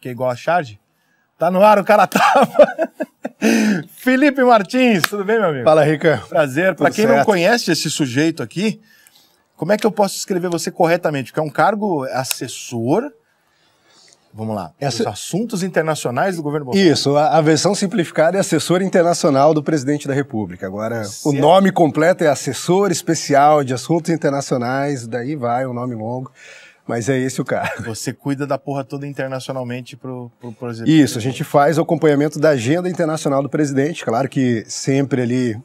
fiquei igual a charge. Tá no ar, o cara tava. Felipe Martins, tudo bem, meu amigo? Fala, Rica. Prazer. Para quem não conhece esse sujeito aqui, como é que eu posso escrever você corretamente? Porque é um cargo assessor. Vamos lá. Os assuntos internacionais do governo Bolsonaro. Isso, a versão simplificada é assessor internacional do presidente da República. Agora, o nome completo é assessor especial de assuntos internacionais, daí vai o nome longo, mas é esse o cargo. Você cuida da porra toda internacionalmente pro presidente. Isso, a gente faz o acompanhamento da agenda internacional do presidente, claro que sempre ali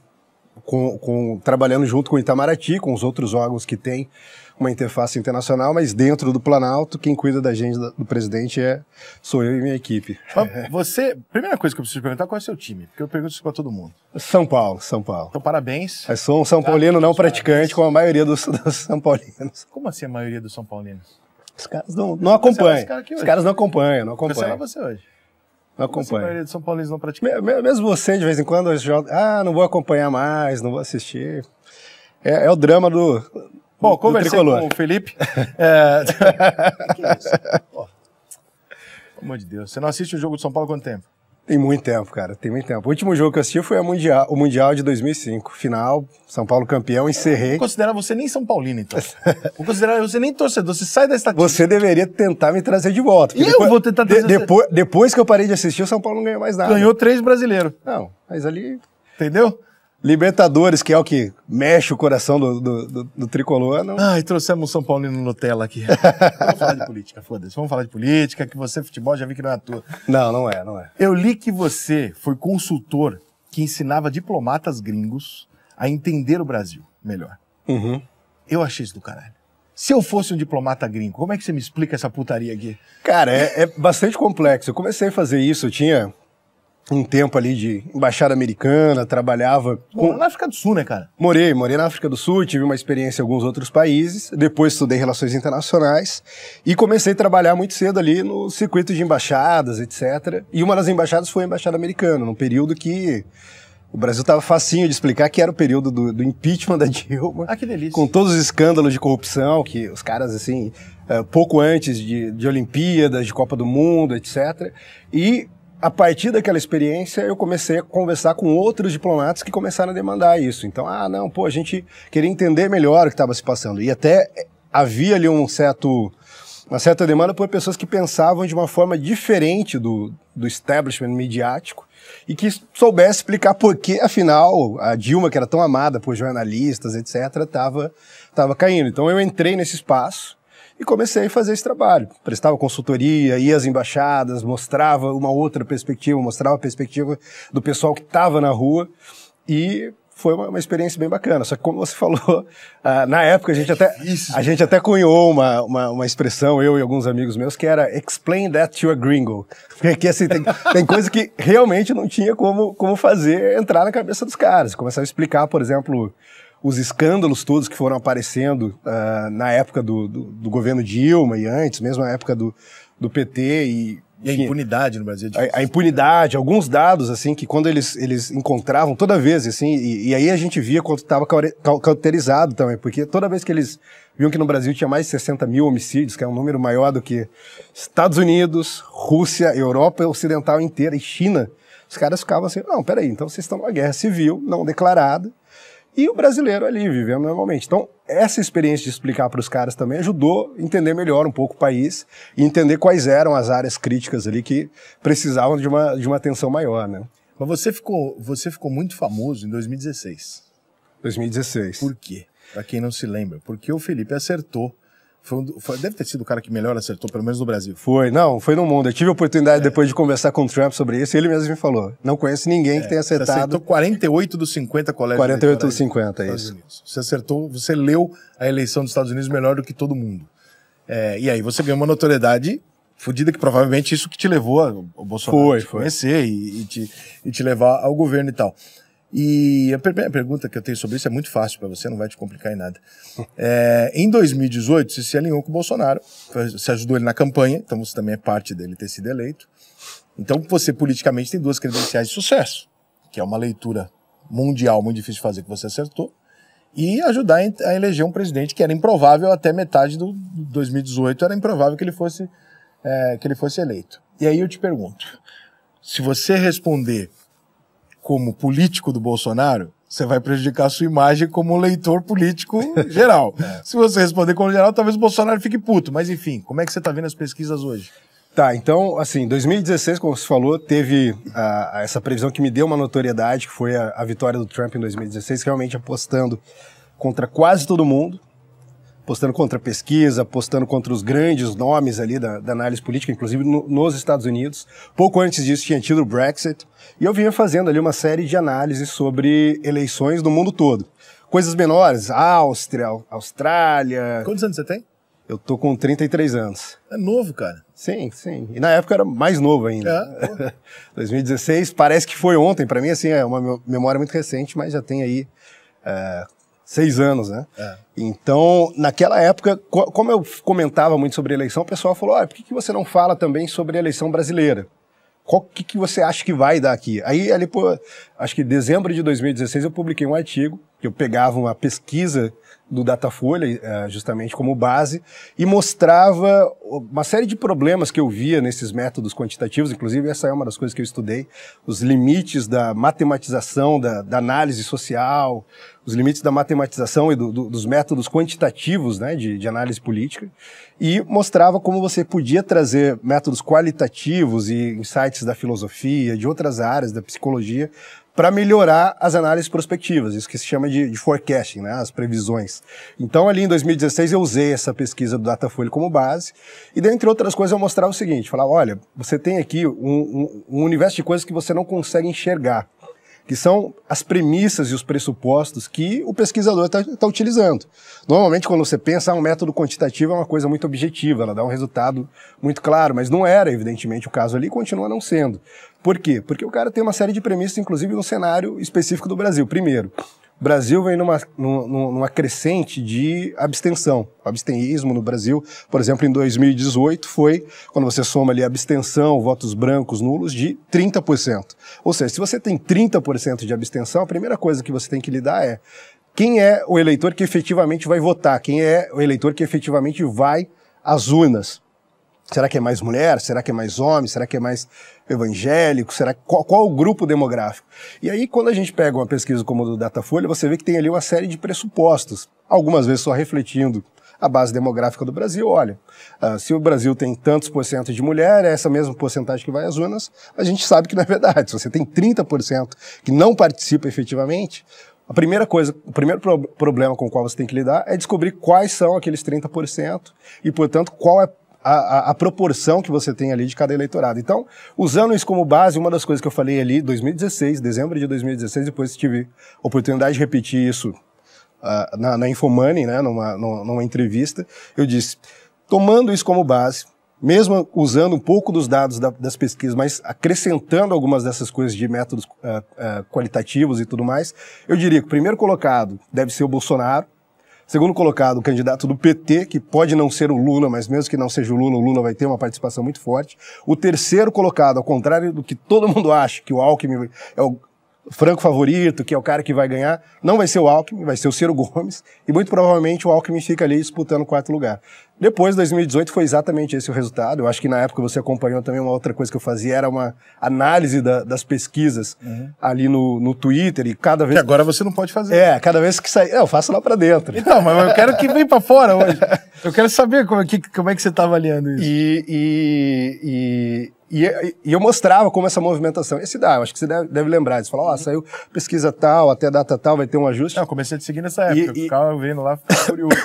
trabalhando junto com o Itamaraty, com os outros órgãos que tem uma interface internacional, mas dentro do Planalto, quem cuida da agenda do presidente sou eu e minha equipe. Você, primeira coisa que eu preciso perguntar, qual é o seu time? Porque eu pergunto isso pra todo mundo. São Paulo, São Paulo. Então, parabéns. Eu sou um São Paulino não praticante, como a maioria dos São Paulinos. Como assim a maioria dos São Paulinos? Os caras não acompanham. Os caras não acompanham, não acompanham. Você hoje. Não acompanha. A maioria dos São Paulinos não pratica. Mesmo você, de vez em quando, não vou acompanhar mais, não vou assistir. É o drama do Bom, conversei com o Felipe. Que é isso? Pelo amor de Deus. Você não assiste o jogo de São Paulo há quanto tempo? Tem muito tempo, cara. Tem muito tempo. O último jogo que eu assisti foi o Mundial de 2005. Final, São Paulo campeão, encerrei. Vou considerar você nem São Paulino, então. Vou considerar você nem torcedor. Você sai da estatística. Você deveria tentar me trazer de volta. Eu vou tentar trazer depois que eu parei de assistir, o São Paulo não ganhou mais nada. Ganhou 3 brasileiros. Não, mas ali... Entendeu? Libertadores, que é o que mexe o coração do tricolor. Não... Ai, trouxemos um São Paulino Nutella aqui. Vamos falar de política, foda-se. Vamos falar de política, que você, futebol, já vi que não é a tua. Não é. Eu li que você foi consultor que ensinava diplomatas gringos a entender o Brasil melhor. Uhum. Eu achei isso do caralho. Se eu fosse um diplomata gringo, como é que você me explica essa putaria aqui? Cara, é bastante complexo. Eu comecei a fazer isso, eu tinha um tempo ali de embaixada americana, trabalhava... Na África do Sul, né, cara? Morei na África do Sul, tive uma experiência em alguns outros países, depois estudei Relações Internacionais e comecei a trabalhar muito cedo ali no circuito de embaixadas, etc. E uma das embaixadas foi a Embaixada Americana, num período que o Brasil estava facinho de explicar, que era o período do impeachment da Dilma. Ah, que delícia. Com todos os escândalos de corrupção, que os caras, assim, pouco antes de Olimpíadas, de Copa do Mundo, etc. E a partir daquela experiência, eu comecei a conversar com outros diplomatas que começaram a demandar isso. Então, a gente queria entender melhor o que estava se passando. E até havia ali uma certa demanda por pessoas que pensavam de uma forma diferente do establishment midiático e que soubesse explicar por que, afinal, a Dilma, que era tão amada por jornalistas, etc., estava caindo. Então, eu entrei nesse espaço e comecei a fazer esse trabalho. Prestava consultoria, ia às embaixadas, mostrava uma outra perspectiva, mostrava a perspectiva do pessoal que estava na rua e foi uma experiência bem bacana. Só que como você falou, na época a gente até cunhou uma expressão, eu e alguns amigos meus, que era explain that to a gringo. Porque assim, tem coisa que realmente não tinha como fazer entrar na cabeça dos caras. Começar a explicar, por exemplo, os escândalos todos que foram aparecendo na época do governo Dilma e antes, mesmo na época do PT e a impunidade no Brasil. A impunidade, alguns dados, assim, que quando eles encontravam, toda vez, assim, e aí a gente via quando estava cauterizado também, porque toda vez que eles viam que no Brasil tinha mais de 60 mil homicídios, que é um número maior do que Estados Unidos, Rússia, Europa Ocidental inteira e China, os caras ficavam assim, não, peraí, então vocês estão numa guerra civil não declarada, e o brasileiro ali, vivendo normalmente. Então, essa experiência de explicar para os caras também ajudou a entender melhor um pouco o país e entender quais eram as áreas críticas ali que precisavam de uma atenção maior, né? Mas você ficou muito famoso em 2016. 2016. Por quê? Para quem não se lembra. Porque o Felipe acertou. Deve ter sido o cara que melhor acertou, pelo menos no Brasil. Foi no mundo. Eu tive a oportunidade depois de conversar com o Trump sobre isso e ele mesmo me falou. Não conheço ninguém que tenha acertado. Você acertou 48 dos 50 colégios. 48 dos 50, é isso. Você acertou, você leu a eleição dos Estados Unidos melhor do que todo mundo. E aí você ganhou uma notoriedade fodida, que provavelmente isso que te levou ao Bolsonaro te conhecer e te levar ao governo e tal. E a primeira pergunta que eu tenho sobre isso é muito fácil para você, não vai te complicar em nada. Em 2018, você se alinhou com o Bolsonaro, você ajudou ele na campanha, então você também é parte dele ter sido eleito. Então você politicamente tem 2 credenciais de sucesso, que é uma leitura mundial muito difícil de fazer, que você acertou, e ajudar a eleger um presidente que era improvável até metade do 2018, era improvável que ele fosse eleito. E aí eu te pergunto, se você responder como político do Bolsonaro, você vai prejudicar a sua imagem como leitor político geral. Se você responder como geral, talvez o Bolsonaro fique puto. Mas enfim, como é que você está vendo as pesquisas hoje? Tá, então, assim, 2016, como você falou, teve essa previsão que me deu uma notoriedade, que foi a vitória do Trump em 2016, realmente apostando contra quase todo mundo, apostando contra a pesquisa, apostando contra os grandes nomes ali da análise política, inclusive nos Estados Unidos. Pouco antes disso tinha tido o Brexit, e eu vinha fazendo ali uma série de análises sobre eleições no mundo todo. Coisas menores, Áustria, Austrália... Quantos anos você tem? Eu tô com 33 anos. É novo, cara. Sim, sim. E na época era mais novo ainda. 2016, parece que foi ontem. Pra mim, assim, é uma memória muito recente, mas já tem aí 6 anos, né? Então, naquela época, como eu comentava muito sobre a eleição, o pessoal falou, por que você não fala também sobre a eleição brasileira? O que você acha que vai dar aqui? Aí, ali, acho que em dezembro de 2016, eu publiquei um artigo, que eu pegava uma pesquisa do Datafolha, justamente como base, e mostrava uma série de problemas que eu via nesses métodos quantitativos, inclusive essa é uma das coisas que eu estudei, os limites da matematização, da análise social, os limites da matematização e dos métodos quantitativos, né, de análise política, e mostrava como você podia trazer métodos qualitativos e insights da filosofia, de outras áreas, da psicologia, para melhorar as análises prospectivas, isso que se chama de forecasting, né, as previsões. Então, ali em 2016, eu usei essa pesquisa do Datafolha como base, e dentre outras coisas eu mostrava o seguinte, falava, olha, você tem aqui um universo de coisas que você não consegue enxergar, que são as premissas e os pressupostos que o pesquisador está utilizando. Normalmente, quando você pensa, um método quantitativo é uma coisa muito objetiva, ela dá um resultado muito claro, mas não era, evidentemente, o caso ali e continua não sendo. Por quê? Porque o cara tem uma série de premissas, inclusive no cenário específico do Brasil. Primeiro, o Brasil vem numa crescente de abstenção. O abstentismo no Brasil, por exemplo, em 2018 foi, quando você soma ali abstenção, votos brancos, nulos, de 30%. Ou seja, se você tem 30% de abstenção, a primeira coisa que você tem que lidar é quem é o eleitor que efetivamente vai votar, quem é o eleitor que efetivamente vai às urnas. Será que é mais mulher? Será que é mais homem? Será que é mais evangélico? Qual o grupo demográfico? E aí, quando a gente pega uma pesquisa como a do Datafolha, você vê que tem ali uma série de pressupostos, algumas vezes só refletindo a base demográfica do Brasil. Olha, se o Brasil tem tantos % de mulher, é essa mesma porcentagem que vai às urnas, a gente sabe que não é verdade. Se você tem 30% que não participa efetivamente, a primeira coisa, o primeiro problema com o qual você tem que lidar é descobrir quais são aqueles 30% e, portanto, qual é a proporção que você tem ali de cada eleitorado. Então, usando isso como base, uma das coisas que eu falei ali, 2016, dezembro de 2016, depois tive a oportunidade de repetir isso na Infomoney, né, numa entrevista, eu disse, tomando isso como base, mesmo usando um pouco dos dados das pesquisas, mas acrescentando algumas dessas coisas de métodos qualitativos e tudo mais, eu diria que o primeiro colocado deve ser o Bolsonaro, segundo colocado, o candidato do PT, que pode não ser o Lula, mas mesmo que não seja o Lula vai ter uma participação muito forte. O terceiro colocado, ao contrário do que todo mundo acha, que o Alckmin é o franco favorito, que é o cara que vai ganhar, não vai ser o Alckmin, vai ser o Ciro Gomes, e muito provavelmente o Alckmin fica ali disputando o 4º lugar. Depois, 2018, foi exatamente esse o resultado. Eu acho que na época você acompanhou também uma outra coisa que eu fazia, era uma análise das pesquisas ali no Twitter, e cada vez... Que agora você não pode fazer. Cada vez que sair... eu faço lá pra dentro. Então, mas eu quero que venha pra fora hoje. Eu quero saber como é que você tá avaliando isso. E eu mostrava como essa movimentação ia se dar. Eu acho que você deve lembrar. Você fala, saiu pesquisa tal, até data tal, vai ter um ajuste. Não, eu comecei a te seguir nessa época. Eu ficava vendo lá, ficava curioso.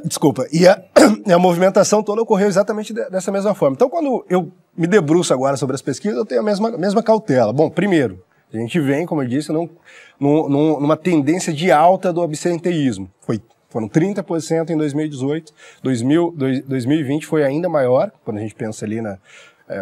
Desculpa. E a movimentação toda ocorreu exatamente dessa mesma forma. Então, quando eu me debruço agora sobre as pesquisas, eu tenho a mesma cautela. Bom, primeiro, a gente vem, como eu disse, numa tendência de alta do absenteísmo. Foram 30% em 2018, 2020 foi ainda maior, quando a gente pensa ali na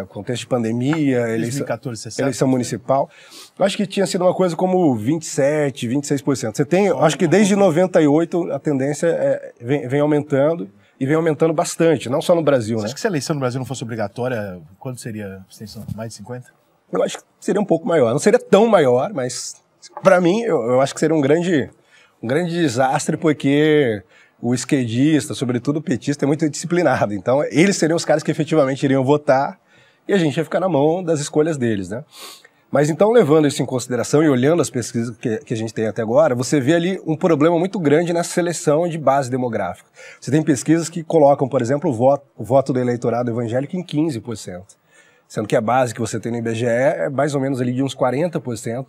contexto de pandemia, 2014, eleição municipal. Eu acho que tinha sido uma coisa como 27%, 26%. Você tem, acho que desde 98 a tendência vem aumentando, e vem aumentando bastante, não só no Brasil, Você acha que se a eleição no Brasil não fosse obrigatória, quanto seria a abstenção? Mais de 50%? Eu acho que seria um pouco maior. Não seria tão maior, mas para mim eu acho que seria um grande desastre, porque o esquerdista, sobretudo o petista, é muito disciplinado. Então, eles seriam os caras que efetivamente iriam votar e a gente ia ficar na mão das escolhas deles, né? Mas então, levando isso em consideração e olhando as pesquisas que a gente tem até agora, você vê ali um problema muito grande nessa seleção de base demográfica. Você tem pesquisas que colocam, por exemplo, o voto do eleitorado evangélico em 15%. Sendo que a base que você tem no IBGE é mais ou menos ali de uns 40%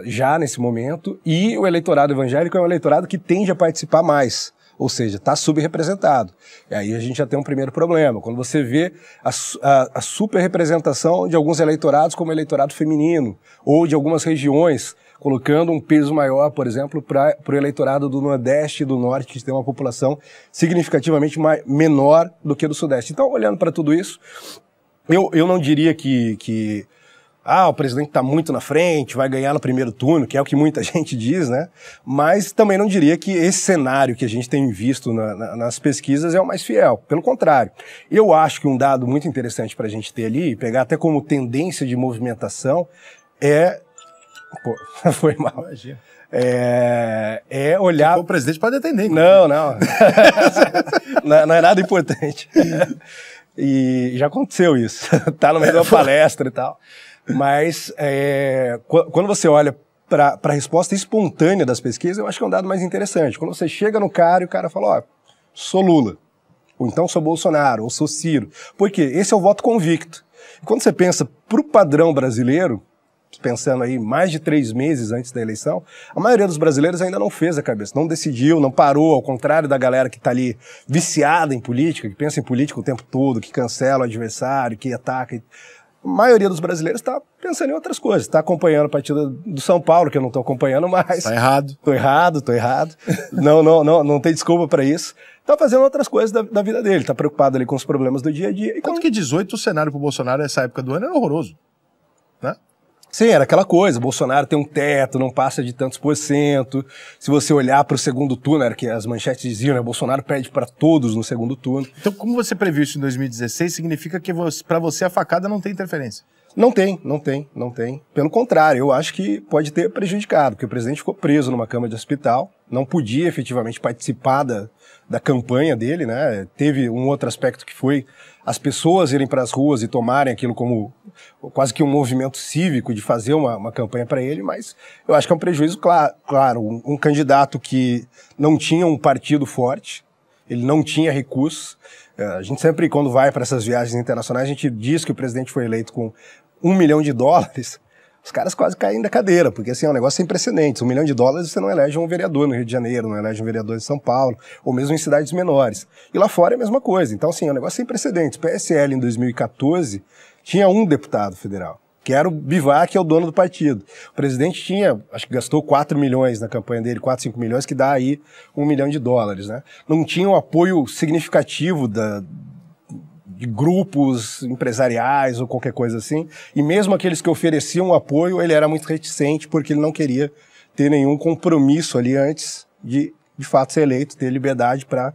já nesse momento, e o eleitorado evangélico é um eleitorado que tende a participar mais, ou seja, está subrepresentado. E aí a gente já tem um primeiro problema, quando você vê a superrepresentação de alguns eleitorados como eleitorado feminino, ou de algumas regiões, colocando um peso maior, por exemplo, para o eleitorado do Nordeste e do Norte, que tem uma população significativamente menor do que do Sudeste. Então, olhando para tudo isso, eu não diria que o presidente está muito na frente, vai ganhar no primeiro turno, que é o que muita gente diz, né? Mas também não diria que esse cenário que a gente tem visto nas pesquisas é o mais fiel. Pelo contrário, eu acho que um dado muito interessante para a gente ter ali, pegar até como tendência de movimentação, foi mal. Imagina. É olhar... O presidente pode atender. Não. Não é nada importante. E já aconteceu isso. Tá no meio de uma palestra e tal. Mas quando você olha para a resposta espontânea das pesquisas, eu acho que é um dado mais interessante. Quando você chega no cara e o cara fala, sou Lula, ou então sou Bolsonaro, ou sou Ciro. Por quê? Esse é o voto convicto. E quando você pensa pro padrão brasileiro, pensando aí mais de 3 meses antes da eleição, a maioria dos brasileiros ainda não fez a cabeça, não decidiu, não parou, ao contrário da galera que está ali viciada em política, que pensa em política o tempo todo, que cancela o adversário, que ataca. A maioria dos brasileiros está pensando em outras coisas, está acompanhando a partida do São Paulo, que eu não estou acompanhando mais. Está errado. Tô errado. Não tem desculpa para isso. Está fazendo outras coisas da vida dele, está preocupado ali com os problemas do dia a dia. Tanto que 18, o cenário para o Bolsonaro nessa época do ano era horroroso, né? Sim, era aquela coisa, Bolsonaro tem um teto, não passa de tantos %. Se você olhar para o segundo turno, era que as manchetes diziam, né, Bolsonaro perde para todos no segundo turno. Então, como você previu isso em 2016, significa que para você a facada não tem interferência? Não tem. Pelo contrário, eu acho que pode ter prejudicado, porque o presidente ficou preso numa cama de hospital, não podia efetivamente participar da campanha dele, né? Teve um outro aspecto que foi as pessoas irem para as ruas e tomarem aquilo como quase que um movimento cívico de fazer uma campanha para ele, mas eu acho que é um prejuízo claro. Um candidato que não tinha um partido forte, ele não tinha recursos. A gente sempre, quando vai para essas viagens internacionais, a gente diz que o presidente foi eleito com $1 milhão. Os caras quase caem da cadeira, porque assim, é um negócio sem precedentes. $1 milhão você não elege um vereador no Rio de Janeiro, não elege um vereador em São Paulo, ou mesmo em cidades menores. E lá fora é a mesma coisa. Então, assim, é um negócio sem precedentes. PSL, em 2014, tinha um deputado federal, que era o Bivar, que é o dono do partido. O presidente acho que gastou 4 milhões na campanha dele, 4, 5 milhões, que dá aí $1 milhão, né? Não tinha um apoio significativo de grupos empresariais ou qualquer coisa assim, e mesmo aqueles que ofereciam apoio, ele era muito reticente porque ele não queria ter nenhum compromisso ali antes de fato ser eleito, ter liberdade para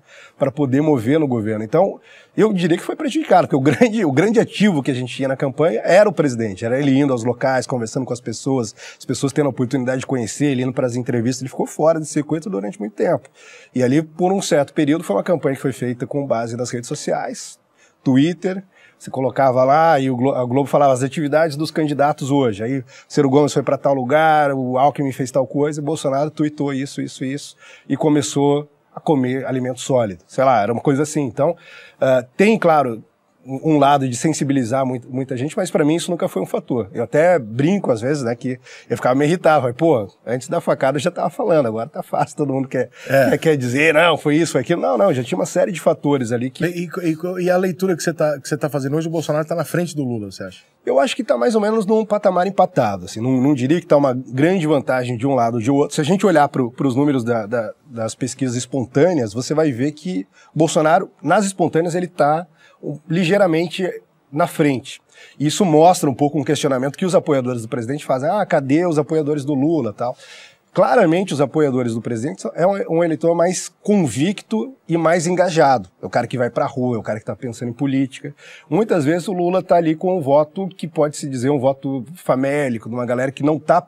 poder mover no governo. Então, eu diria que foi prejudicado, porque o grande ativo que a gente tinha na campanha era o presidente, era ele indo aos locais, conversando com as pessoas tendo a oportunidade de conhecer, ele indo para as entrevistas, ele ficou fora desse circuito durante muito tempo. E ali, por um certo período, foi uma campanha que foi feita com base nas redes sociais, Twitter, você colocava lá e a Globo falava as atividades dos candidatos hoje. Aí o Ciro Gomes foi para tal lugar, o Alckmin fez tal coisa, e o Bolsonaro tweetou isso, e começou a comer alimento sólido. Sei lá, era uma coisa assim. Então, tem, claro, um lado de sensibilizar muita gente, mas para mim isso nunca foi um fator. Eu até brinco às vezes, né, que eu ficava me irritava. Pô, antes da facada eu já tava falando, agora tá fácil, todo mundo quer dizer, não, foi isso, foi aquilo. Não, já tinha uma série de fatores ali que... E a leitura que você tá fazendo hoje, o Bolsonaro tá na frente do Lula, você acha? Eu acho que tá mais ou menos num patamar empatado, assim, não diria que tá uma grande vantagem de um lado ou de outro. Se a gente olhar pros números das pesquisas espontâneas, você vai ver que Bolsonaro, nas espontâneas, ele tá ligeiramente na frente. Isso mostra um pouco um questionamento que os apoiadores do presidente fazem. Cadê os apoiadores do Lula, tal? Claramente, os apoiadores do presidente é um eleitor mais convicto e mais engajado. É o cara que vai pra rua, é o cara que tá pensando em política. Muitas vezes o Lula tá ali com um voto que pode-se dizer um voto famélico, de uma galera que não tá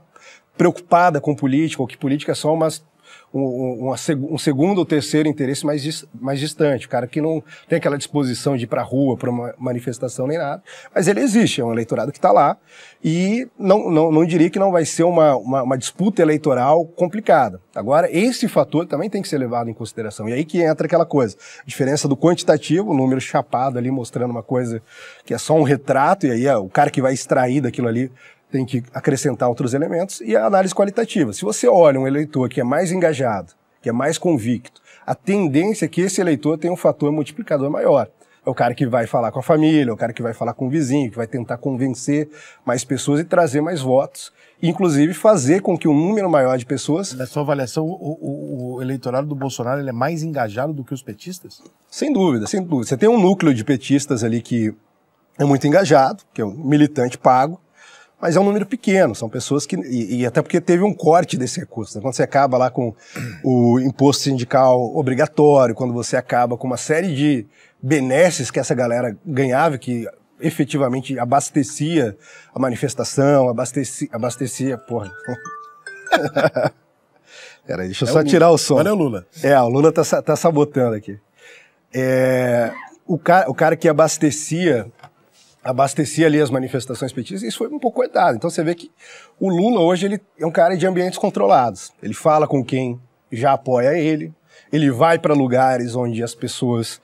preocupada com política, ou que política é só um segundo ou terceiro interesse mais distante, o cara que não tem aquela disposição de ir para a rua, para uma manifestação nem nada, mas ele existe, é um eleitorado que está lá, e não diria que não vai ser uma disputa eleitoral complicada. Agora, esse fator também tem que ser levado em consideração, e aí que entra aquela coisa, a diferença do quantitativo, o número chapado ali mostrando uma coisa que é só um retrato, e aí o cara que vai extrair daquilo ali tem que acrescentar outros elementos, e a análise qualitativa. Se você olha um eleitor que é mais engajado, que é mais convicto, a tendência é que esse eleitor tenha um fator multiplicador maior. É o cara que vai falar com a família, é o cara que vai falar com o vizinho, que vai tentar convencer mais pessoas e trazer mais votos, inclusive fazer com que um número maior de pessoas... Na sua avaliação, o eleitorado do Bolsonaro ele é mais engajado do que os petistas? Sem dúvida, sem dúvida. Você tem um núcleo de petistas ali que é muito engajado, que é um militante pago, mas é um número pequeno, são pessoas que... E até porque teve um corte desse recurso. Né? Quando você acaba lá com o imposto sindical obrigatório, quando você acaba com uma série de benesses que essa galera ganhava, que efetivamente abastecia a manifestação, abastecia... Porra. Peraí, deixa eu só tirar o som. Olha o Lula. O Lula tá sabotando aqui. O cara que abastecia ali as manifestações petistas, isso foi um pouco cortado. Então você vê que o Lula hoje ele é um cara de ambientes controlados. Ele fala com quem já apoia ele vai para lugares onde as pessoas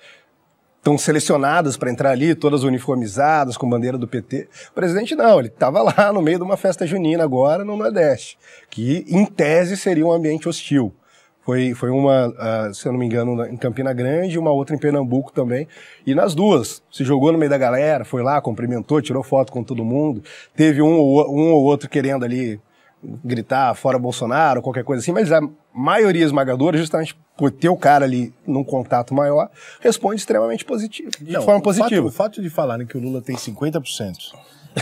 estão selecionadas para entrar ali, todas uniformizadas, com bandeira do PT. O presidente não, ele estava lá no meio de uma festa junina agora no Nordeste, que em tese seria um ambiente hostil. Foi uma, se eu não me engano, em Campina Grande, uma outra em Pernambuco também. E nas duas, se jogou no meio da galera, foi lá, cumprimentou, tirou foto com todo mundo. Teve um ou outro querendo ali gritar fora Bolsonaro, qualquer coisa assim, mas a maioria esmagadora, justamente por ter o cara ali num contato maior, responde extremamente positivo, de forma positiva. O fato de falarem que o Lula tem 50%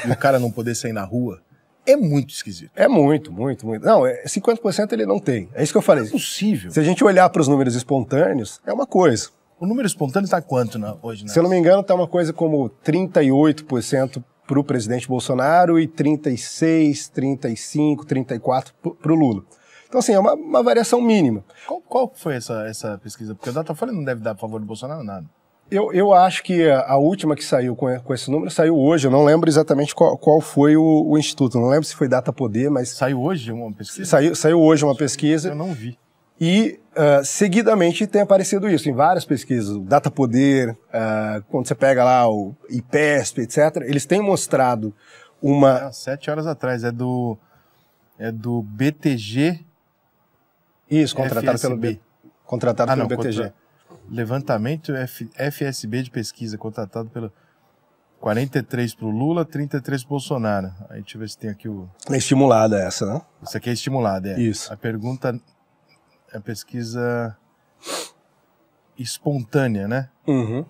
e o cara não poder sair na rua é muito esquisito. É muito. Não, 50% ele não tem. É isso que eu falei. É possível. Se a gente olhar para os números espontâneos, é uma coisa. O número espontâneo está quanto hoje? Se eu não me engano, está uma coisa como 38% para o presidente Bolsonaro e 36, 35, 34 para o Lula. Então, assim, é uma variação mínima. Qual foi essa pesquisa? Porque o Datafolha não deve dar a favor do Bolsonaro nada. Eu acho que a última que saiu com esse número saiu hoje. Eu não lembro exatamente qual foi o instituto. Não lembro se foi Data Poder, mas... Saiu hoje uma pesquisa? Saiu hoje uma pesquisa. Eu não vi. E, seguidamente, tem aparecido isso em várias pesquisas. O Data Poder, quando você pega lá o IPESP, etc., eles têm mostrado uma... 7 horas atrás. É do BTG... Isso, contratado pelo BTG. Levantamento FSB de pesquisa, contratado pelo 43 para o Lula, 33 para o Bolsonaro. Aí deixa eu ver se tem aqui o... É estimulada essa, né? Isso aqui é estimulada, é. Isso. A pergunta é pesquisa espontânea, né? Uhum.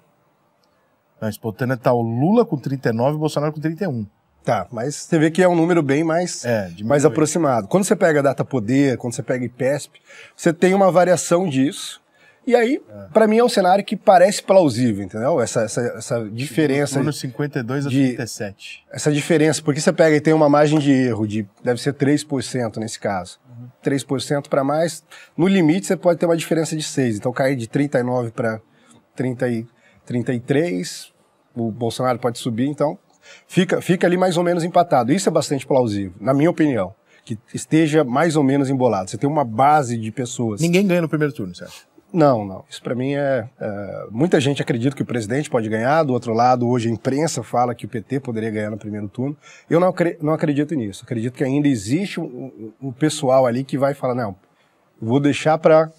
Não, espontânea tá o Lula com 39 e o Bolsonaro com 31. Tá, mas você vê que é um número bem mais aproximado. Quando você pega Data Poder, quando você pega IPESP, você tem uma variação disso. E aí, para mim, é um cenário que parece plausível, entendeu? Essa diferença... No 52 a 37. Essa diferença, porque você pega e tem uma margem de erro deve ser 3% nesse caso. 3% para mais. No limite, você pode ter uma diferença de 6. Então, cair de 39 para 33, o Bolsonaro pode subir, então... Fica ali mais ou menos empatado. Isso é bastante plausível, na minha opinião. Que esteja mais ou menos embolado. Você tem uma base de pessoas. Ninguém ganha no primeiro turno, certo? Não. Isso para mim muita gente acredita que o presidente pode ganhar. Do outro lado, hoje a imprensa fala que o PT poderia ganhar no primeiro turno. Eu não acredito nisso. Acredito que ainda existe um pessoal ali que vai falar, não, vou deixar para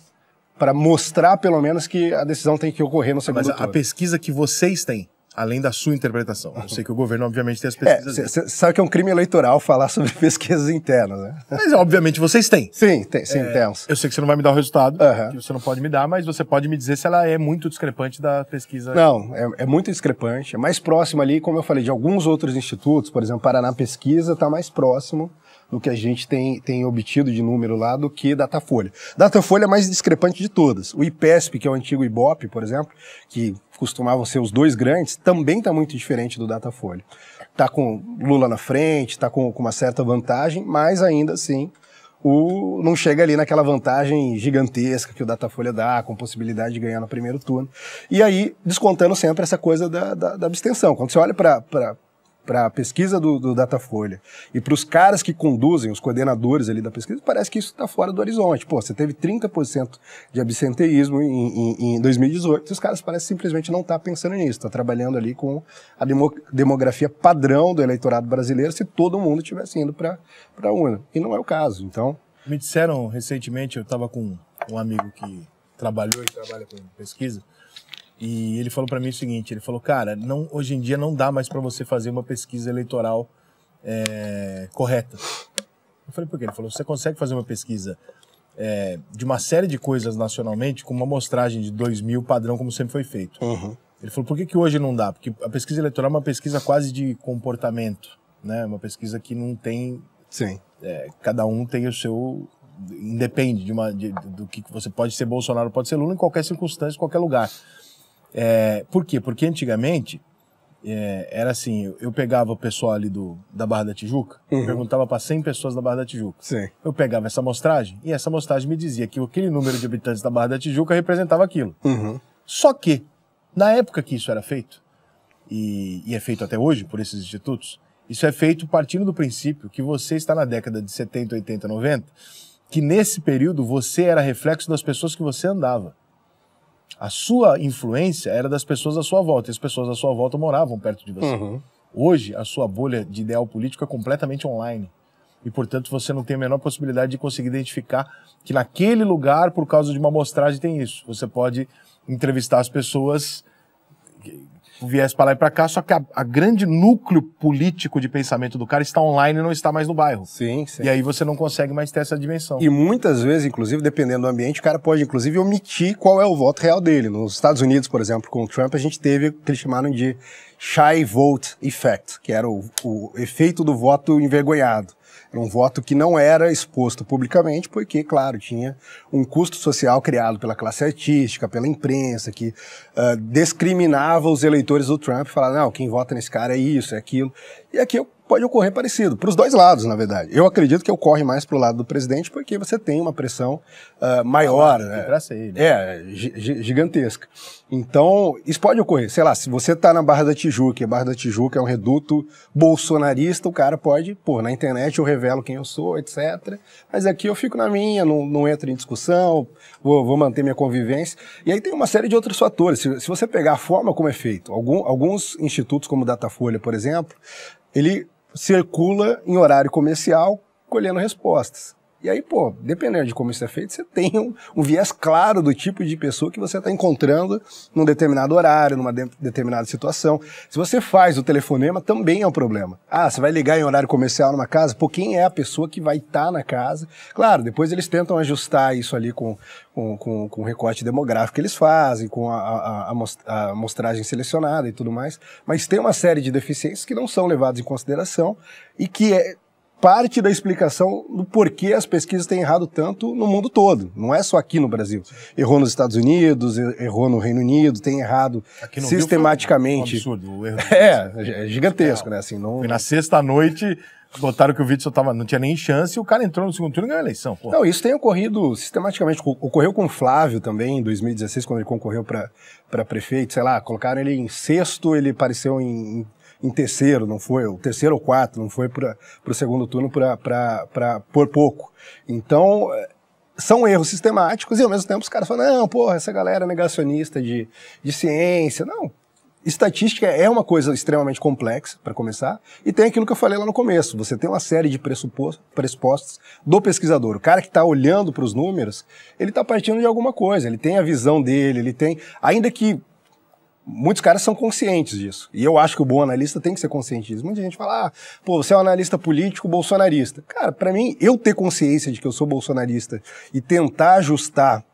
mostrar pelo menos que a decisão tem que ocorrer no segundo turno. Mas a pesquisa que vocês têm, além da sua interpretação. Eu sei que o governo, obviamente, tem as pesquisas. Você sabe que é um crime eleitoral falar sobre pesquisas internas, né? Mas, obviamente, vocês têm. Sim, temos. Eu sei que você não vai me dar o resultado, que você não pode me dar, mas você pode me dizer se ela é muito discrepante da pesquisa. Não, é muito discrepante. É mais próximo ali, como eu falei, de alguns outros institutos. Por exemplo, Paraná Pesquisa está mais próximo do que a gente tem obtido de número lá do que Datafolha. Datafolha é mais discrepante de todas. O IPESP, que é o antigo Ibope, por exemplo, que costumavam ser os dois grandes, também está muito diferente do Datafolha. Está com Lula na frente, está com uma certa vantagem, mas ainda assim não chega ali naquela vantagem gigantesca que o Datafolha dá, com possibilidade de ganhar no primeiro turno. E aí, descontando sempre essa coisa da abstenção. Quando você olha para a pesquisa do Datafolha e para os caras que conduzem, os coordenadores ali da pesquisa, parece que isso está fora do horizonte. Pô, você teve 30% de absenteísmo em 2018 e os caras parecem simplesmente não estar pensando nisso, está trabalhando ali com a demografia padrão do eleitorado brasileiro se todo mundo estivesse indo para a urna. E não é o caso, então... Me disseram recentemente, eu estava com um amigo que trabalhou e trabalha com pesquisa, e ele falou para mim o seguinte, ele falou, cara, hoje em dia não dá mais para você fazer uma pesquisa eleitoral correta. Eu falei, por quê? Ele falou, você consegue fazer uma pesquisa de uma série de coisas nacionalmente com uma amostragem de 2.000 padrão, como sempre foi feito. Uhum. Ele falou, por que hoje não dá? Porque a pesquisa eleitoral é uma pesquisa quase de comportamento, né? Uma pesquisa que não tem... Sim. Cada um tem o seu... Independe do que você pode ser Bolsonaro, pode ser Lula, em qualquer circunstância, em qualquer lugar. Por quê? Porque antigamente era assim, eu pegava o pessoal ali da Barra da Tijuca, perguntava para 100 pessoas da Barra da Tijuca. Sim. Eu pegava essa amostragem e essa amostragem me dizia que aquele número de habitantes da Barra da Tijuca representava aquilo. Uhum. Só que, na época que isso era feito, e é feito até hoje por esses institutos, isso é feito partindo do princípio que você está na década de 70, 80, 90, que nesse período você era reflexo das pessoas que você andava. A sua influência era das pessoas à sua volta, e as pessoas à sua volta moravam perto de você. Uhum. Hoje, a sua bolha de ideal político é completamente online. E, portanto, você não tem a menor possibilidade de conseguir identificar que naquele lugar, por causa de uma amostragem, tem isso. Você pode entrevistar as pessoas, viés para lá e para cá, só que a grande núcleo político de pensamento do cara está online e não está mais no bairro. Sim, sim. E aí você não consegue mais ter essa dimensão. E muitas vezes, inclusive, dependendo do ambiente, o cara pode, inclusive, omitir qual é o voto real dele. Nos Estados Unidos, por exemplo, com o Trump, a gente teve o que eles chamaram de shy vote effect, que era o efeito do voto envergonhado. Era um voto que não era exposto publicamente, porque, claro, tinha um custo social criado pela classe artística, pela imprensa, que discriminava os eleitores do Trump, falava, não, quem vota nesse cara é isso, é aquilo. E aqui pode ocorrer parecido, para os dois lados, na verdade. Eu acredito que ocorre mais para o lado do presidente, porque você tem uma pressão maior, gigantesca. Então, isso pode ocorrer. Sei lá, se você está na Barra da Tijuca, e a Barra da Tijuca é um reduto bolsonarista, o cara pode, na internet eu revelo quem eu sou, etc. Mas aqui eu fico na minha, não entro em discussão, vou manter minha convivência. E aí tem uma série de outros fatores. Se você pegar a forma como é feito, alguns institutos, como o Datafolha, por exemplo, ele circula em horário comercial, colhendo respostas. E aí, dependendo de como isso é feito, você tem um viés claro do tipo de pessoa que você está encontrando num determinado horário, numa determinada situação. Se você faz o telefonema, também é um problema. Você vai ligar em horário comercial numa casa, quem é a pessoa que vai estar na casa? Claro, depois eles tentam ajustar isso ali com o recorte demográfico que eles fazem, com a amostragem selecionada e tudo mais, mas tem uma série de deficiências que não são levadas em consideração e que é parte da explicação do porquê as pesquisas têm errado tanto no mundo todo. Não é só aqui no Brasil. Errou nos Estados Unidos, errou no Reino Unido, tem errado aqui no sistematicamente. Rio foi um absurdo, o erro. É gigantesco, né? Assim, não... Foi na sexta-noite, botaram que o vídeo não tinha nem chance e o cara entrou no segundo turno e ganhou a eleição. Não, isso tem ocorrido sistematicamente. Ocorreu com o Flávio também, em 2016, quando ele concorreu para prefeito. Sei lá, colocaram ele em sexto, ele apareceu em terceiro, não foi, o terceiro ou quarto, não foi para o segundo turno por pouco. Então, são erros sistemáticos e ao mesmo tempo os caras falam, não, essa galera é negacionista de ciência. Não, estatística é uma coisa extremamente complexa, para começar, e tem aquilo que eu falei lá no começo, você tem uma série de pressupostos do pesquisador. O cara que está olhando para os números, ele está partindo de alguma coisa, ele tem a visão dele, ele tem, ainda que muitos caras são conscientes disso. E eu acho que o bom analista tem que ser consciente disso. Muita gente fala, você é um analista político bolsonarista. Cara, pra mim, eu ter consciência de que eu sou bolsonarista e tentar ajustar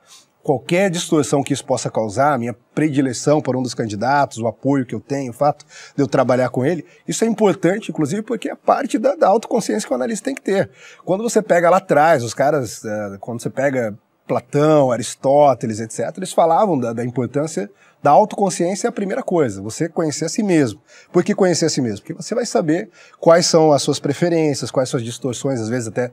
qualquer distorção que isso possa causar, a minha predileção por um dos candidatos, o apoio que eu tenho, o fato de eu trabalhar com ele, isso é importante, inclusive, porque é parte da autoconsciência que o analista tem que ter. Quando você pega lá atrás, os caras, quando você pega Platão, Aristóteles, etc., eles falavam da importância da autoconsciência. É a primeira coisa, você conhecer a si mesmo. Por que conhecer a si mesmo? Porque você vai saber quais são as suas preferências, quais são as distorções, às vezes até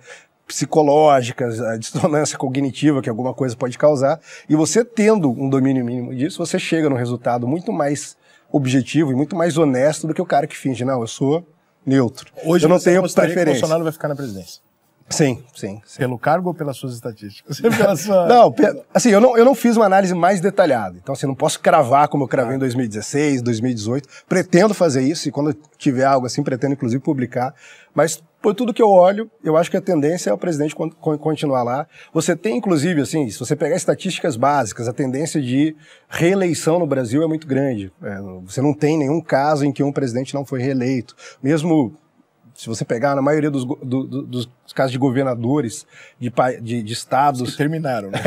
psicológicas, a dissonância cognitiva que alguma coisa pode causar, e você tendo um domínio mínimo disso, você chega num resultado muito mais objetivo e muito mais honesto do que o cara que finge, não, eu sou neutro. Hoje eu não tenho preferência. preferência. O Bolsonaro vai ficar na presidência. Sim. Pelo cargo ou pelas suas estatísticas? Pela sua... Não, assim, eu não fiz uma análise mais detalhada. Então, assim, não posso cravar como eu cravei em 2016, 2018. Pretendo fazer isso e quando tiver algo assim, pretendo inclusive publicar. Mas por tudo que eu olho, eu acho que a tendência é o presidente continuar lá. Você tem, inclusive, assim, se você pegar estatísticas básicas, a tendência de reeleição no Brasil é muito grande. Você não tem nenhum caso em que um presidente não foi reeleito. Mesmo... Se você pegar na maioria dos casos de governadores, de estados... Que terminaram, né?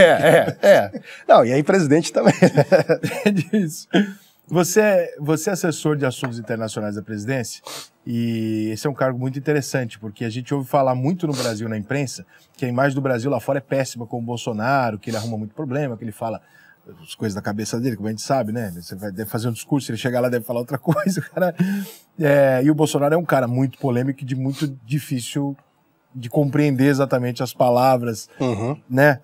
Não, e aí presidente também. É disso. Você é assessor de assuntos internacionais da presidência e esse é um cargo muito interessante, porque a gente ouve falar muito no Brasil, na imprensa, que a imagem do Brasil lá fora é péssima com o Bolsonaro, que ele arruma muito problema, que ele fala as coisas da cabeça dele, como a gente sabe, né? Você deve fazer um discurso, ele chegar lá deve falar outra coisa, cara. E o Bolsonaro é um cara muito polêmico e de muito difícil de compreender exatamente as palavras, né?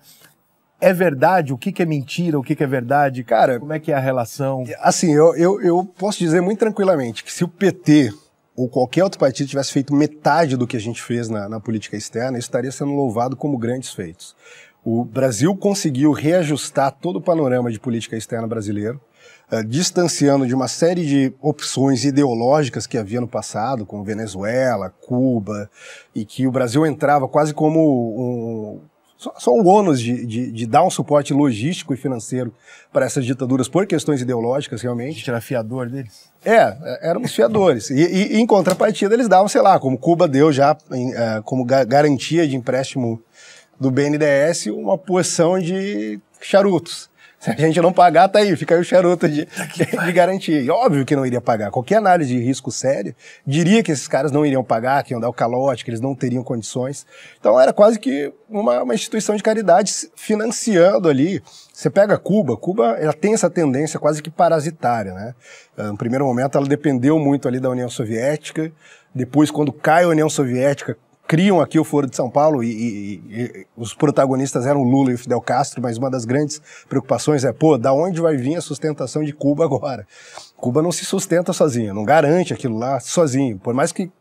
É verdade? O que é mentira? O que é verdade? Cara, como é que é a relação? Assim, eu posso dizer muito tranquilamente que se o PT ou qualquer outro partido tivesse feito metade do que a gente fez na política externa, isso estaria sendo louvado como grandes feitos. O Brasil conseguiu reajustar todo o panorama de política externa brasileiro, distanciando de uma série de opções ideológicas que havia no passado, como Venezuela, Cuba, e que o Brasil entrava quase como só um ônus de dar um suporte logístico e financeiro para essas ditaduras por questões ideológicas, realmente. A gente era fiador deles? Éramos fiadores. E em contrapartida eles davam, sei lá, como Cuba deu já como garantia de empréstimo do BNDES, uma porção de charutos. Se a gente não pagar, tá aí, fica aí o charuto de garantia. E óbvio que não iria pagar. Qualquer análise de risco séria diria que esses caras não iriam pagar, que iam dar o calote, que eles não teriam condições. Então era quase que uma instituição de caridade financiando ali. Você pega Cuba, ela tem essa tendência quase que parasitária, né? No primeiro momento ela dependeu muito ali da União Soviética, depois quando cai a União Soviética, criam aqui o Foro de São Paulo e os protagonistas eram Lula e o Fidel Castro, mas uma das grandes preocupações é, da onde vai vir a sustentação de Cuba agora? Cuba não se sustenta sozinha, não garante aquilo lá sozinho, por mais que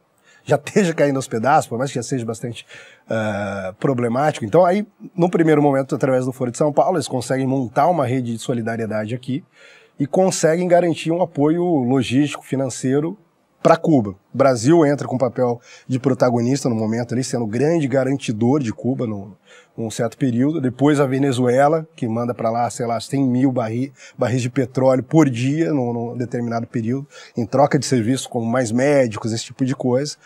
já esteja caindo aos pedaços, por mais que já seja bastante problemático. Então aí, no primeiro momento, através do Foro de São Paulo, eles conseguem montar uma rede de solidariedade aqui e conseguem garantir um apoio logístico, financeiro, para Cuba. O Brasil entra com um papel de protagonista no momento ali, sendo o grande garantidor de Cuba num certo período. Depois a Venezuela, que manda para lá, sei lá, 100 mil barris de petróleo por dia num determinado período, em troca de serviços como mais médicos, esse tipo de coisa.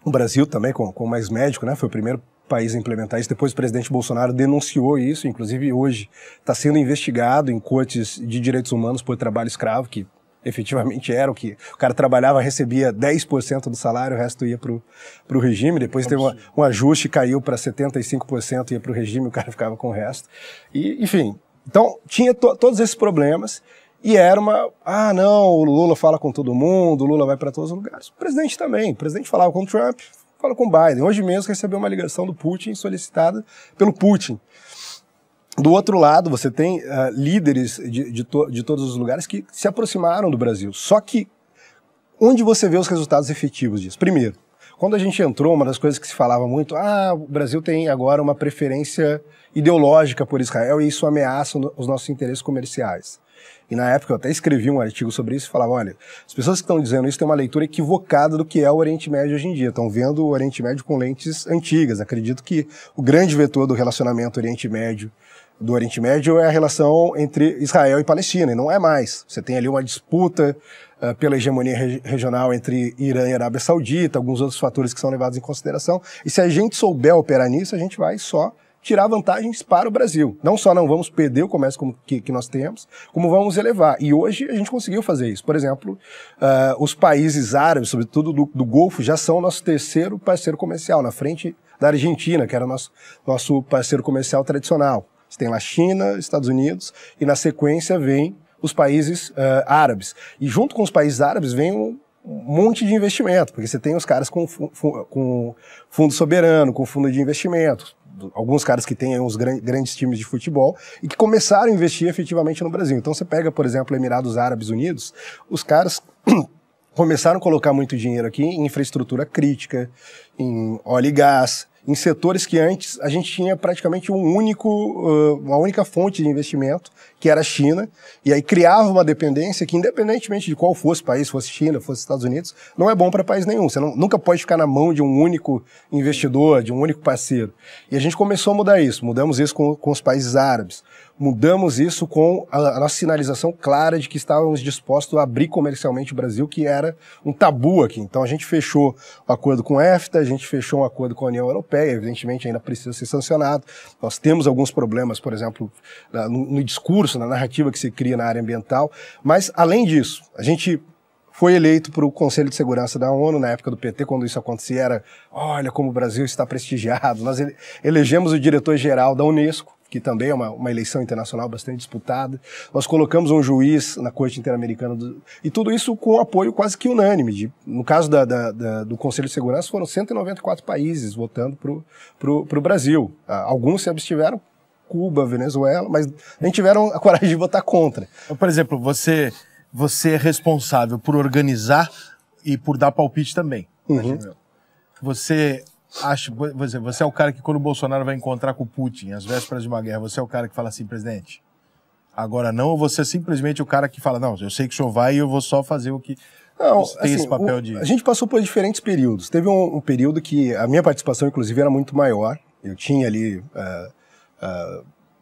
O Brasil também com mais médico, né? Foi o primeiro país a implementar isso. Depois o presidente Bolsonaro denunciou isso, inclusive hoje está sendo investigado em cortes de direitos humanos por trabalho escravo, que efetivamente era o que o cara trabalhava, recebia 10% do salário, o resto ia pro regime, depois teve um ajuste, caiu para 75%, ia pro regime, o cara ficava com o resto. E, enfim, então tinha todos esses problemas e era não, o Lula fala com todo mundo, o Lula vai para todos os lugares. O presidente também, o presidente falava com o Trump, fala com o Biden. Hoje mesmo recebeu uma ligação do Putin solicitada pelo Putin. Do outro lado, você tem líderes de todos os lugares que se aproximaram do Brasil. Só que, onde você vê os resultados efetivos disso? Primeiro, quando a gente entrou, uma das coisas que se falava muito, o Brasil tem agora uma preferência ideológica por Israel e isso ameaça os nossos interesses comerciais. E na época eu até escrevi um artigo sobre isso e falava, olha, as pessoas que estão dizendo isso têm uma leitura equivocada do que é o Oriente Médio hoje em dia. Estão vendo o Oriente Médio com lentes antigas. Acredito que o grande vetor do relacionamento do Oriente Médio é a relação entre Israel e Palestina, e não é mais. Você tem ali uma disputa pela hegemonia regional entre Irã e Arábia Saudita, alguns outros fatores que são levados em consideração, e se a gente souber operar nisso, a gente vai só tirar vantagens para o Brasil. Não só não vamos perder o comércio que nós temos, como vamos elevar. E hoje a gente conseguiu fazer isso. Por exemplo, os países árabes, sobretudo do Golfo, já são nosso terceiro parceiro comercial, na frente da Argentina, que era nosso parceiro comercial tradicional. Você tem lá China, Estados Unidos, e na sequência vem os países árabes. E junto com os países árabes vem monte de investimento, porque você tem os caras com fundo soberano, com fundo de investimento, alguns caras que têm uns grandes times de futebol e que começaram a investir efetivamente no Brasil. Então você pega, por exemplo, Emirados Árabes Unidos, os caras começaram a colocar muito dinheiro aqui em infraestrutura crítica, em óleo e gás, em setores que antes a gente tinha praticamente uma única fonte de investimento, que era a China, e aí criava uma dependência que, independentemente de qual fosse o país, fosse China, fosse Estados Unidos, não é bom para país nenhum. Você nunca pode ficar na mão de um único investidor, de um único parceiro. E a gente começou a mudar isso. Mudamos isso com os países árabes. Mudamos isso com a nossa sinalização clara de que estávamos dispostos a abrir comercialmente o Brasil, que era um tabu aqui. Então a gente fechou o acordo com a EFTA, a gente fechou um acordo com a União Europeia, evidentemente ainda precisa ser sancionado. Nós temos alguns problemas, por exemplo, no discurso, na narrativa que se cria na área ambiental, mas além disso, a gente foi eleito para o Conselho de Segurança da ONU, na época do PT, quando isso acontecia, era, olha como o Brasil está prestigiado. Nós elegemos o diretor-geral da Unesco, que também é uma eleição internacional bastante disputada. Nós colocamos um juiz na Corte Interamericana, e tudo isso com apoio quase que unânime. No caso do Conselho de Segurança, foram 194 países votando pro Brasil. Alguns se abstiveram, Cuba, Venezuela, mas nem tiveram a coragem de votar contra. Por exemplo, você é responsável por organizar e por dar palpite também. Uhum. Você é o cara que, quando o Bolsonaro vai encontrar com o Putin, às vésperas de uma guerra, você é o cara que fala assim, presidente, agora não, ou você é simplesmente o cara que fala, não, eu sei que o senhor vai e eu vou só fazer o que... Não, tem esse papel de... A gente passou por diferentes períodos. Teve um período que a minha participação, inclusive, era muito maior. Eu tinha ali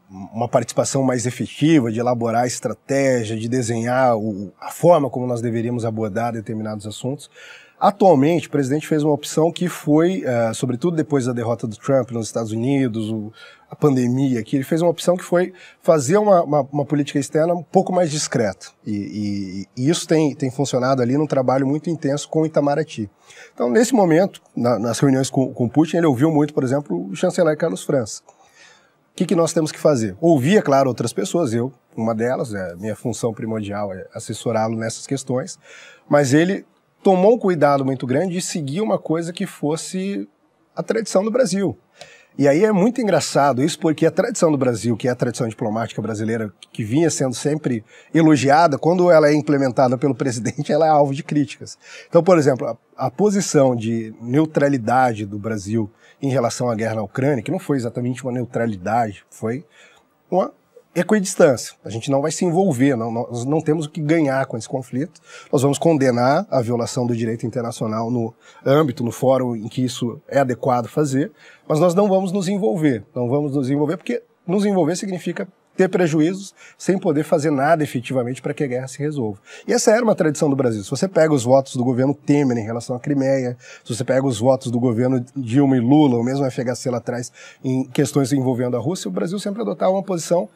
uma participação mais efetiva de elaborar a estratégia, de desenhar a forma como nós deveríamos abordar determinados assuntos. Atualmente, o presidente fez uma opção que foi, sobretudo depois da derrota do Trump nos Estados Unidos, a pandemia aqui, ele fez uma opção que foi fazer uma política externa um pouco mais discreta. E isso tem funcionado ali num trabalho muito intenso com o Itamaraty. Então, nesse momento, nas reuniões com o Putin, ele ouviu muito, por exemplo, o chanceler Carlos França. O que nós temos que fazer? Ouvir, é claro, outras pessoas, eu, uma delas, minha função primordial é assessorá-lo nessas questões, mas ele tomou um cuidado muito grande de seguir uma coisa que fosse a tradição do Brasil. E aí é muito engraçado isso, porque a tradição do Brasil, que é a tradição diplomática brasileira, que vinha sendo sempre elogiada, quando ela é implementada pelo presidente, ela é alvo de críticas. Então, por exemplo, a posição de neutralidade do Brasil em relação à guerra na Ucrânia, que não foi exatamente uma neutralidade, foi uma equidistância. A gente não vai se envolver, nós não temos o que ganhar com esse conflito. Nós vamos condenar a violação do direito internacional no âmbito, no fórum em que isso é adequado fazer, mas nós não vamos nos envolver. Não vamos nos envolver porque nos envolver significa ter prejuízos sem poder fazer nada efetivamente para que a guerra se resolva. E essa era uma tradição do Brasil. Se você pega os votos do governo Temer em relação à Crimeia, se você pega os votos do governo Dilma e Lula, ou mesmo FHC lá atrás, em questões envolvendo a Rússia, o Brasil sempre adotava uma posição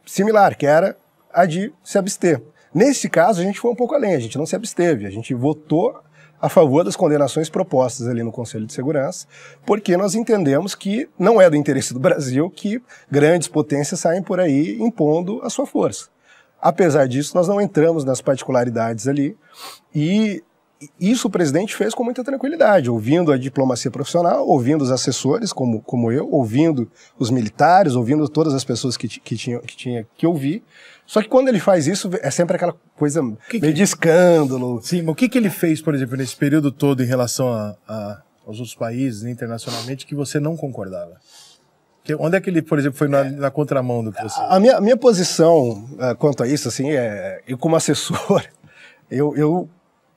similar, que era a de se abster. Nesse caso, a gente foi um pouco além, a gente não se absteve, a gente votou a favor das condenações propostas ali no Conselho de Segurança, porque nós entendemos que não é do interesse do Brasil que grandes potências saem por aí impondo a sua força. Apesar disso, nós não entramos nas particularidades ali, e isso o presidente fez com muita tranquilidade, ouvindo a diplomacia profissional, ouvindo os assessores, como eu, ouvindo os militares, ouvindo todas as pessoas que tinha que ouvir. Só que quando ele faz isso, é sempre aquela coisa meio de escândalo. Sim, mas o que ele fez, por exemplo, nesse período todo em relação aos outros países, internacionalmente, que você não concordava? Onde é que ele, por exemplo, foi na contramão do que você... A minha posição quanto a isso, assim, eu como assessor, eu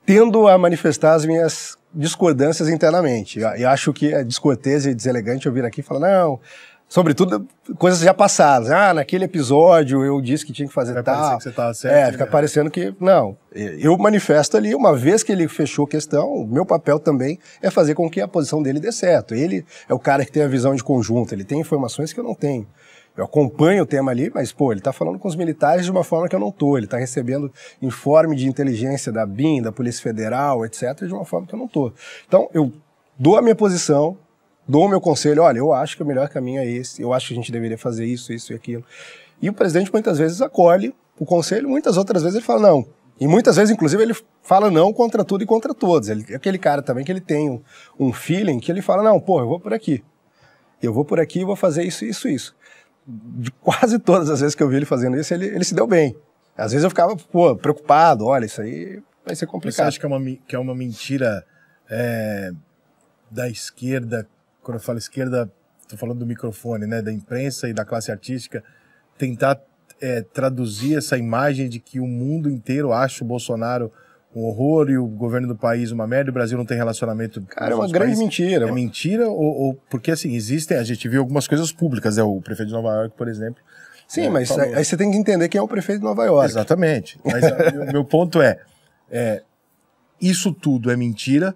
tendo a manifestar as minhas discordâncias internamente. Eu acho que é descortês e deselegante eu vir aqui e falar, não, sobretudo coisas já passadas. Naquele episódio eu disse que tinha que fazer tal. Que você estava certo. Fica parecendo que... Não, eu manifesto ali, uma vez que ele fechou a questão, o meu papel também é fazer com que a posição dele dê certo. Ele é o cara que tem a visão de conjunto, ele tem informações que eu não tenho. Eu acompanho o tema ali, mas, ele tá falando com os militares de uma forma que eu não tô. Ele tá recebendo informe de inteligência da BIM, da Polícia Federal, etc., de uma forma que eu não tô. Então, eu dou a minha posição, dou o meu conselho, olha, eu acho que o melhor caminho é esse, eu acho que a gente deveria fazer isso, isso e aquilo. E o presidente muitas vezes acolhe o conselho, muitas outras vezes ele fala, não, E muitas vezes, inclusive, ele fala não contra tudo e contra todos. Ele é aquele cara também que ele tem um feeling que ele fala, não, pô, eu vou por aqui. Eu vou por aqui e vou fazer isso, isso, isso. De quase todas as vezes que eu vi ele fazendo isso, ele se deu bem. Às vezes eu ficava, pô, preocupado, olha, isso aí vai ser complicado. Você acha que é uma mentira da esquerda, quando eu falo esquerda, estou falando do microfone, né, da imprensa e da classe artística, tentar traduzir essa imagem de que o mundo inteiro acha o Bolsonaro um horror e o governo do país uma merda, e o Brasil não tem relacionamento... Cara, é uma grande mentira. É mentira ou porque, assim, existem... A gente viu algumas coisas públicas, o prefeito de Nova York, por exemplo... Sim, mas aí você tem que entender quem é o prefeito de Nova York. Exatamente. Mas o meu ponto isso tudo é mentira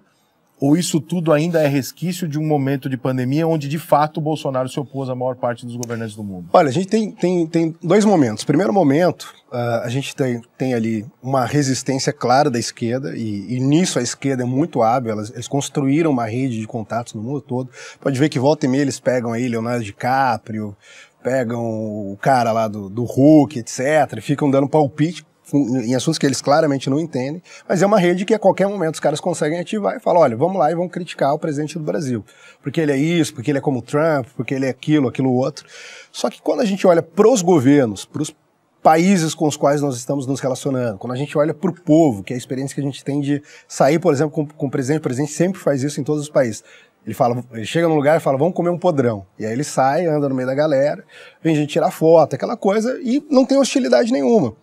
ou isso tudo ainda é resquício de um momento de pandemia onde, de fato, o Bolsonaro se opôs à maior parte dos governantes do mundo? Olha, a gente tem dois momentos. Primeiro momento, a gente tem ali uma resistência clara da esquerda e nisso a esquerda é muito hábil. Eles construíram uma rede de contatos no mundo todo. Pode ver que volta e meia eles pegam aí Leonardo DiCaprio, pegam o cara lá do Hulk, etc., ficam dando palpite em assuntos que eles claramente não entendem, mas é uma rede que a qualquer momento os caras conseguem ativar e falar, olha, vamos lá e vamos criticar o presidente do Brasil, porque ele é isso, porque ele é como o Trump, porque ele é aquilo outro. Só que quando a gente olha pros governos, pros países com os quais nós estamos nos relacionando, quando a gente olha pro povo, que é a experiência que a gente tem de sair, por exemplo, com o presidente sempre faz isso em todos os países. Ele chega num lugar e fala, vamos comer um podrão. E aí ele sai, anda no meio da galera, vem gente tirar foto, aquela coisa, e não tem hostilidade nenhuma.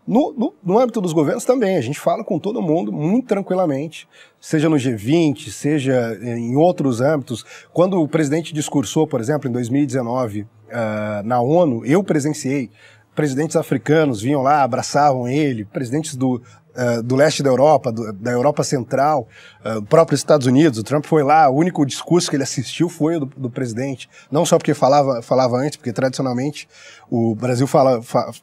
No âmbito dos governos também, a gente fala com todo mundo muito tranquilamente, seja no G20, seja em outros âmbitos. Quando o presidente discursou, por exemplo, em 2019, na ONU, eu presenciei, presidentes africanos vinham lá, abraçavam ele, presidentes do leste da Europa, da Europa Central, próprios Estados Unidos. O Trump foi lá, o único discurso que ele assistiu foi o do presidente, não só porque falava antes, porque tradicionalmente o Brasil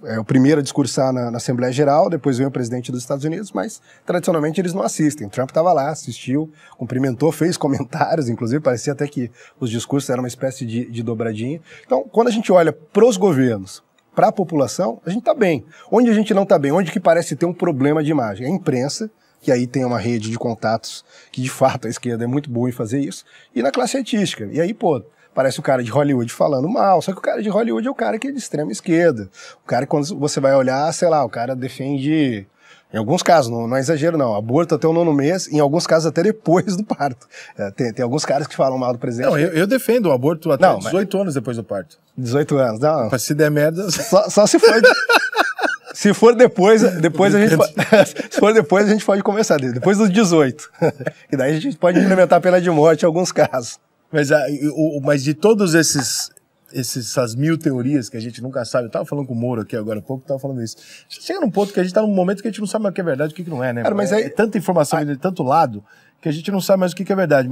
é o primeiro a discursar na Assembleia Geral, depois vem o presidente dos Estados Unidos, mas tradicionalmente eles não assistem. O Trump estava lá, assistiu, cumprimentou, fez comentários, inclusive parecia até que os discursos eram uma espécie de dobradinha. Então, quando a gente olha para os governos, para a população, a gente está bem. Onde a gente não está bem, onde que parece ter um problema de imagem? A imprensa, que aí tem uma rede de contatos, que de fato a esquerda é muito boa em fazer isso, e na classe artística. E aí, pô, parece o cara de Hollywood falando mal, só que o cara de Hollywood é o cara que é de extrema esquerda. O cara, quando você vai olhar, sei lá, o cara defende... Em alguns casos, não é exagero não, aborto até o 9º mês, em alguns casos até depois do parto. Tem alguns caras que falam mal do presidente. Não, eu defendo o aborto até 18 anos depois do parto. 18 anos, não. Mas se der merda... Só se for... Se for depois a gente se for depois a gente pode conversar dele, depois dos 18. E daí a gente pode implementar a pena de morte em alguns casos. Mas de todos essas 1000 teorias que a gente nunca sabe, eu tava falando com o Moro aqui agora há pouco, tava falando isso. Chega num ponto que a gente tá num momento que a gente não sabe mais o que é verdade e o que não é, né? Cara, mas aí... É tanta informação de tanto lado que a gente não sabe mais o que é verdade.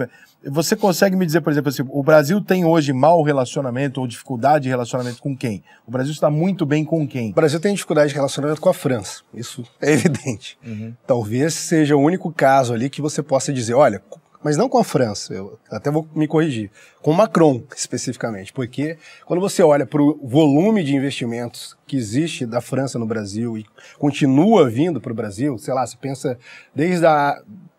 Você consegue me dizer, por exemplo, assim, o Brasil tem hoje mau relacionamento ou dificuldade de relacionamento com quem? O Brasil está muito bem com quem? O Brasil tem dificuldade de relacionamento com a França, isso é evidente. Talvez seja o único caso ali que você possa dizer, olha... Mas não com a França, eu até vou me corrigir, com o Macron especificamente, porque quando você olha para o volume de investimentos que existe da França no Brasil e continua vindo para o Brasil, sei lá, você pensa desde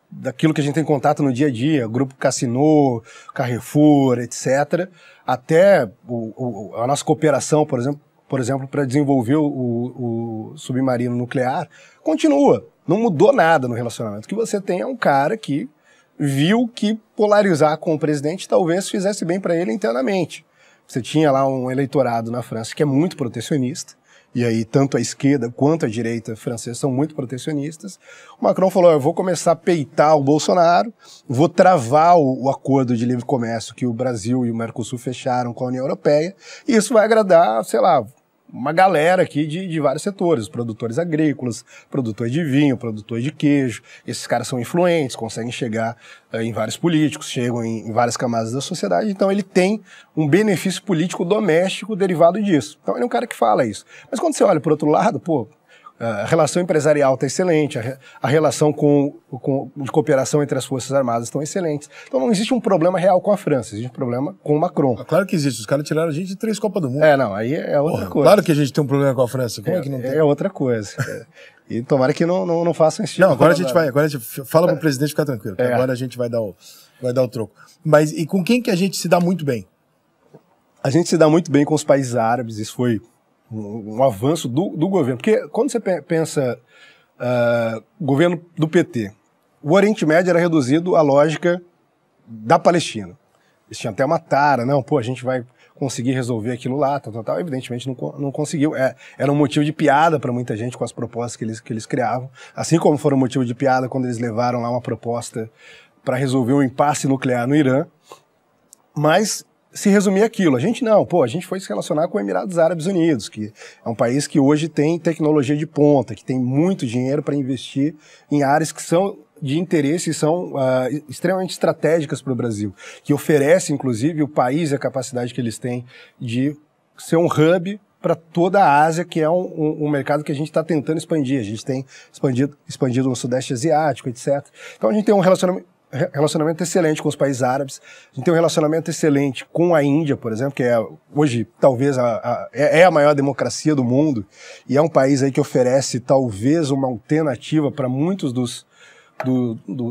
daquilo que a gente tem contato no dia a dia, Grupo Casino, Carrefour, etc., até a nossa cooperação, por exemplo, para desenvolver o submarino nuclear, continua, não mudou nada no relacionamento. O que você tem é um cara que viu que polarizar com o presidente talvez fizesse bem para ele internamente. Você tinha lá um eleitorado na França que é muito protecionista, e aí tanto a esquerda quanto a direita francesa são muito protecionistas. O Macron falou, eu vou começar a peitar o Bolsonaro, vou travar o acordo de livre comércio que o Brasil e o Mercosul fecharam com a União Europeia, e isso vai agradar, sei lá, uma galera aqui de vários setores, produtores agrícolas, produtores de vinho, produtores de queijo. Esses caras são influentes, conseguem chegar em vários políticos, chegam em várias camadas da sociedade, então ele tem um benefício político doméstico derivado disso. Então ele é um cara que fala isso. Mas quando você olha por outro lado, pô, a relação empresarial está excelente, a relação de cooperação entre as Forças Armadas estão excelentes. Então não existe um problema real com a França, existe um problema com o Macron. Claro que existe, os caras tiraram a gente de 3 Copas do Mundo. Não, aí é outra coisa. Claro que a gente tem um problema com a França, como é que não tem? É outra coisa. E tomara que não façam esse tipo. Não, agora a gente fala pro presidente ficar tranquilo, que agora a gente vai dar o troco. Mas e com quem que a gente se dá muito bem? A gente se dá muito bem com os países árabes, isso foi um avanço do governo. Porque quando você pensa governo do PT, o Oriente Médio era reduzido à lógica da Palestina. Eles tinham até uma tara, a gente vai conseguir resolver aquilo lá, tal. Evidentemente não conseguiu. Era um motivo de piada para muita gente com as propostas que eles criavam, assim como foram motivo de piada quando eles levaram lá uma proposta para resolver um impasse nuclear no Irã, mas se resumia aquilo. A gente a gente foi se relacionar com os Emirados Árabes Unidos, que é um país que hoje tem tecnologia de ponta, que tem muito dinheiro para investir em áreas que são de interesse e são extremamente estratégicas para o Brasil, que oferece, inclusive, o país e a capacidade que eles têm de ser um hub para toda a Ásia, que é um mercado que a gente está tentando expandir. A gente tem expandido no Sudeste Asiático, etc. Então a gente tem um relacionamento excelente com os países árabes, a gente tem um relacionamento excelente com a Índia, por exemplo, que hoje talvez é a maior democracia do mundo, e é um país aí que oferece talvez uma alternativa para muitos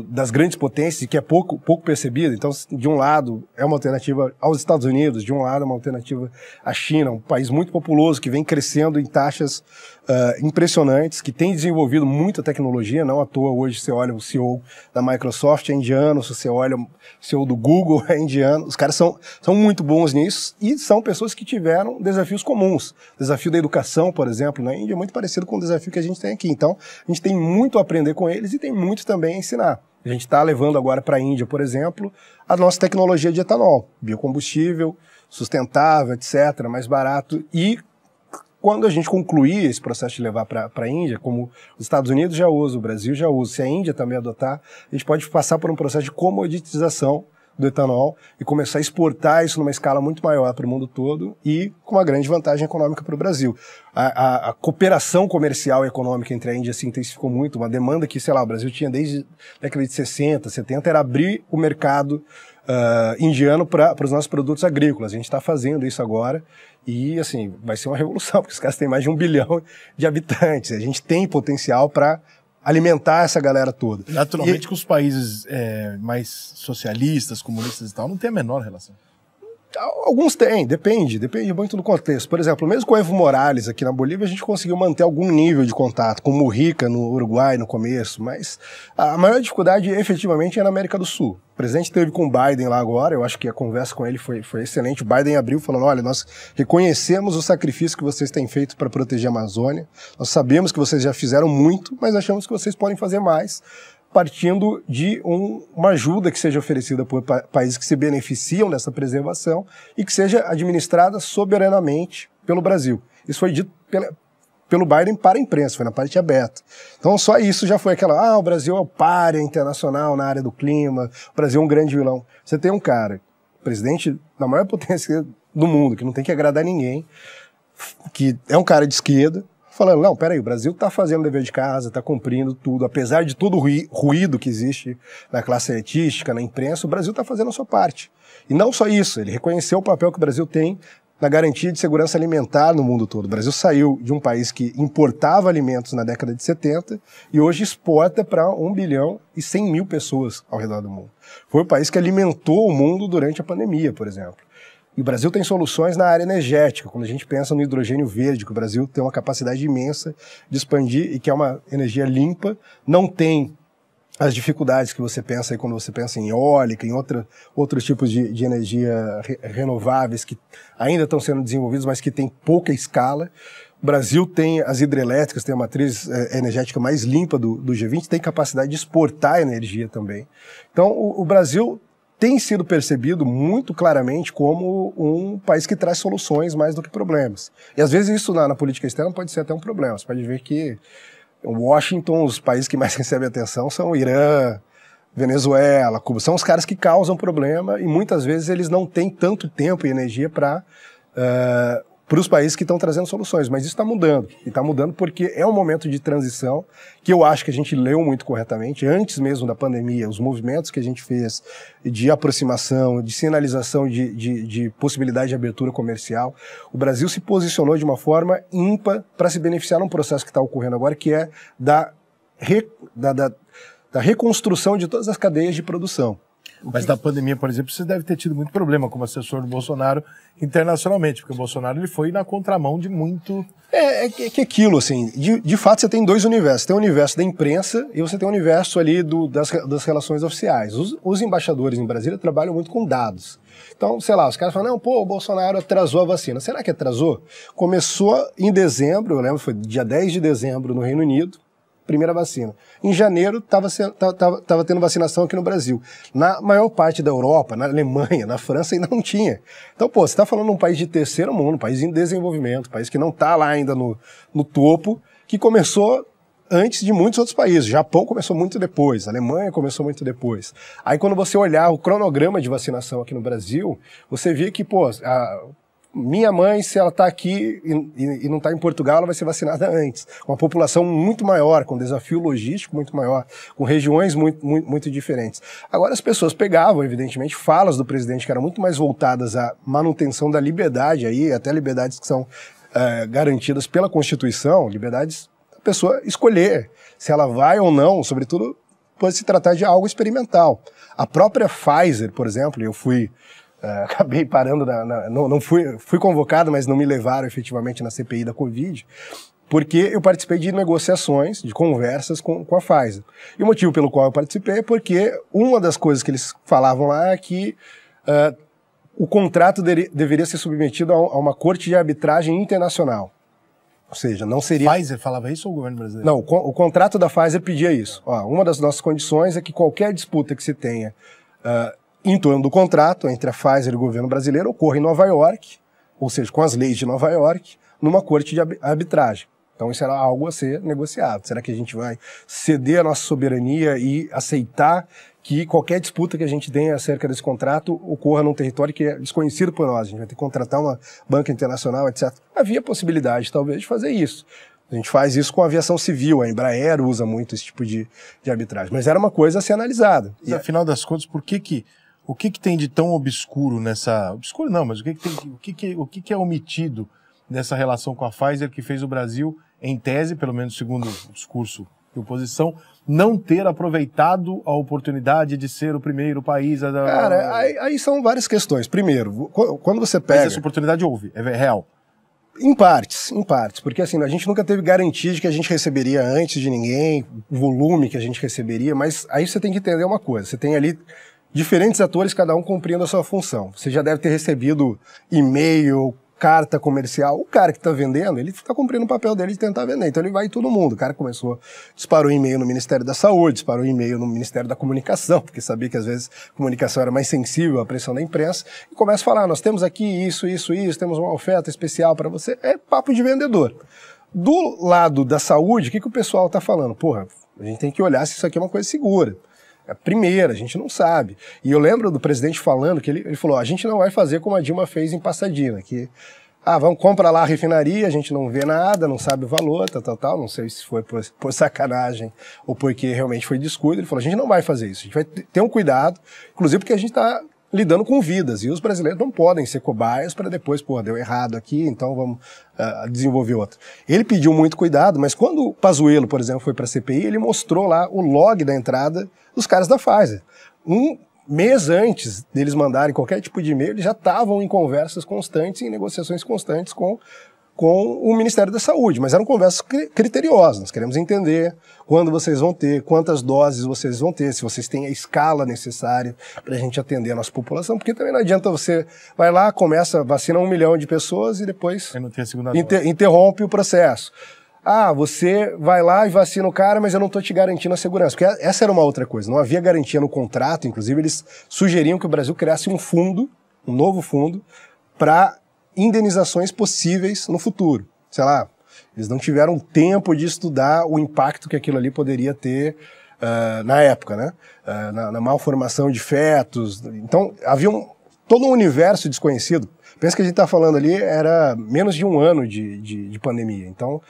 das grandes potências, que é pouco percebida. Então, de um lado, é uma alternativa aos Estados Unidos, de um lado, é uma alternativa à China, um país muito populoso, que vem crescendo em taxas impressionantes, que tem desenvolvido muita tecnologia. Não à toa, hoje, você olha o CEO da Microsoft é indiano, se você olha o CEO do Google é indiano. Os caras são muito bons nisso e são pessoas que tiveram desafios comuns. O desafio da educação, por exemplo, na Índia é muito parecido com o desafio que a gente tem aqui. Então, a gente tem muito a aprender com eles e tem muito também a ensinar. A gente está levando agora para a Índia, por exemplo, a nossa tecnologia de etanol, biocombustível, sustentável, etc., mais barato. E quando a gente concluir esse processo de levar para a Índia, como os Estados Unidos já usam, o Brasil já usa, se a Índia também adotar, a gente pode passar por um processo de comoditização do etanol e começar a exportar isso numa escala muito maior para o mundo todo e com uma grande vantagem econômica para o Brasil. A cooperação comercial e econômica entre a Índia se intensificou muito, uma demanda que, sei lá, o Brasil tinha desde a década de 60, 70, era abrir o mercado indiano para os nossos produtos agrícolas. A gente está fazendo isso agora e, assim, vai ser uma revolução, porque os caras têm mais de 1 bilhão de habitantes. A gente tem potencial para alimentar essa galera toda. Naturalmente que os países mais socialistas, comunistas e tal, não tem a menor relação. Alguns têm, depende muito do contexto. Por exemplo, mesmo com o Evo Morales aqui na Bolívia, a gente conseguiu manter algum nível de contato, com o Mujica no Uruguai no começo, mas a maior dificuldade efetivamente é na América do Sul. O presidente esteve com o Biden lá agora, eu acho que a conversa com ele foi excelente. O Biden abriu falando, olha, nós reconhecemos o sacrifício que vocês têm feito para proteger a Amazônia, nós sabemos que vocês já fizeram muito, mas achamos que vocês podem fazer mais, partindo de uma ajuda que seja oferecida por países que se beneficiam dessa preservação e que seja administrada soberanamente pelo Brasil. Isso foi dito pelo Biden para a imprensa, foi na parte aberta. Então só isso já foi aquela, o Brasil é o pária internacional na área do clima, o Brasil é um grande vilão. Você tem um cara, presidente da maior potência do mundo, que não tem que agradar ninguém, que é um cara de esquerda, falando, não, peraí, o Brasil está fazendo o dever de casa, está cumprindo tudo, apesar de todo o ruído que existe na classe artística, na imprensa, o Brasil está fazendo a sua parte. E não só isso, ele reconheceu o papel que o Brasil tem na garantia de segurança alimentar no mundo todo. O Brasil saiu de um país que importava alimentos na década de 70 e hoje exporta para 1 bilhão e 100 mil pessoas ao redor do mundo. Foi o país que alimentou o mundo durante a pandemia, por exemplo. E o Brasil tem soluções na área energética, quando a gente pensa no hidrogênio verde, que o Brasil tem uma capacidade imensa de expandir e que é uma energia limpa, não tem as dificuldades que você pensa aí quando você pensa em eólica, em outros tipos de energia renováveis que ainda estão sendo desenvolvidos, mas que tem pouca escala. O Brasil tem as hidrelétricas, tem a matriz energética mais limpa do G20, tem capacidade de exportar energia também. Então, o Brasil tem sido percebido muito claramente como um país que traz soluções mais do que problemas. E às vezes isso na política externa pode ser até um problema. Você pode ver que Washington, os países que mais recebem atenção são o Irã, Venezuela, Cuba. São os caras que causam problema e muitas vezes eles não têm tanto tempo e energia para para os países que estão trazendo soluções, mas isso está mudando, e está mudando porque é um momento de transição que eu acho que a gente leu muito corretamente, antes mesmo da pandemia, os movimentos que a gente fez de aproximação, de sinalização de possibilidade de abertura comercial, o Brasil se posicionou de uma forma ímpar para se beneficiar num processo que está ocorrendo agora, que é da reconstrução de todas as cadeias de produção. Mas na pandemia, por exemplo, você deve ter tido muito problema como assessor do Bolsonaro internacionalmente, porque o Bolsonaro ele foi na contramão de muito... Que aquilo, assim, de fato você tem dois universos. Você tem o universo da imprensa e você tem o universo ali das relações oficiais. Os embaixadores em Brasília trabalham muito com dados. Então, sei lá, os caras falam, não, pô, o Bolsonaro atrasou a vacina. Será que atrasou? Começou em dezembro, eu lembro, foi dia 10 de dezembro no Reino Unido, primeira vacina. Em janeiro, estava tendo vacinação aqui no Brasil. Na maior parte da Europa, na Alemanha, na França, ainda não tinha. Então, pô, você está falando de um país de terceiro mundo, um país em desenvolvimento, um país que não está lá ainda no topo, que começou antes de muitos outros países. O Japão começou muito depois, a Alemanha começou muito depois. Aí, quando você olhar o cronograma de vacinação aqui no Brasil, você vê que, pô, minha mãe, se ela está aqui e não está em Portugal, ela vai ser vacinada antes. Uma população muito maior, com desafio logístico muito maior, com regiões muito diferentes. Agora as pessoas pegavam, evidentemente, falas do presidente que eram muito mais voltadas à manutenção da liberdade, aí, até liberdades que são garantidas pela Constituição, liberdades da pessoa escolher se ela vai ou não, sobretudo pode se tratar de algo experimental. A própria Pfizer, por exemplo, eu fui... acabei parando, não fui convocado, mas não me levaram efetivamente na CPI da Covid, porque eu participei de negociações, de conversas com a Pfizer. E o motivo pelo qual eu participei é porque uma das coisas que eles falavam lá é que o contrato deveria ser submetido a uma corte de arbitragem internacional. Ou seja, não seria... Pfizer falava isso ou o governo brasileiro? Não, o contrato da Pfizer pedia isso. Uma das nossas condições é que qualquer disputa que se tenha em torno do contrato entre a Pfizer e o governo brasileiro ocorre em Nova York, ou seja, com as leis de Nova York, numa corte de arbitragem. Então isso era algo a ser negociado. Será que a gente vai ceder a nossa soberania e aceitar que qualquer disputa que a gente tenha acerca desse contrato ocorra num território que é desconhecido por nós? A gente vai ter que contratar uma banca internacional, etc. Havia possibilidade, talvez, de fazer isso. A gente faz isso com a aviação civil, a Embraer usa muito esse tipo de arbitragem. Mas era uma coisa a ser analisada. E afinal das contas, o que tem de tão obscuro nessa... Obscuro não, mas o que é omitido nessa relação com a Pfizer que fez o Brasil, em tese, pelo menos segundo o discurso de oposição, não ter aproveitado a oportunidade de ser o primeiro país a... Cara, aí são várias questões. Primeiro, quando você pega... Mas essa oportunidade houve, é real. Em partes, porque assim, a gente nunca teve garantia de que a gente receberia antes de ninguém, o volume que a gente receberia, mas aí você tem que entender uma coisa, você tem ali diferentes atores, cada um cumprindo a sua função. Você já deve ter recebido e-mail, carta comercial. O cara que está vendendo, ele está cumprindo o papel dele de tentar vender. Então ele vai em todo mundo. O cara disparou e-mail no Ministério da Saúde, disparou e-mail no Ministério da Comunicação, porque sabia que às vezes a comunicação era mais sensível à pressão da imprensa, e começa a falar, nós temos aqui isso, temos uma oferta especial para você. É papo de vendedor. Do lado da saúde, o que o pessoal está falando? Porra, a gente tem que olhar se isso aqui é uma coisa segura. É a primeira, a gente não sabe. E eu lembro do presidente falando que ele falou, a gente não vai fazer como a Dilma fez em Pasadena, que, vamos, compra lá a refinaria, a gente não vê nada, não sabe o valor, tal, não sei se foi por sacanagem ou porque realmente foi descuido. Ele falou, a gente não vai fazer isso, a gente vai ter um cuidado, inclusive porque a gente está lidando com vidas, e os brasileiros não podem ser cobaias para depois, deu errado aqui, então vamos desenvolver outro. Ele pediu muito cuidado, mas quando o Pazuello, por exemplo, foi para a CPI, ele mostrou lá o log da entrada dos caras da Pfizer. Um mês antes deles mandarem qualquer tipo de e-mail, eles já estavam em conversas constantes, em negociações constantes com o Ministério da Saúde, mas eram conversas criteriosas. Nós queremos entender quando vocês vão ter, quantas doses vocês vão ter, se vocês têm a escala necessária para a gente atender a nossa população, porque também não adianta você vai lá, vacina 1 milhão de pessoas e depois interrompe o processo. Você vai lá e vacina o cara, mas eu não estou te garantindo a segurança. Porque essa era uma outra coisa, não havia garantia no contrato, inclusive eles sugeriam que o Brasil criasse um novo fundo, para indenizações possíveis no futuro. Sei lá, eles não tiveram tempo de estudar o impacto que aquilo ali poderia ter na época, né? Na malformação de fetos. Então, havia todo um universo desconhecido. Pensa que a gente tá falando ali, era menos de um ano de pandemia. Então,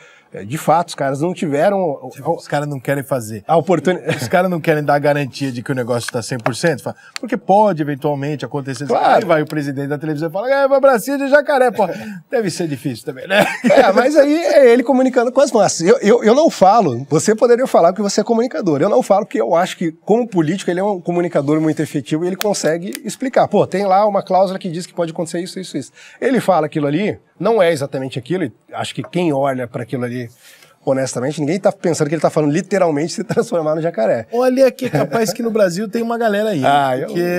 de fato, os caras não tiveram... Os caras não querem fazer. A oportunidade... Os caras não querem dar a garantia de que o negócio está 100%, porque pode eventualmente acontecer. Claro. Aí vai o presidente da televisão e fala, vai Brasil de Jacaré, pô. Deve ser difícil também, né? Mas aí é ele comunicando com as massas. Eu não falo, você poderia falar porque você é comunicador. Eu não falo porque eu acho que, como político, ele é um comunicador muito efetivo e ele consegue explicar. Pô, tem lá uma cláusula que diz que pode acontecer isso, isso, isso. Ele fala aquilo ali, não é exatamente aquilo, e acho que quem olha para aquilo ali, honestamente, ninguém tá pensando que ele tá falando literalmente se transformar no jacaré. Olha que capaz que no Brasil tem uma galera aí.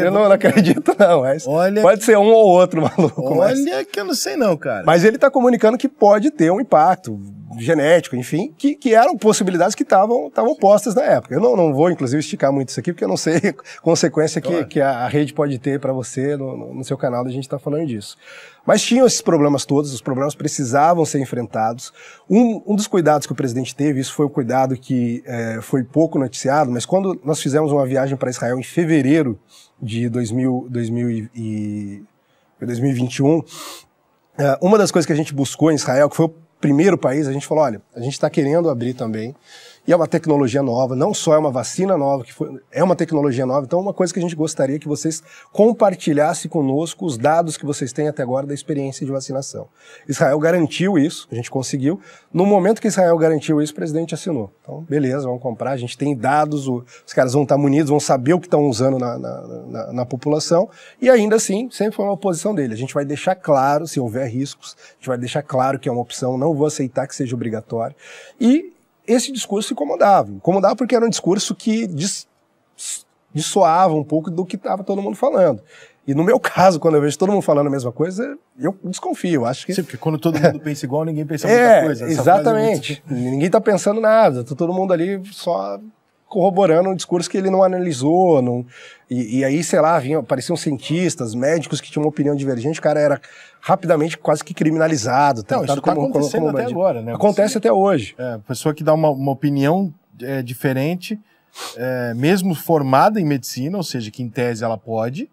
Eu não acredito não, mas pode ser um ou outro maluco. Olha que eu não sei não, cara. Mas ele tá comunicando que pode ter um impacto genético, enfim, que eram possibilidades que estavam postas na época. Eu não vou, inclusive, esticar muito isso aqui, porque eu não sei a consequência que a rede pode ter para você no seu canal, da gente tá falando disso. Mas tinham esses problemas todos, os problemas precisavam ser enfrentados. Um dos cuidados que o presidente teve, isso foi um cuidado que foi pouco noticiado, mas quando nós fizemos uma viagem para Israel em fevereiro de 2021, uma das coisas que a gente buscou em Israel, que foi o primeiro país, a gente falou, olha, a gente está querendo abrir também, e é uma tecnologia nova, não só é uma vacina nova, é uma tecnologia nova, então uma coisa que a gente gostaria que vocês compartilhassem conosco os dados que vocês têm até agora da experiência de vacinação. Israel garantiu isso, a gente conseguiu. No momento que Israel garantiu isso, o presidente assinou. Então, beleza, vamos comprar, a gente tem dados, os caras vão estar munidos, vão saber o que estão usando na população, e ainda assim, sempre foi uma posição dele. A gente vai deixar claro, se houver riscos, a gente vai deixar claro que é uma opção, não vou aceitar que seja obrigatório. E esse discurso incomodava porque era um discurso que dissoava um pouco do que estava todo mundo falando. E no meu caso, quando eu vejo todo mundo falando a mesma coisa, eu desconfio, acho que... Sim, porque quando todo mundo pensa igual, ninguém pensa muita coisa. Exatamente. Ninguém está pensando nada, tá todo mundo ali só corroborando um discurso que ele não analisou, e aí, sei lá, apareciam cientistas, médicos que tinham uma opinião divergente, o cara era rapidamente quase que criminalizado. Não, isso está acontecendo até agora, né? Acontece até hoje. A pessoa que dá uma opinião diferente, mesmo formada em medicina, ou seja, que em tese ela pode,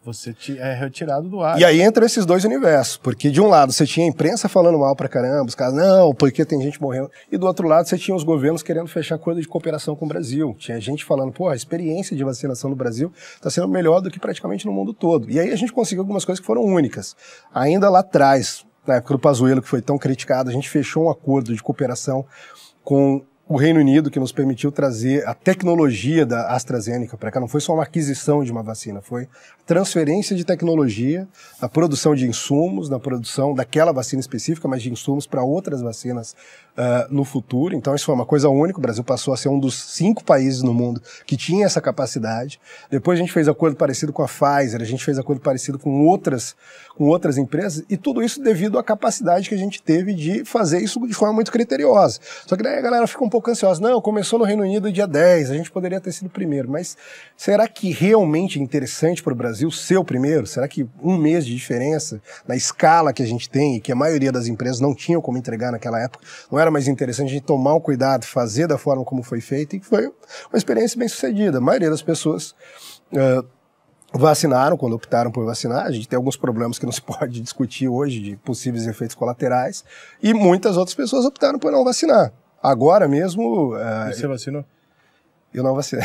você é retirado do ar. E aí entra esses dois universos, porque de um lado você tinha a imprensa falando mal pra caramba, os caras, não, porque tem gente morrendo, e do outro lado você tinha os governos querendo fechar acordo de cooperação com o Brasil. Tinha gente falando, pô, a experiência de vacinação no Brasil está sendo melhor do que praticamente no mundo todo. E aí a gente conseguiu algumas coisas que foram únicas. Ainda lá atrás, na época do Pazuello, que foi tão criticado, a gente fechou um acordo de cooperação com o Reino Unido, que nos permitiu trazer a tecnologia da AstraZeneca para cá. Não foi só uma aquisição de uma vacina, foi transferência de tecnologia, na produção de insumos, na produção daquela vacina específica, mas de insumos para outras vacinas no futuro. Então isso foi uma coisa única, o Brasil passou a ser um dos 5 países no mundo que tinha essa capacidade. Depois a gente fez acordo parecido com a Pfizer, a gente fez acordo parecido com outras empresas, e tudo isso devido à capacidade que a gente teve de fazer isso de forma muito criteriosa. Só que daí a galera fica um pouco ansiosa. Não, começou no Reino Unido dia 10, a gente poderia ter sido o primeiro, mas será que realmente é interessante para o Brasil ser o primeiro? Será que um mês de diferença na escala que a gente tem e que a maioria das empresas não tinham como entregar naquela época, não era mais interessante a gente tomar um cuidado, fazer da forma como foi feito, e foi uma experiência bem sucedida. A maioria das pessoas vacinaram quando optaram por vacinar. A gente tem alguns problemas que não se pode discutir hoje de possíveis efeitos colaterais, e muitas outras pessoas optaram por não vacinar. Agora mesmo... Você vacinou? Eu não vacinei.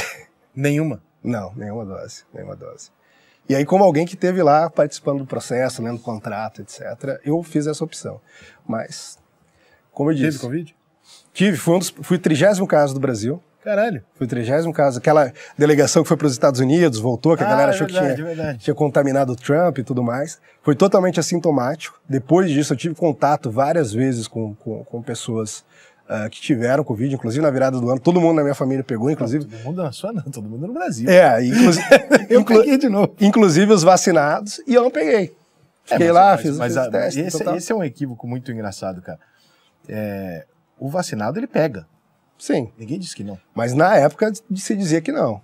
Nenhuma? Não, nenhuma dose. E aí, como alguém que esteve lá participando do processo, lendo contrato, etc., eu fiz essa opção. Mas, como eu disse... Teve Covid? Tive, fui o 30º caso do Brasil. Caralho. Foi o 30º caso. Aquela delegação que foi para os Estados Unidos, voltou, que a galera achou que tinha contaminado o Trump e tudo mais. Foi totalmente assintomático. Depois disso, eu tive contato várias vezes com pessoas que tiveram Covid, inclusive na virada do ano. Todo mundo na minha família pegou, inclusive... Todo mundo na sua não, todo mundo no Brasil. Inclusive... eu peguei de novo. Inclusive os vacinados, e eu não peguei. Fiquei lá, fiz os testes. Esse é um equívoco muito engraçado, cara. O vacinado, ele pega. Sim. Ninguém disse que não. Mas na época se dizia que não.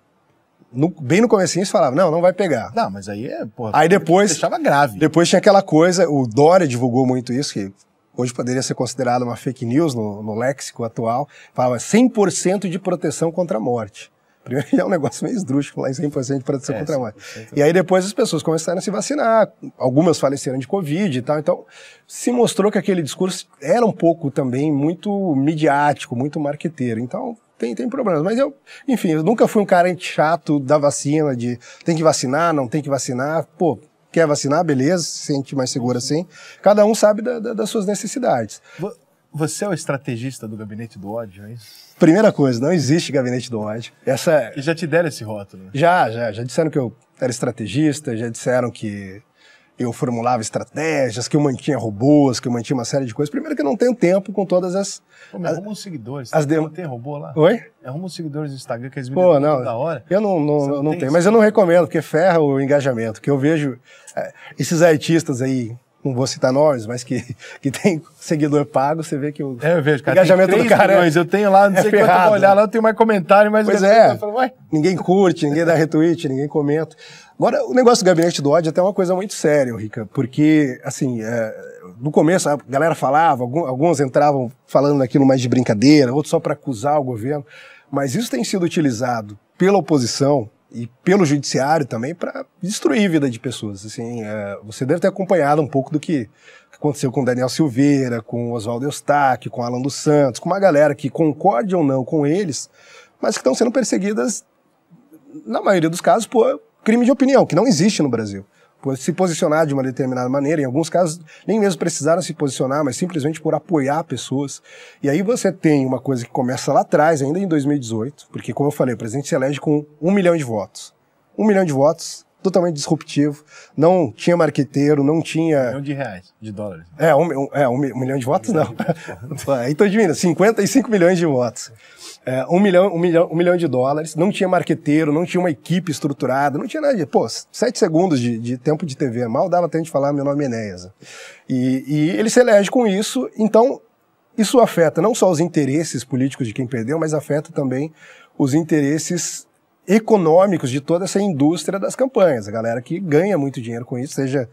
Bem no comecinho se falava, não vai pegar. Não, mas aí aí depois deixava grave. Depois tinha aquela coisa, o Dória divulgou muito isso, que hoje poderia ser considerado uma fake news no léxico atual. Falava 100% de proteção contra a morte. Primeiro é um negócio meio esdrúxulo, lá em 100% de proteção contra a morte. E aí depois as pessoas começaram a se vacinar, algumas faleceram de Covid e tal, então se mostrou que aquele discurso era um pouco também muito midiático, muito marqueteiro, então tem problemas. Mas enfim, eu nunca fui um cara chato da vacina, de tem que vacinar, não tem que vacinar, pô, quer vacinar, beleza, se sente mais seguro assim, cada um sabe das suas necessidades. Você é o estrategista do gabinete do ódio, é isso? Primeira coisa, não existe gabinete do ódio. E já te deram esse rótulo? Já disseram que eu era estrategista, já disseram que eu formulava estratégias, que eu mantinha robôs, que eu mantinha uma série de coisas. Primeiro que eu não tenho tempo com todas as... Pô, mas arruma uns seguidores. Não tem robô lá? Oi? Arruma uns seguidores no Instagram, que eles me dão não, da hora. Eu não tenho, mas eu não recomendo, porque ferra o engajamento. Que eu vejo esses artistas aí, não vou citar nomes, mas que tem seguidor pago, você vê que o eu vejo, cara, engajamento do cara milhões, eu tenho lá, não sei quanto, eu vou olhar lá, eu tenho mais comentário, mas... Pois é, ninguém curte, ninguém dá retweet, ninguém comenta. Agora, o negócio do gabinete do ódio é até uma coisa muito séria, Rica, porque, assim, no começo a galera falava, alguns entravam falando aquilo mais de brincadeira, outros só para acusar o governo, mas isso tem sido utilizado pela oposição e pelo judiciário também para destruir a vida de pessoas. Assim, você deve ter acompanhado um pouco do que aconteceu com Daniel Silveira, com Oswaldo Eustáquio, com Alan dos Santos, com uma galera que concorde ou não com eles, mas que estão sendo perseguidas, na maioria dos casos, por crime de opinião, que não existe no Brasil. Por se posicionar de uma determinada maneira, em alguns casos nem mesmo precisaram se posicionar, mas simplesmente por apoiar pessoas. E aí você tem uma coisa que começa lá atrás, ainda em 2018, porque, como eu falei, o presidente se elege com 1 milhão de votos. 1 milhão de votos, totalmente disruptivo, não tinha marqueteiro, não tinha... 1 milhão de reais, de dólares. 1 milhão de votos, não. Aí tô diminuindo, 55 milhões de votos. 1 milhão de dólares, não tinha marqueteiro, não tinha uma equipe estruturada, não tinha nada de... Pô, 7 segundos de tempo de TV, mal dava tempo de falar, meu nome é Enéas. E ele se elege com isso, então isso afeta não só os interesses políticos de quem perdeu, mas afeta também os interesses econômicos de toda essa indústria das campanhas, a galera que ganha muito dinheiro com isso, seja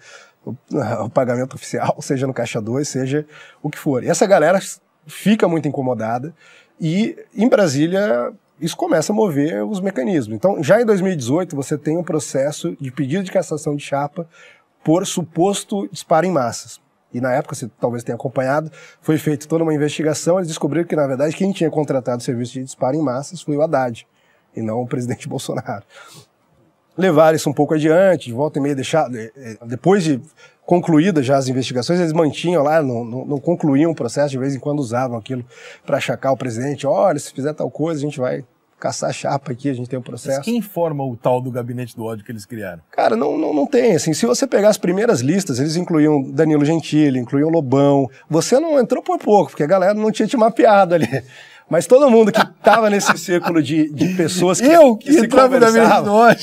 o pagamento oficial, seja no Caixa 2, seja o que for. E essa galera fica muito incomodada, e em Brasília isso começa a mover os mecanismos. Então, já em 2018, você tem um processo de pedido de cassação de chapa por suposto disparo em massas. E na época, você talvez tenha acompanhado, foi feita toda uma investigação, eles descobriram que, na verdade, quem tinha contratado o serviço de disparo em massas foi o Haddad, e não o presidente Bolsonaro. Levaram isso um pouco adiante, de volta e meia, depois de concluídas já as investigações, eles mantinham lá, não concluíam o processo, de vez em quando usavam aquilo para achacar o presidente. Olha, se fizer tal coisa, a gente vai caçar a chapa aqui, a gente tem um processo. Mas quem forma o tal do gabinete do ódio que eles criaram? Cara, não tem, assim, se você pegar as primeiras listas, eles incluíam Danilo Gentili, incluíam Lobão. Você não entrou por pouco, porque a galera não tinha te mapeado ali. Mas todo mundo que estava nesse círculo de pessoas que se conversavam,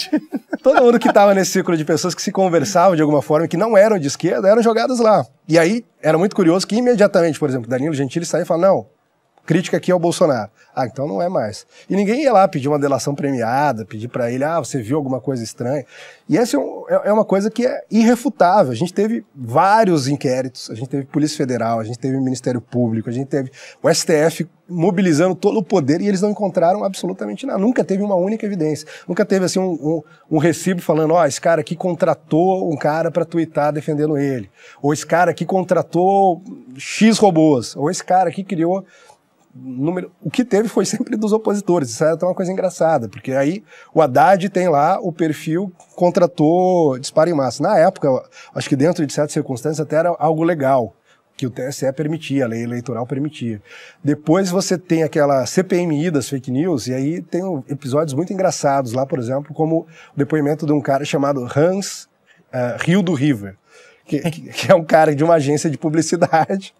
todo mundo que estava nesse círculo de pessoas que se conversavam de alguma forma, que não eram de esquerda, eram jogadas lá. E aí era muito curioso que imediatamente, por exemplo, Danilo Gentili saía e falava, não, crítica aqui ao Bolsonaro. Ah, então não é mais. E ninguém ia lá pedir uma delação premiada, pedir para ele, você viu alguma coisa estranha. E essa é uma coisa que é irrefutável. A gente teve vários inquéritos, a gente teve Polícia Federal, a gente teve Ministério Público, a gente teve o STF mobilizando todo o poder e eles não encontraram absolutamente nada. Nunca teve uma única evidência. Nunca teve assim um recibo falando, esse cara aqui contratou um cara para tuitar defendendo ele. Ou esse cara aqui contratou X robôs. Ou esse cara aqui criou... O que teve foi sempre dos opositores. Isso é até uma coisa engraçada, porque aí o Haddad tem lá o perfil, contratou disparo em massa. Na época, acho que dentro de certas circunstâncias até era algo legal, que o TSE permitia, a lei eleitoral permitia. Depois você tem aquela CPMI das fake news, e aí tem episódios muito engraçados lá, por exemplo, como o depoimento de um cara chamado Hans Rio do River, que é um cara de uma agência de publicidade.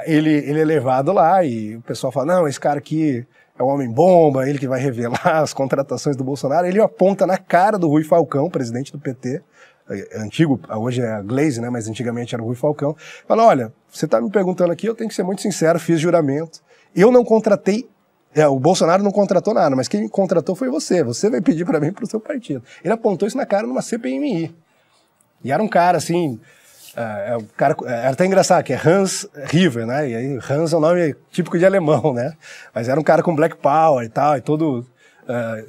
Ele é levado lá e o pessoal fala, não, esse cara aqui é o homem-bomba, ele que vai revelar as contratações do Bolsonaro. Ele aponta na cara do Rui Falcão, presidente do PT, antigo, hoje é a Glaze, né, mas antigamente era o Rui Falcão. Fala, olha, você está me perguntando aqui, eu tenho que ser muito sincero, fiz juramento. Eu não contratei, o Bolsonaro não contratou nada, mas quem contratou foi você vai pedir para mim e para o seu partido. Ele apontou isso na cara numa CPMI. E era um cara assim... era até engraçado, que é Hans River, né? E aí Hans é um nome típico de alemão, né? Mas era um cara com Black Power e tal, e todo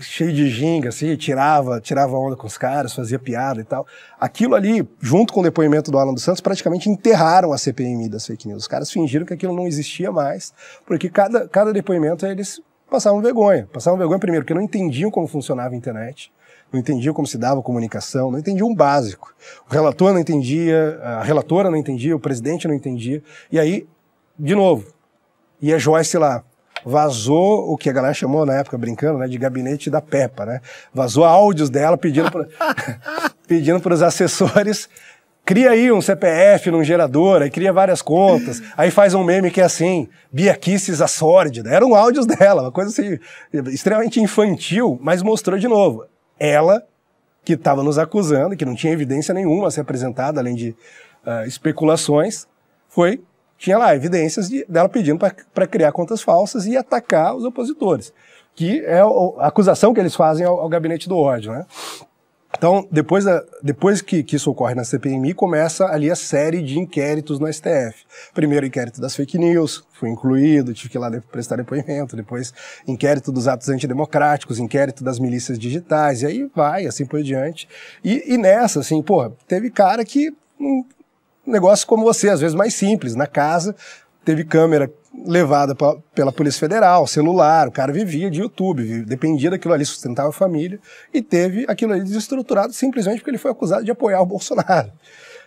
cheio de ginga, assim, tirava onda com os caras, fazia piada e tal. Aquilo ali, junto com o depoimento do Alan dos Santos, praticamente enterraram a CPMI das fake news. Os caras fingiram que aquilo não existia mais, porque cada depoimento eles passavam vergonha. Passavam vergonha primeiro, porque não entendiam como funcionava a internet, não entendiam como se dava a comunicação, não entendiam o básico. O relator não entendia, a relatora não entendia, o presidente não entendia. E aí, de novo, ia Joyce lá. Vazou o que a galera chamou na época, brincando, né, de gabinete da Peppa, né? Vazou áudios dela pedindo para os assessores, cria aí um CPF num gerador, aí cria várias contas, aí faz um meme que é assim, Bia Kisses a sórdida. Eram áudios dela, uma coisa assim, extremamente infantil, mas mostrou de novo. Ela, que estava nos acusando, que não tinha evidência nenhuma a ser apresentada, além de especulações, tinha lá evidências dela pedindo para criar contas falsas e atacar os opositores, que é a acusação que eles fazem ao gabinete do ódio, né? Então, depois que isso ocorre na CPMI, começa ali a série de inquéritos no STF. Primeiro, inquérito das fake news, fui incluído, tive que ir lá prestar depoimento. Depois, inquérito dos atos antidemocráticos, inquérito das milícias digitais, e aí vai, assim por diante. E nessa, assim, porra, teve cara que... negócio como você, às vezes mais simples, na casa, teve câmera levada pela Polícia Federal, celular, o cara vivia de YouTube, dependia daquilo ali, sustentava a família, e teve aquilo ali desestruturado simplesmente porque ele foi acusado de apoiar o Bolsonaro.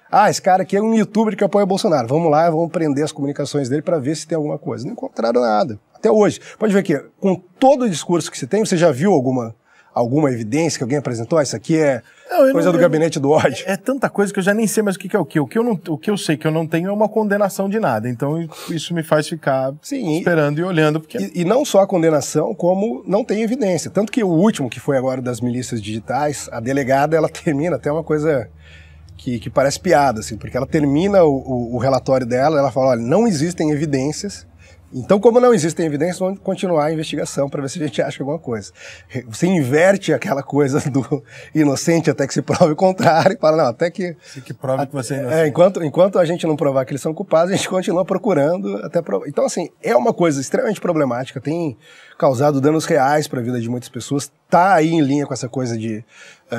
Ah, esse cara aqui é um youtuber que apoia o Bolsonaro, vamos lá, vamos prender as comunicações dele para ver se tem alguma coisa. Não encontraram nada, até hoje. Pode ver aqui, com todo o discurso que se tem, você já viu alguma evidência que alguém apresentou? Isso aqui é coisa do gabinete do ódio. É tanta coisa que eu já nem sei mais o que é o que. O que eu sei que eu não tenho é uma condenação de nada. Então isso me faz ficar esperando e olhando. Porque... E não só a condenação, como não tem evidência. Tanto que o último, que foi agora das milícias digitais, a delegada, ela termina até uma coisa que parece piada, assim, porque ela termina o relatório dela, ela fala, olha, não existem evidências. Então, como não existem evidências, vamos continuar a investigação para ver se a gente acha alguma coisa. Você inverte aquela coisa do inocente até que se prove o contrário e fala, não, até que... Se que prove que você é inocente. Enquanto a gente não provar que eles são culpados, a gente continua procurando até provar. Então, assim, é uma coisa extremamente problemática, tem causado danos reais para a vida de muitas pessoas, tá aí em linha com essa coisa de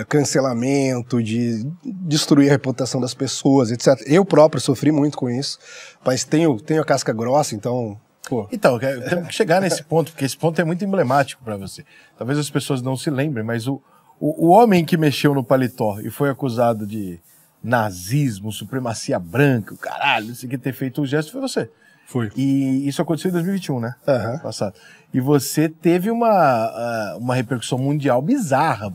cancelamento, de destruir a reputação das pessoas, etc. Eu próprio sofri muito com isso, mas tenho a casca grossa, então... Pô. Então, temos que chegar nesse ponto, porque esse ponto é muito emblemático para você. Talvez as pessoas não se lembrem, mas o homem que mexeu no paletó e foi acusado de nazismo, supremacia branca, o caralho, não sei o que, ter feito o gesto, foi você. Foi. E isso aconteceu em 2021, né? Uhum. Passado. E você teve uma repercussão mundial bizarra.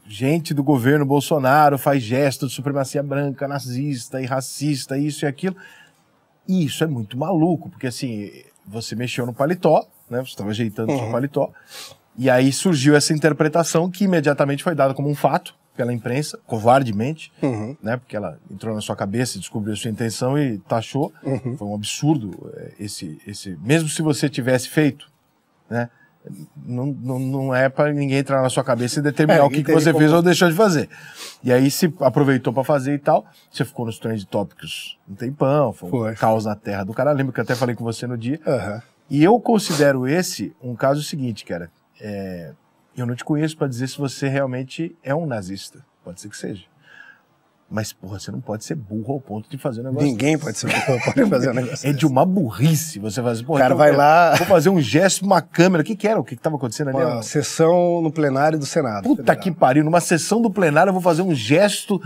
Gente do governo Bolsonaro faz gesto de supremacia branca, nazista e racista, isso e aquilo. E isso é muito maluco, porque assim, você mexeu no paletó, né? Você estava ajeitando o seu paletó, e aí surgiu essa interpretação que imediatamente foi dada como um fato pela imprensa, covardemente, né? Porque ela entrou na sua cabeça, descobriu a sua intenção e taxou. Foi um absurdo mesmo se você tivesse feito, né? Não é para ninguém entrar na sua cabeça e determinar o que você fez ou deixou de fazer. E aí se aproveitou para fazer e tal, você ficou nos trend tópicos um tempão, foi um caos na terra do cara. Lembro que eu até falei com você no dia. E eu considero esse um caso seguinte, cara. Eu não te conheço para dizer se você realmente é um nazista. Pode ser que seja. Mas, porra, você não pode ser burro ao ponto de fazer um negócio. Ninguém pode ser burro ao ponto de fazer um negócio. É de uma burrice você fazer. O cara vai lá. Vou fazer um gesto, uma câmera. O que era? O que estava acontecendo ali? Uma sessão no plenário do Senado. Puta que pariu. Numa sessão do plenário eu vou fazer um gesto.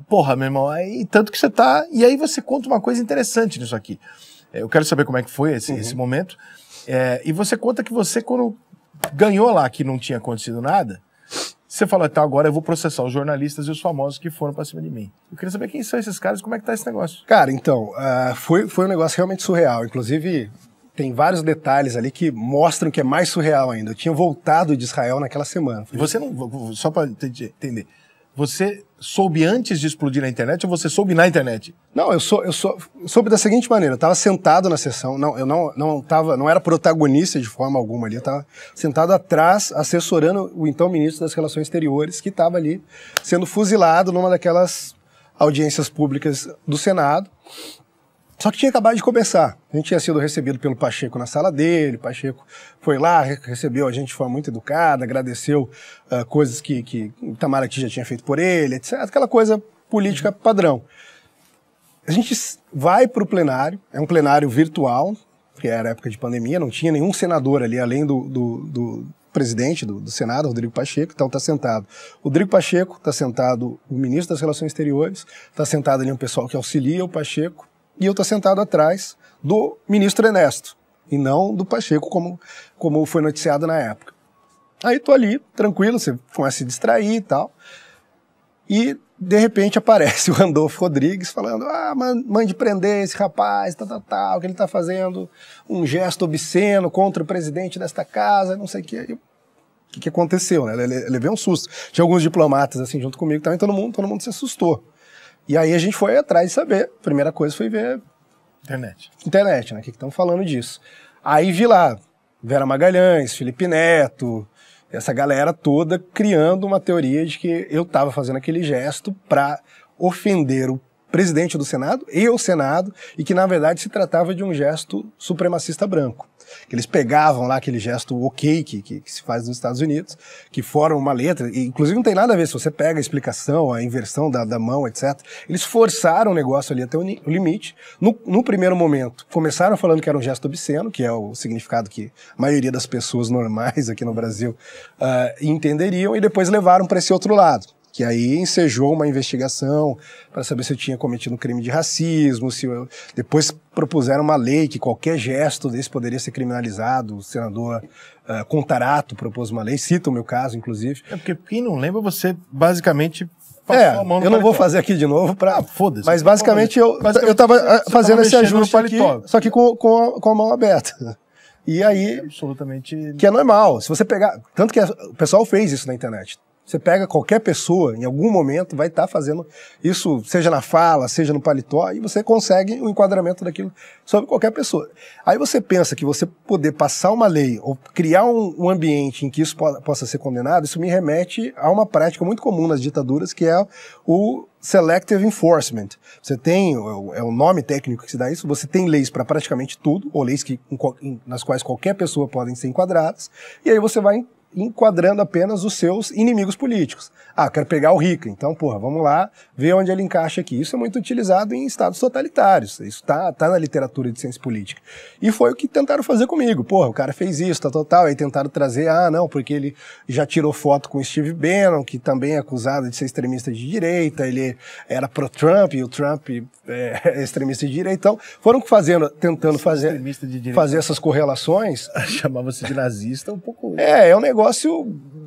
Porra, meu irmão. Aí, tanto que você tá. E aí você conta uma coisa interessante nisso aqui. Eu quero saber como é que foi esse momento. E você conta que você, quando ganhou lá que não tinha acontecido nada. Você falou, tá, agora eu vou processar os jornalistas e os famosos que foram pra cima de mim. Eu queria saber quem são esses caras e como é que tá esse negócio. Cara, então, foi um negócio realmente surreal. Inclusive, tem vários detalhes ali que mostram que é mais surreal ainda. Eu tinha voltado de Israel naquela semana. E você não, só pra entender, você soube antes de explodir na internet ou você soube na internet? Não, eu soube da seguinte maneira, eu estava sentado na sessão, eu não era protagonista de forma alguma ali, eu estava sentado atrás, assessorando o então ministro das Relações Exteriores, que estava ali sendo fuzilado numa daquelas audiências públicas do Senado. Só que tinha acabado de começar. A gente tinha sido recebido pelo Pacheco na sala dele, o Pacheco foi lá, recebeu a gente de forma muito educada, agradeceu coisas que o Itamaraty já tinha feito por ele, etc. Aquela coisa política padrão. A gente vai para o plenário, é um plenário virtual, que era época de pandemia, não tinha nenhum senador ali, além do presidente do Senado, Rodrigo Pacheco, então está sentado o Rodrigo Pacheco, está sentado o ministro das Relações Exteriores, está sentado ali um pessoal que auxilia o Pacheco, e eu estou sentado atrás do ministro Ernesto, e não do Pacheco, como foi noticiado na época. Aí estou ali, tranquilo, você começa a se distrair e tal, e de repente aparece o Randolfo Rodrigues falando, mande prender esse rapaz, tal, que ele está fazendo um gesto obsceno contra o presidente desta casa, não sei o que. O que aconteceu, né? Eu levei um susto. Tinha alguns diplomatas assim junto comigo também, todo mundo se assustou. E aí a gente foi atrás de saber. A primeira coisa foi ver... Internet, né? O que estão falando disso. Aí vi lá, Vera Magalhães, Felipe Neto, essa galera toda criando uma teoria de que eu estava fazendo aquele gesto para ofender o presidente do Senado e o Senado, e que na verdade se tratava de um gesto supremacista branco. Que eles pegavam lá aquele gesto ok que se faz nos Estados Unidos, que formam uma letra, e inclusive não tem nada a ver, se você pega a explicação, a inversão da mão, etc. Eles forçaram o negócio ali até o limite. No primeiro momento, começaram falando que era um gesto obsceno, que é o significado que a maioria das pessoas normais aqui no Brasil entenderiam, e depois levaram para esse outro lado, que aí ensejou uma investigação para saber se eu tinha cometido um crime de racismo, depois propuseram uma lei que qualquer gesto desse poderia ser criminalizado. O senador Contarato propôs uma lei, cita o meu caso, inclusive. Porque quem não lembra, você basicamente passou a mão no eu não vou fazer aqui de novo, foda-se. Mas basicamente eu estava fazendo esse ajuste aqui, só que com a mão aberta. E aí, absolutamente... que é normal, se você pegar, tanto que o pessoal fez isso na internet. Você pega qualquer pessoa, em algum momento, vai estar fazendo isso, seja na fala, seja no paletó, e você consegue o enquadramento daquilo sobre qualquer pessoa. Aí você pensa que você poder passar uma lei ou criar um ambiente em que isso possa ser condenado, isso me remete a uma prática muito comum nas ditaduras, que é o Selective Enforcement. Você tem, é o nome técnico que se dá isso, você tem leis para praticamente tudo, ou leis nas quais qualquer pessoa podem ser enquadradas, e aí você vai enquadrando apenas os seus inimigos políticos. Quero pegar o Rica, então, vamos lá, ver onde ele encaixa aqui. Isso é muito utilizado em estados totalitários, isso tá na literatura de ciência política. E foi o que tentaram fazer comigo. O cara fez isso, tal, aí tentaram trazer, não, porque ele já tirou foto com o Steve Bannon, que também é acusado de ser extremista de direita, ele era pro-Trump, e o Trump é extremista de direita. Então, foram tentando fazer essas correlações. Chamava-se de nazista um pouco... É um negócio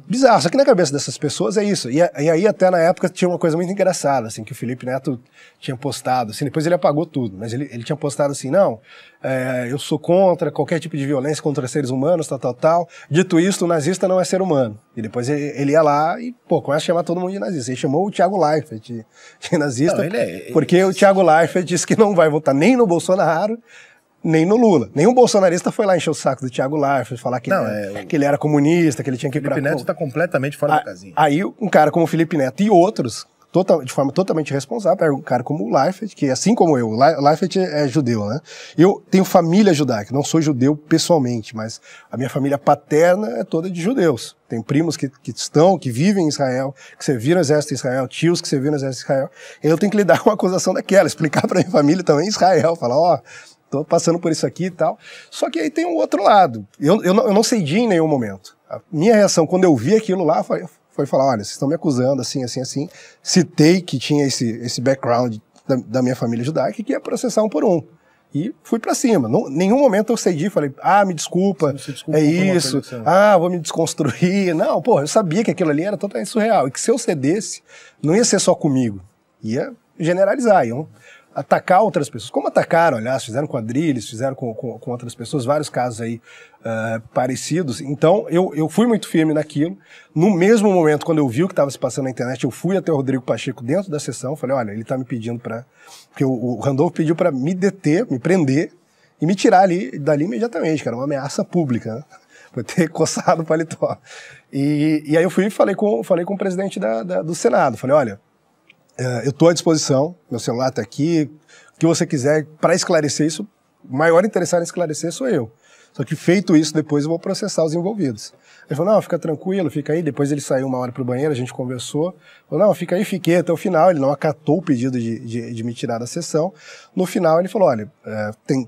bizarro, só que na cabeça dessas pessoas é isso. E aí até na época tinha uma coisa muito engraçada, assim, que o Felipe Neto tinha postado, assim, depois ele apagou tudo, mas ele tinha postado assim, eu sou contra qualquer tipo de violência contra seres humanos, tal. Dito isso, o nazista não é ser humano. E depois ele ia lá e, começa a chamar todo mundo de nazista. Ele chamou o Thiago Leifert de nazista, porque o Thiago Leifert disse que não vai votar nem no Bolsonaro, nem no Lula. Nenhum bolsonarista foi lá encher o saco do Thiago Leifert, falar que ele era comunista, que ele tinha que ir pra... Felipe Neto está completamente fora da casinha. Aí um cara como o Felipe Neto e outros, de forma totalmente responsável, um cara como o Leifert, que assim como eu, o Leifert é judeu, né? Eu tenho família judaica, não sou judeu pessoalmente, mas a minha família paterna é toda de judeus. Tenho primos que vivem em Israel, que serviram no exército de Israel, tios que serviram no exército de Israel. Eu tenho que lidar com uma acusação daquela, explicar pra minha família também em Israel, falar, tô passando por isso aqui e tal. Só que aí tem um outro lado. Eu não cedi em nenhum momento. A minha reação, quando eu vi aquilo lá, foi falar, olha, vocês estão me acusando assim. Citei que tinha esse background da minha família judaica e que ia processar um por um. E fui pra cima. Em nenhum momento eu cedi, falei, me desculpa, é isso, vou me desconstruir. Não, eu sabia que aquilo ali era totalmente surreal. E que se eu cedesse, não ia ser só comigo. Ia generalizar, iam atacar outras pessoas. Como atacaram, aliás, fizeram com a Adrilles, fizeram com outras pessoas, vários casos aí parecidos. Então, eu fui muito firme naquilo. No mesmo momento, quando eu vi o que estava se passando na internet, eu fui até o Rodrigo Pacheco dentro da sessão, falei, olha, ele está me pedindo para... Porque o Randolfo pediu para me deter, me prender e me tirar dali imediatamente, que era uma ameaça pública, né? Por ter coçado o paletó. E aí eu fui e falei com o presidente do Senado, falei, olha, eu estou à disposição, meu celular está aqui, que você quiser para esclarecer isso, o maior interessado em esclarecer sou eu. Só que feito isso, depois eu vou processar os envolvidos. Ele falou, não, fica tranquilo, fica aí. Depois ele saiu uma hora pro banheiro, a gente conversou. Falou, não, fica aí, fiquei até o final. Ele não acatou o pedido de me tirar da sessão. No final ele falou, olha,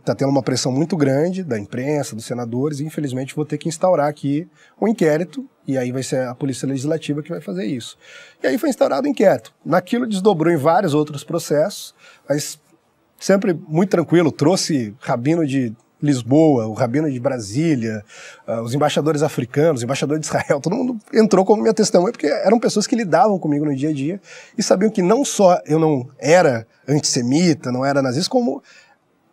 tá tendo uma pressão muito grande da imprensa, dos senadores, e infelizmente vou ter que instaurar aqui um inquérito, e aí vai ser a Polícia Legislativa que vai fazer isso. E aí foi instaurado o inquérito. Naquilo desdobrou em vários outros processos, mas sempre muito tranquilo, trouxe rabino de Lisboa, o rabino de Brasília, os embaixadores africanos, os embaixadores de Israel, todo mundo entrou como minha testemunha, porque eram pessoas que lidavam comigo no dia a dia e sabiam que não só eu não era antissemita, não era nazista, como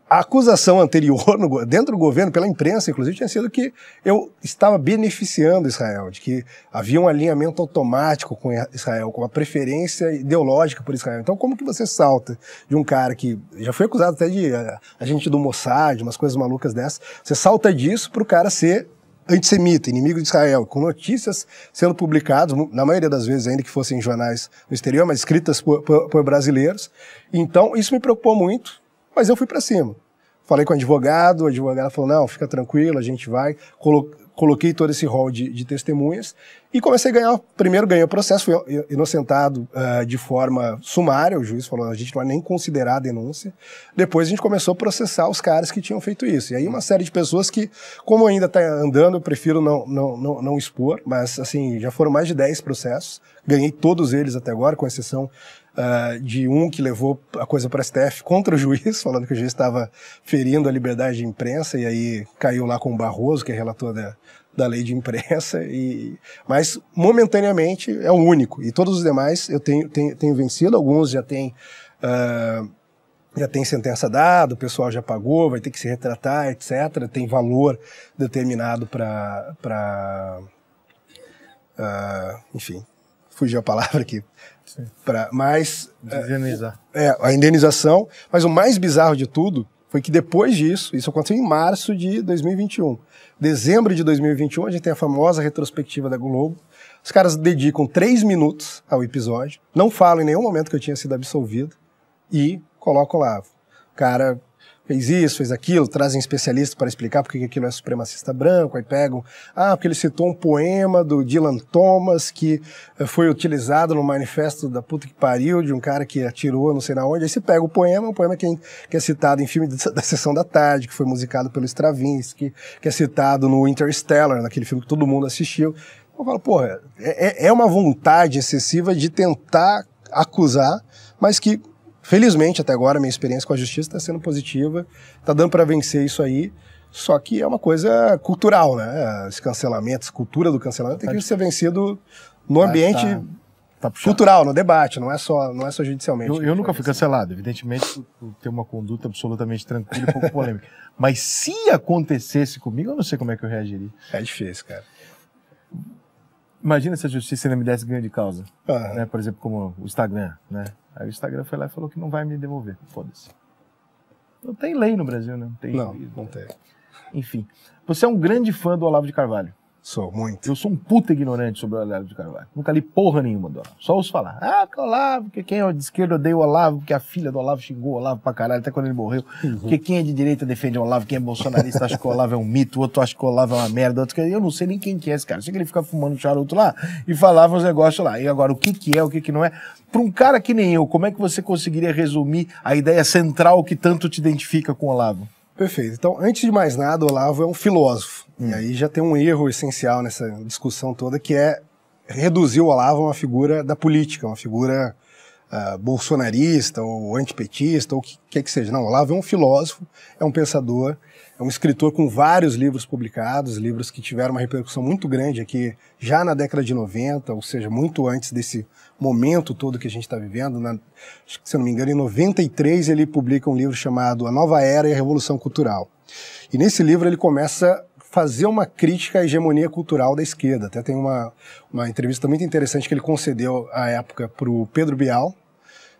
a acusação anterior dentro do governo, pela imprensa, inclusive, tinha sido que eu estava beneficiando Israel, de que havia um alinhamento automático com Israel, com uma preferência ideológica por Israel. Então, como que você salta de um cara que já foi acusado até de agente do Mossad, umas coisas malucas dessas, você salta disso para o cara ser antissemita, inimigo de Israel, com notícias sendo publicadas, na maioria das vezes ainda que fossem em jornais no exterior, mas escritas por brasileiros. Então, isso me preocupou muito. Mas eu fui para cima. Falei com o advogado falou, não, fica tranquilo, a gente vai. Coloquei todo esse rol de testemunhas e comecei a ganhar. Primeiro ganhei o processo, fui inocentado de forma sumária, o juiz falou, a gente não vai nem considerar a denúncia. Depois a gente começou a processar os caras que tinham feito isso. E aí uma série de pessoas que, como ainda está andando, eu prefiro não expor, mas assim, já foram mais de 10 processos. Ganhei todos eles até agora, com exceção de um que levou a coisa para a STF contra o juiz, falando que o juiz estava ferindo a liberdade de imprensa, e aí caiu lá com o Barroso, que é relator da lei de imprensa, mas momentaneamente é o único, e todos os demais eu tenho vencido, alguns já tem sentença dada, o pessoal já pagou, vai ter que se retratar, etc. Tem valor determinado para enfim, fugiu a palavra aqui. Mas indenizar. A indenização, mas o mais bizarro de tudo foi que depois disso, isso aconteceu em março de 2021, dezembro de 2021, a gente tem a famosa retrospectiva da Globo, os caras dedicam 3 minutos ao episódio, não falam em nenhum momento que eu tinha sido absolvido e colocam lá, o cara fez isso, fez aquilo, trazem especialistas para explicar porque aquilo é supremacista branco, aí pegam, porque ele citou um poema do Dylan Thomas que foi utilizado no manifesto da puta que pariu, de um cara que atirou não sei na onde, aí você pega o poema, que é citado em filme da Sessão da Tarde, que foi musicado pelo Stravinsky, que é citado no Interstellar, naquele filme que todo mundo assistiu. Eu falo, porra, é uma vontade excessiva de tentar acusar, mas que felizmente, até agora, minha experiência com a justiça está sendo positiva, está dando para vencer isso aí, só que é uma coisa cultural, né? Esse cancelamento, essa cultura do cancelamento tem que ser vencido no ambiente cultural, no debate, não é só judicialmente. Eu nunca fui cancelado, evidentemente, por ter uma conduta absolutamente tranquila e pouco polêmica. Mas se acontecesse comigo, eu não sei como é que eu reagiria. É difícil, cara. Imagina se a justiça ainda me desse ganho de causa, né? Por exemplo, como o Instagram, né? Aí o Instagram foi lá e falou que não vai me devolver. Foda-se. Não tem lei no Brasil, né? Não tem. Enfim. Você é um grande fã do Olavo de Carvalho. Sou, muito. Eu sou um puta ignorante sobre o Olavo de Carvalho. Nunca li porra nenhuma do Olavo. Só ouço falar. Porque o Olavo, que quem é de esquerda odeia o Olavo, porque a filha do Olavo xingou o Olavo pra caralho, até quando ele morreu. Porque quem é de direita defende o Olavo, quem é bolsonarista acha que o Olavo é um mito, o outro acha que o Olavo é uma merda, outro que... Eu não sei nem quem que é esse cara. Sei que ele fica fumando charuto lá e falava uns negócios lá. E agora, o que é, o que não é? Pra um cara que nem eu, como é que você conseguiria resumir a ideia central que tanto te identifica com o Olavo? Perfeito. Então, antes de mais nada, o Olavo é um filósofo. E aí já tem um erro essencial nessa discussão toda, que é reduzir o Olavo a uma figura da política, uma figura bolsonarista ou antipetista, ou o que quer que seja. Não, o Olavo é um filósofo, é um pensador, é um escritor com vários livros publicados, livros que tiveram uma repercussão muito grande aqui já na década de 90, ou seja, muito antes desse momento todo que a gente está vivendo. Se eu não me engano, em 93 ele publica um livro chamado A Nova Era e a Revolução Cultural. E nesse livro ele começa a fazer uma crítica à hegemonia cultural da esquerda. Até tem uma entrevista muito interessante que ele concedeu à época para o Pedro Bial.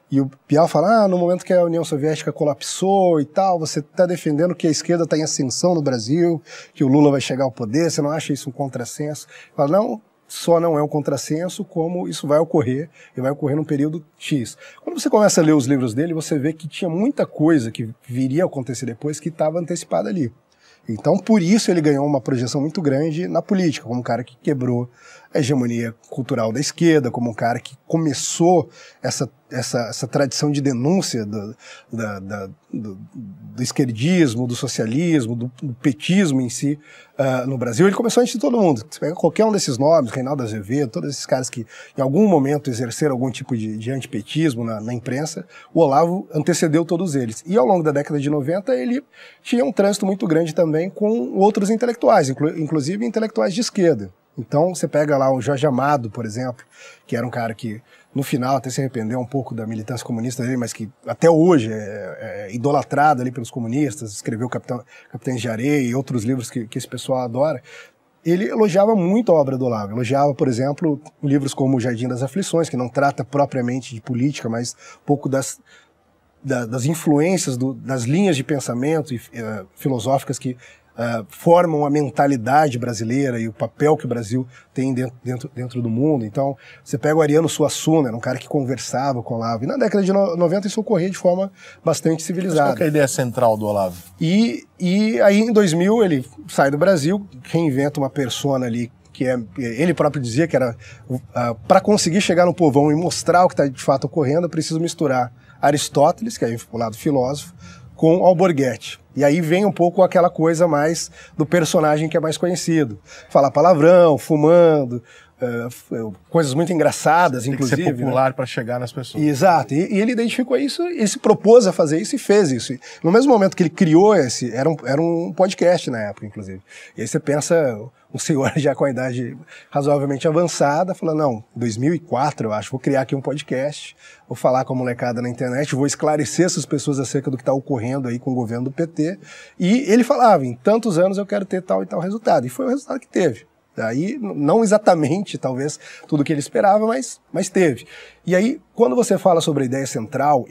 E o Bial fala, no momento que a União Soviética colapsou e tal, você está defendendo que a esquerda está em ascensão no Brasil, que o Lula vai chegar ao poder, você não acha isso um contrassenso? Fala, não, só não é um contrassenso, como isso vai ocorrer, e vai ocorrer num período X. Quando você começa a ler os livros dele, você vê que tinha muita coisa que viria a acontecer depois que estava antecipada ali. Então, por isso ele ganhou uma projeção muito grande na política, como um cara que quebrou a hegemonia cultural da esquerda, como um cara que começou essa tradição de denúncia do esquerdismo, do socialismo, do petismo em si no Brasil. Ele começou antes de todo mundo. Você pega qualquer um desses nomes, Reinaldo Azevedo, todos esses caras que em algum momento exerceram algum tipo de antipetismo na imprensa, o Olavo antecedeu todos eles. E ao longo da década de 90 ele tinha um trânsito muito grande também com outros intelectuais, inclusive intelectuais de esquerda. Então você pega lá o Jorge Amado, por exemplo, que era um cara que no final até se arrependeu um pouco da militância comunista dele, mas que até hoje é idolatrado ali pelos comunistas, escreveu Capitães de Areia e outros livros que esse pessoal adora. Ele elogiava muito a obra do Olavo, elogiava, por exemplo, livros como O Jardim das Aflições, que não trata propriamente de política, mas um pouco das influências, das linhas de pensamento filosóficas que formam a mentalidade brasileira e o papel que o Brasil tem dentro do mundo. Então, você pega o Ariano Suassuna, era um cara que conversava com o Olavo. E na década de 90 isso ocorria de forma bastante civilizada. Mas qual que é a ideia central do Olavo? E aí, em 2000, ele sai do Brasil, reinventa uma persona ali, que ele próprio dizia que era para conseguir chegar no povão e mostrar o que está de fato ocorrendo, eu preciso misturar Aristóteles, que é o lado filósofo, com Alborguete. E aí vem um pouco aquela coisa mais do personagem que é mais conhecido. Falar palavrão, fumando, coisas muito engraçadas, tem inclusive. Tem que ser popular, né, para chegar nas pessoas. Exato. E ele identificou isso, ele se propôs a fazer isso e fez isso. E no mesmo momento que ele criou era um podcast na época, inclusive. E aí você pensa, um senhor já com a idade razoavelmente avançada, falando, não, 2004, eu acho, vou criar aqui um podcast, vou falar com a molecada na internet, vou esclarecer essas pessoas acerca do que está ocorrendo aí com o governo do PT. E ele falava, em tantos anos eu quero ter tal e tal resultado. E foi o resultado que teve. Aí, não exatamente, talvez, tudo o que ele esperava, mas teve. E aí, quando você fala sobre a ideia central,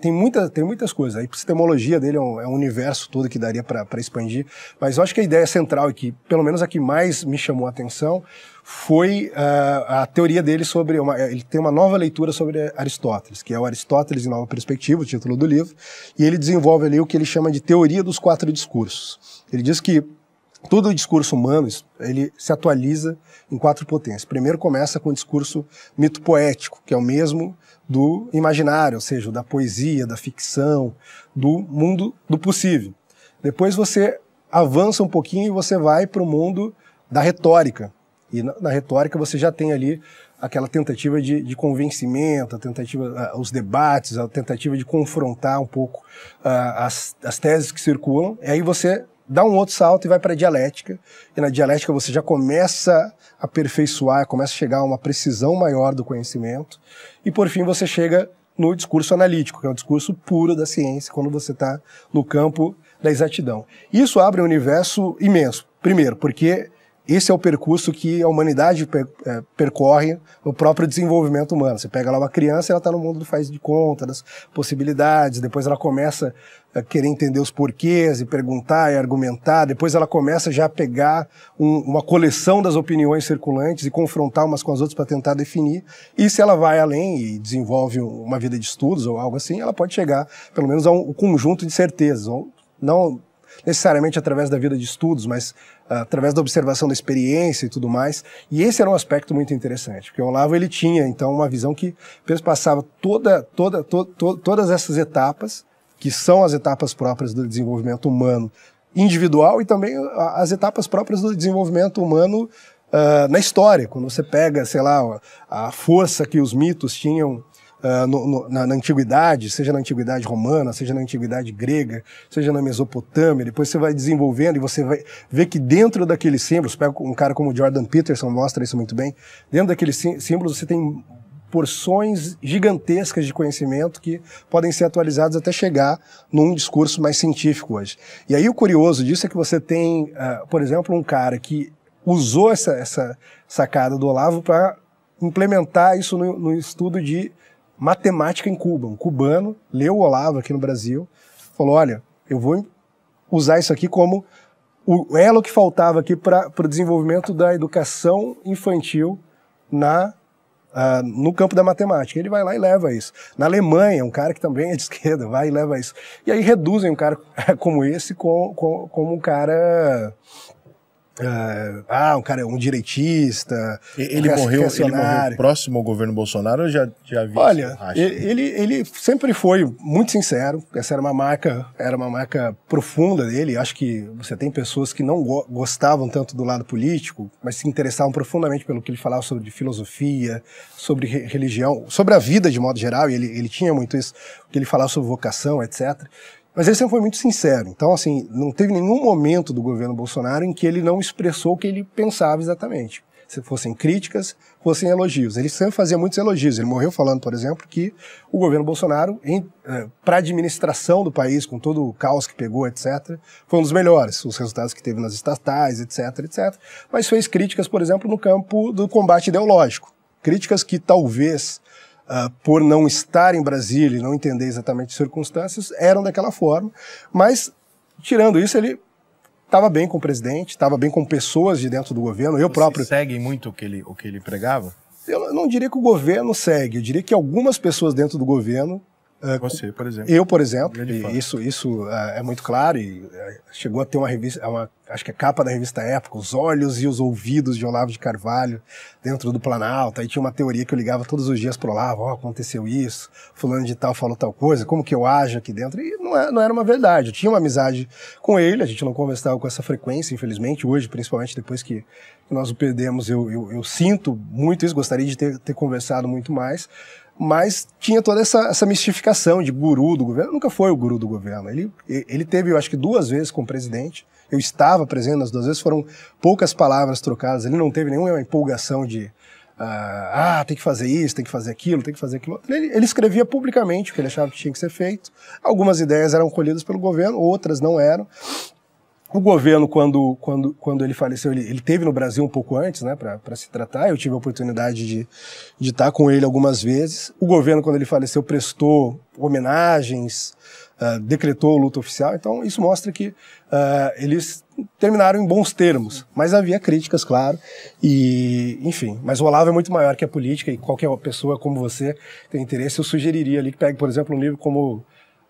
tem muitas coisas. A epistemologia dele é um universo todo que daria para expandir, mas eu acho que a ideia central, e que pelo menos a que mais me chamou a atenção, foi a teoria dele sobre... ele tem uma nova leitura sobre Aristóteles, que é o Aristóteles em Nova Perspectiva, o título do livro, e ele desenvolve ali o que ele chama de teoria dos 4 discursos. Ele diz que todo o discurso humano, ele se atualiza em 4 potências. Primeiro começa com o discurso mito-poético, que é o mesmo do imaginário, ou seja, da poesia, da ficção, do mundo do possível. Depois você avança um pouquinho e você vai para o mundo da retórica. E na retórica você já tem ali aquela tentativa de convencimento, os debates, a tentativa de confrontar um pouco as teses que circulam. E aí você dá um outro salto e vai para a dialética, e na dialética você já começa a aperfeiçoar, começa a chegar a uma precisão maior do conhecimento, e por fim você chega no discurso analítico, que é o discurso puro da ciência, quando você está no campo da exatidão. Isso abre um universo imenso, primeiro, porque esse é o percurso que a humanidade percorre no próprio desenvolvimento humano. Você pega lá uma criança, ela está no mundo do faz de conta, das possibilidades, depois ela começa a querer entender os porquês e perguntar e argumentar, depois ela começa já a pegar uma coleção das opiniões circulantes e confrontar umas com as outras para tentar definir, e se ela vai além e desenvolve uma vida de estudos ou algo assim, ela pode chegar pelo menos a um conjunto de certezas, ou não necessariamente através da vida de estudos, mas através da observação da experiência e tudo mais. E esse era um aspecto muito interessante, porque o Olavo ele tinha, então, uma visão que passava todas essas etapas, que são as etapas próprias do desenvolvimento humano individual e também as etapas próprias do desenvolvimento humano na história. Quando você pega, sei lá, a força que os mitos tinham na antiguidade, seja na antiguidade romana, seja na antiguidade grega, seja na Mesopotâmia, depois você vai desenvolvendo e você vai ver que dentro daqueles símbolos, pega um cara como Jordan Peterson, mostra isso muito bem, dentro daqueles símbolos você tem porções gigantescas de conhecimento que podem ser atualizados até chegar num discurso mais científico hoje. E aí o curioso disso é que você tem, por exemplo, um cara que usou essa sacada do Olavo para implementar isso no estudo de matemática em Cuba. Um cubano leu o Olavo aqui no Brasil, falou, olha, eu vou usar isso aqui como o elo que faltava aqui para o desenvolvimento da educação infantil no campo da matemática. Ele vai lá e leva isso. Na Alemanha, um cara que também é de esquerda, vai e leva isso. E aí reduzem um cara como esse como um cara... um direitista, ele morreu próximo ao governo Bolsonaro ou já havia? Olha, ele sempre foi muito sincero. Essa era uma marca profunda dele. Acho que você tem pessoas que não gostavam tanto do lado político, mas se interessavam profundamente pelo que ele falava sobre filosofia, sobre religião, sobre a vida de modo geral, e ele tinha muito isso, que ele falava sobre vocação, etc. Mas ele sempre foi muito sincero. Então, assim, não teve nenhum momento do governo Bolsonaro em que ele não expressou o que ele pensava exatamente. Se fossem críticas, fossem elogios. Ele sempre fazia muitos elogios. Ele morreu falando, por exemplo, que o governo Bolsonaro, para a administração do país, com todo o caos que pegou, etc., foi um dos melhores. Os resultados que teve nas estatais, etc., etc. Mas fez críticas, por exemplo, no campo do combate ideológico. Críticas que talvez... por não estar em Brasília e não entender exatamente as circunstâncias, eram daquela forma. Mas, tirando isso, ele estava bem com o presidente, estava bem com pessoas de dentro do governo. Eu próprio... segue muito o que ele pregava? Eu não diria que o governo segue, eu diria que algumas pessoas dentro do governo... Você, por exemplo. Eu, por exemplo, e isso é muito claro, e chegou a ter uma revista, acho que a capa da revista Época, os olhos e os ouvidos de Olavo de Carvalho dentro do Planalto. Aí tinha uma teoria que eu ligava todos os dias pro Olavo, aconteceu isso, fulano de tal falou tal coisa, como que eu ajo aqui dentro? E não era uma verdade. Eu tinha uma amizade com ele, a gente não conversava com essa frequência, infelizmente, hoje, principalmente depois que nós o perdemos, eu sinto muito isso, gostaria de ter conversado muito mais, mas tinha toda essa mistificação de guru do governo. Nunca foi o guru do governo. Ele teve, eu acho que 2 vezes como presidente. Eu estava presente nas 2 vezes, foram poucas palavras trocadas. Ele não teve nenhuma empolgação de tem que fazer isso, tem que fazer aquilo, tem que fazer aquilo. Ele escrevia publicamente o que ele achava que tinha que ser feito. Algumas ideias eram colhidas pelo governo, outras não eram. O governo, quando ele faleceu, ele teve no Brasil um pouco antes, né, para se tratar. Eu tive a oportunidade de estar com ele algumas vezes. O governo, quando ele faleceu, prestou homenagens, decretou o luto oficial. Então, isso mostra que eles terminaram em bons termos. Mas havia críticas, claro. E, enfim, mas o Olavo é muito maior que a política e qualquer pessoa como você tem interesse. Eu sugeriria ali que pegue, por exemplo, um livro como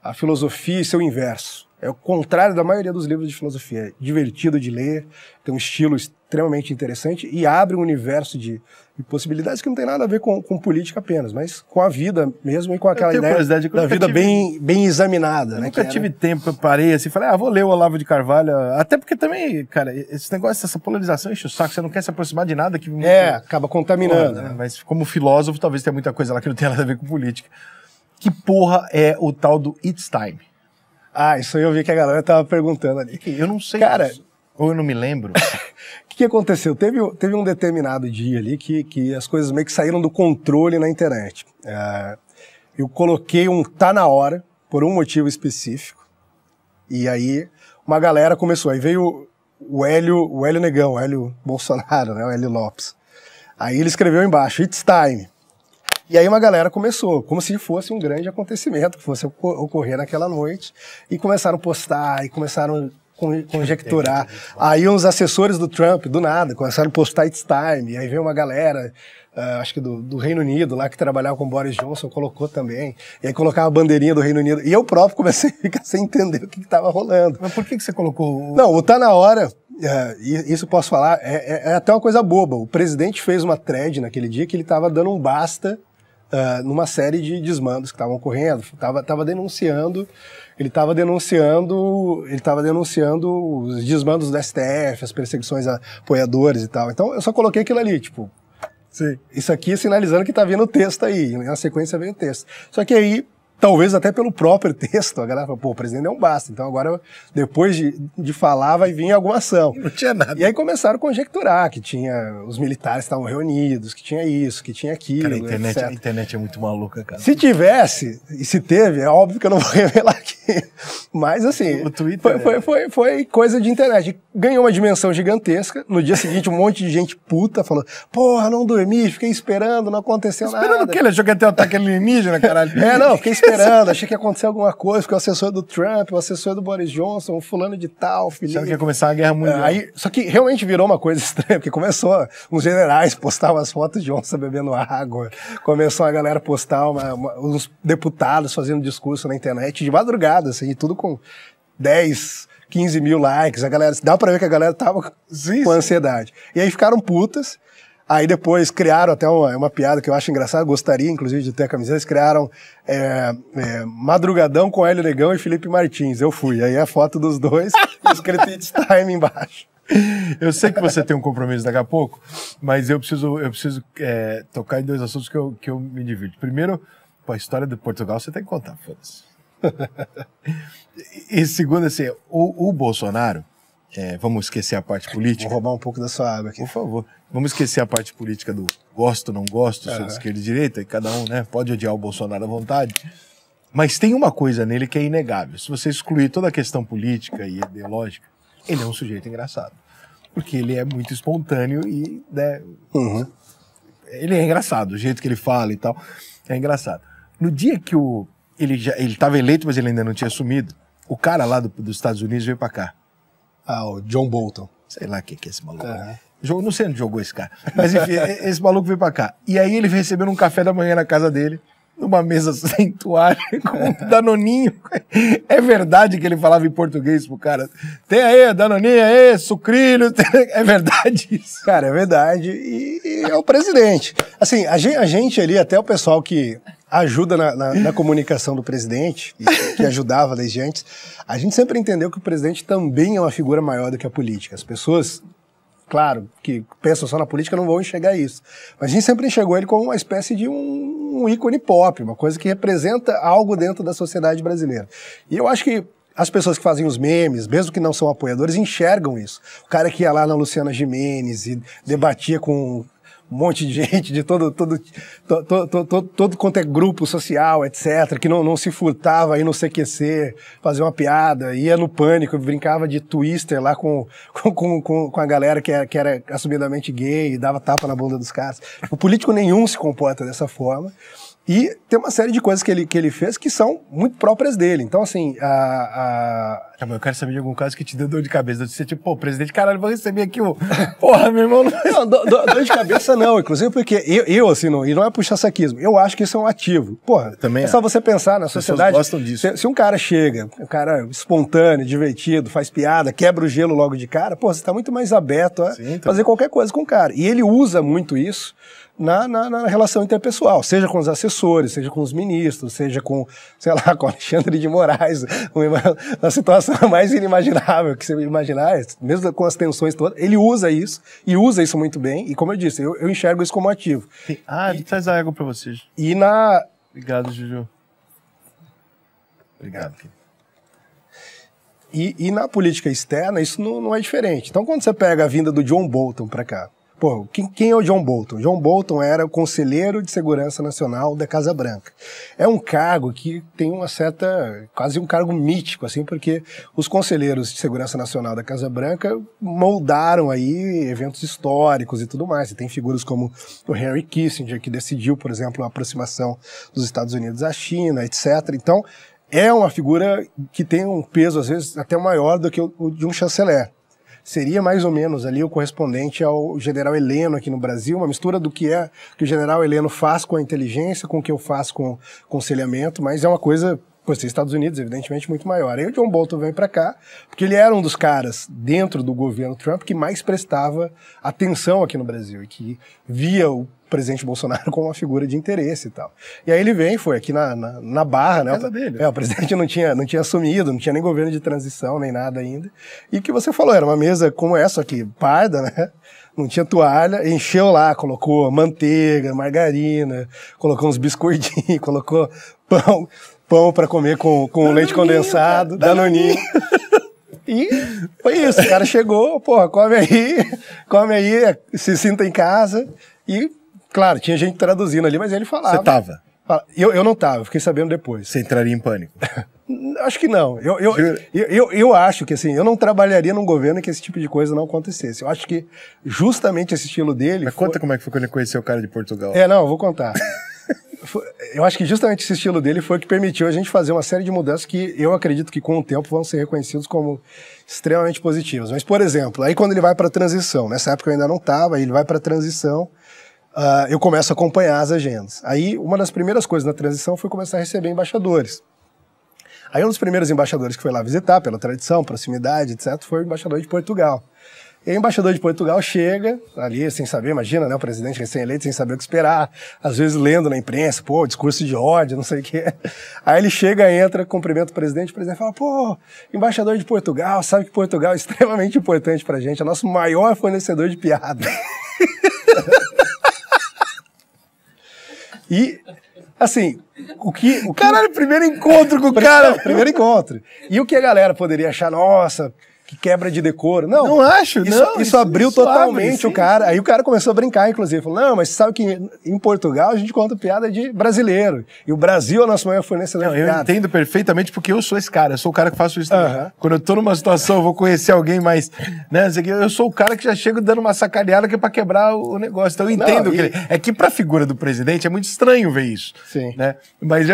A Filosofia e Seu Inverso. É o contrário da maioria dos livros de filosofia. É divertido de ler, tem um estilo extremamente interessante e abre um universo de possibilidades que não tem nada a ver com política apenas, mas com a vida mesmo e com aquela ideia da vida bem examinada. Eu nunca tive tempo, eu parei assim, falei, vou ler o Olavo de Carvalho, até porque também, cara, esse negócio, essa polarização enche o saco, você não quer se aproximar de nada que... acaba contaminando. Né? Mas como filósofo, talvez tenha muita coisa lá que não tem nada a ver com política. Que porra é o tal do It's Time? Isso aí eu vi que a galera tava perguntando ali. Eu não sei. Cara, ou eu não me lembro. O que aconteceu? Teve um determinado dia ali que as coisas meio que saíram do controle na internet. Eu coloquei um tá na hora, por um motivo específico, e aí uma galera começou. Aí veio o Hélio Negão, o Hélio Bolsonaro, né, o Hélio Lopes. Aí ele escreveu embaixo, It's Time. E aí uma galera começou, como se fosse um grande acontecimento que fosse ocorrer naquela noite, e começaram a postar, e começaram a conjecturar. Aí uns assessores do Trump, do nada, começaram a postar It's Time, e aí veio uma galera, acho que do Reino Unido, lá que trabalhava com Boris Johnson, colocou também, e aí colocava a bandeirinha do Reino Unido, e eu próprio comecei a ficar sem entender o que estava rolando. Mas por que você colocou... Não, o tá na hora... isso eu posso falar, é até uma coisa boba. O presidente fez uma thread naquele dia que ele estava dando um basta numa série de desmandos que estavam ocorrendo. Ele estava denunciando os desmandos do STF, as perseguições a apoiadores e tal. Então eu só coloquei aquilo ali, tipo, sim, isso aqui sinalizando que tá vindo o texto aí, e na sequência veio o texto. Só que aí, talvez até pelo próprio texto, a galera falou, o presidente deu um basta, então agora, depois de falar, vai vir alguma ação. Não tinha nada. E aí começaram a conjecturar que tinha, os militares estavam reunidos, que tinha isso, que tinha aquilo, cara, a internet é muito maluca, cara. Se tivesse, e se teve, é óbvio que eu não vou revelar aqui. Mas assim, o Twitter foi coisa de internet. Ganhou uma dimensão gigantesca. No dia seguinte, um monte de gente puta falou: porra, não dormi, fiquei esperando, não aconteceu nada. Esperando o quê? Ele achou que ia ter um ataque alienígena, caralho? Não, fiquei esperando, achei que ia acontecer alguma coisa, porque o assessor do Trump, o assessor do Boris Johnson, o fulano de tal, Achando que ia começar a guerra mundial. Só que realmente virou uma coisa estranha, porque começou, uns generais postavam as fotos de onça bebendo água, começou a galera postar, uns deputados fazendo discurso na internet de madrugada, assim, tudo com 10, 15 mil likes, a galera, dá pra ver que a galera tava com ansiedade. E aí ficaram putas, aí depois criaram até uma piada que eu acho engraçada, gostaria inclusive de ter a camiseta, eles criaram Madrugadão com Hélio Negão e Felipe Martins, eu fui, aí a foto dos dois, escrito It's Time embaixo. Eu sei que você tem um compromisso daqui a pouco, mas eu preciso tocar em dois assuntos que eu me divirto. Primeiro, a história de Portugal você tem que contar, foda-se. E segundo, assim, o Bolsonaro, vamos esquecer a parte política. Vou roubar um pouco da sua água aqui. Por favor. Vamos esquecer a parte política do gosto, não gosto, sou de esquerda e direita, e cada um, né, pode odiar o Bolsonaro à vontade. Mas tem uma coisa nele que é inegável. Se você excluir toda a questão política e ideológica, ele é um sujeito engraçado. Porque ele é muito espontâneo e, né, ele é engraçado, o jeito que ele fala e tal, é engraçado. No dia que ele estava eleito, mas ele ainda não tinha assumido, o cara lá dos Estados Unidos veio pra cá. O John Bolton. Sei lá quem que é esse maluco. Não sei onde jogou esse cara. Mas enfim, esse maluco veio pra cá. E aí ele recebeu um café da manhã na casa dele, numa mesa sem toalha, com um danoninho. É verdade que ele falava em português pro cara? Tem aí, danoninho aí, sucrilho. É verdade isso? Cara, é verdade. E é o presidente. Assim, a gente ali, até o pessoal que ajuda na comunicação do presidente, que ajudava desde antes, a gente sempre entendeu que o presidente também é uma figura maior do que a política. As pessoas, claro, que pensam só na política não vão enxergar isso. Mas a gente sempre enxergou ele como uma espécie de um ícone pop, uma coisa que representa algo dentro da sociedade brasileira. E eu acho que as pessoas que fazem os memes, mesmo que não são apoiadores, enxergam isso. O cara que ia lá na Luciana Gimenez e debatia com um monte de gente de todo quanto é grupo social, etc., que não se furtava aí no CQC, fazer uma piada, ia no Pânico, brincava de twister lá com a galera que era assumidamente gay e dava tapa na bunda dos caras. O político nenhum se comporta dessa forma. E tem uma série de coisas que ele fez que são muito próprias dele. Então, assim, eu quero saber de algum caso que te deu dor de cabeça. Você tipo, presidente, caralho, vou receber aqui o... Porra, meu irmão... Não, dor de cabeça não. Inclusive porque eu assim, e não é puxar saquismo, eu acho que isso é um ativo. Porra, também só você pensar na sociedade... Gostam disso. Se um cara chega, um cara espontâneo, divertido, faz piada, quebra o gelo logo de cara, pô, você tá muito mais aberto a fazer qualquer coisa com o cara. E ele usa muito isso na relação interpessoal, seja com os assessores, seja com os ministros, seja com, sei lá, com Alexandre de Moraes, uma situação mais inimaginável que você imaginar, mesmo com as tensões todas, ele usa isso, e usa isso muito bem, e como eu disse, eu enxergo isso como ativo. Traz a água pra vocês. Obrigado, Juju. Obrigado. E na política externa, isso não é diferente. Então, quando você pega a vinda do John Bolton pra cá, pô, quem é o John Bolton? John Bolton era o conselheiro de segurança nacional da Casa Branca. É um cargo que tem uma certa, quase um cargo mítico, assim, porque os conselheiros de segurança nacional da Casa Branca moldaram aí eventos históricos e tudo mais. E tem figuras como o Henry Kissinger, que decidiu, por exemplo, a aproximação dos Estados Unidos à China, etc. Então, é uma figura que tem um peso, às vezes, até maior do que o de um chanceler. Seria mais ou menos ali o correspondente ao general Heleno aqui no Brasil, uma mistura do que o general Heleno faz com a inteligência, com o que eu faço com o aconselhamento, mas é uma coisa, por ser Estados Unidos, evidentemente, muito maior. Aí o John Bolton vem para cá, porque ele era um dos caras dentro do governo Trump que mais prestava atenção aqui no Brasil e que via o presidente Bolsonaro como uma figura de interesse e tal. E aí ele foi aqui na Barra, né? Casa dele. O presidente não tinha assumido, não tinha nem governo de transição, nem nada ainda. E o que você falou, era uma mesa como essa aqui, parda, né? Não tinha toalha, encheu lá, colocou manteiga, margarina, colocou uns biscoitinhos, colocou pão para comer com leite condensado, danoninho. E foi isso, o cara chegou, porra, come aí, se sinta em casa e... Claro, tinha gente traduzindo ali, mas ele falava. Você tava? Eu não tava, eu fiquei sabendo depois. Você entraria em pânico? Acho que não. Eu acho que assim, eu não trabalharia num governo em que esse tipo de coisa não acontecesse. Eu acho que justamente esse estilo dele... Mas conta como é que foi quando ele conheceu o cara de Portugal. Não, eu vou contar. Eu acho que justamente esse estilo dele foi o que permitiu a gente fazer uma série de mudanças que eu acredito que com o tempo vão ser reconhecidos como extremamente positivas. Mas, por exemplo, aí quando ele vai para a transição, nessa época eu ainda não estava, aí ele vai para a transição, eu começo a acompanhar as agendas. Aí uma das primeiras coisas na transição foi começar a receber embaixadores. Aí um dos primeiros embaixadores que foi lá visitar, pela tradição, proximidade, etc., foi o embaixador de Portugal. E o embaixador de Portugal chega ali sem saber, imagina, né, o presidente recém-eleito sem saber o que esperar, às vezes lendo na imprensa, discurso de ódio, não sei o quê. Aí ele chega, entra, cumprimenta o presidente fala, embaixador de Portugal, sabe que Portugal é extremamente importante pra gente, é nosso maior fornecedor de piada. E, assim, Caralho, primeiro encontro com o cara. Primeiro encontro. E o que a galera poderia achar, nossa, que quebra de decoro. Não acho, isso abriu totalmente o cara. Aí o cara começou a brincar, inclusive. Falou, não, mas você sabe que em Portugal a gente conta piada de brasileiro. E o Brasil é o nosso maior fornecedor de piada. Eu entendo perfeitamente porque eu sou esse cara. Eu sou o cara que faço isso também. Quando eu tô numa situação, eu vou conhecer alguém mais... Né, eu sou o cara que já chega dando uma sacaneada que é pra quebrar o negócio. Então eu entendo que é que pra figura do presidente é muito estranho ver isso. Sim. Né? Mas,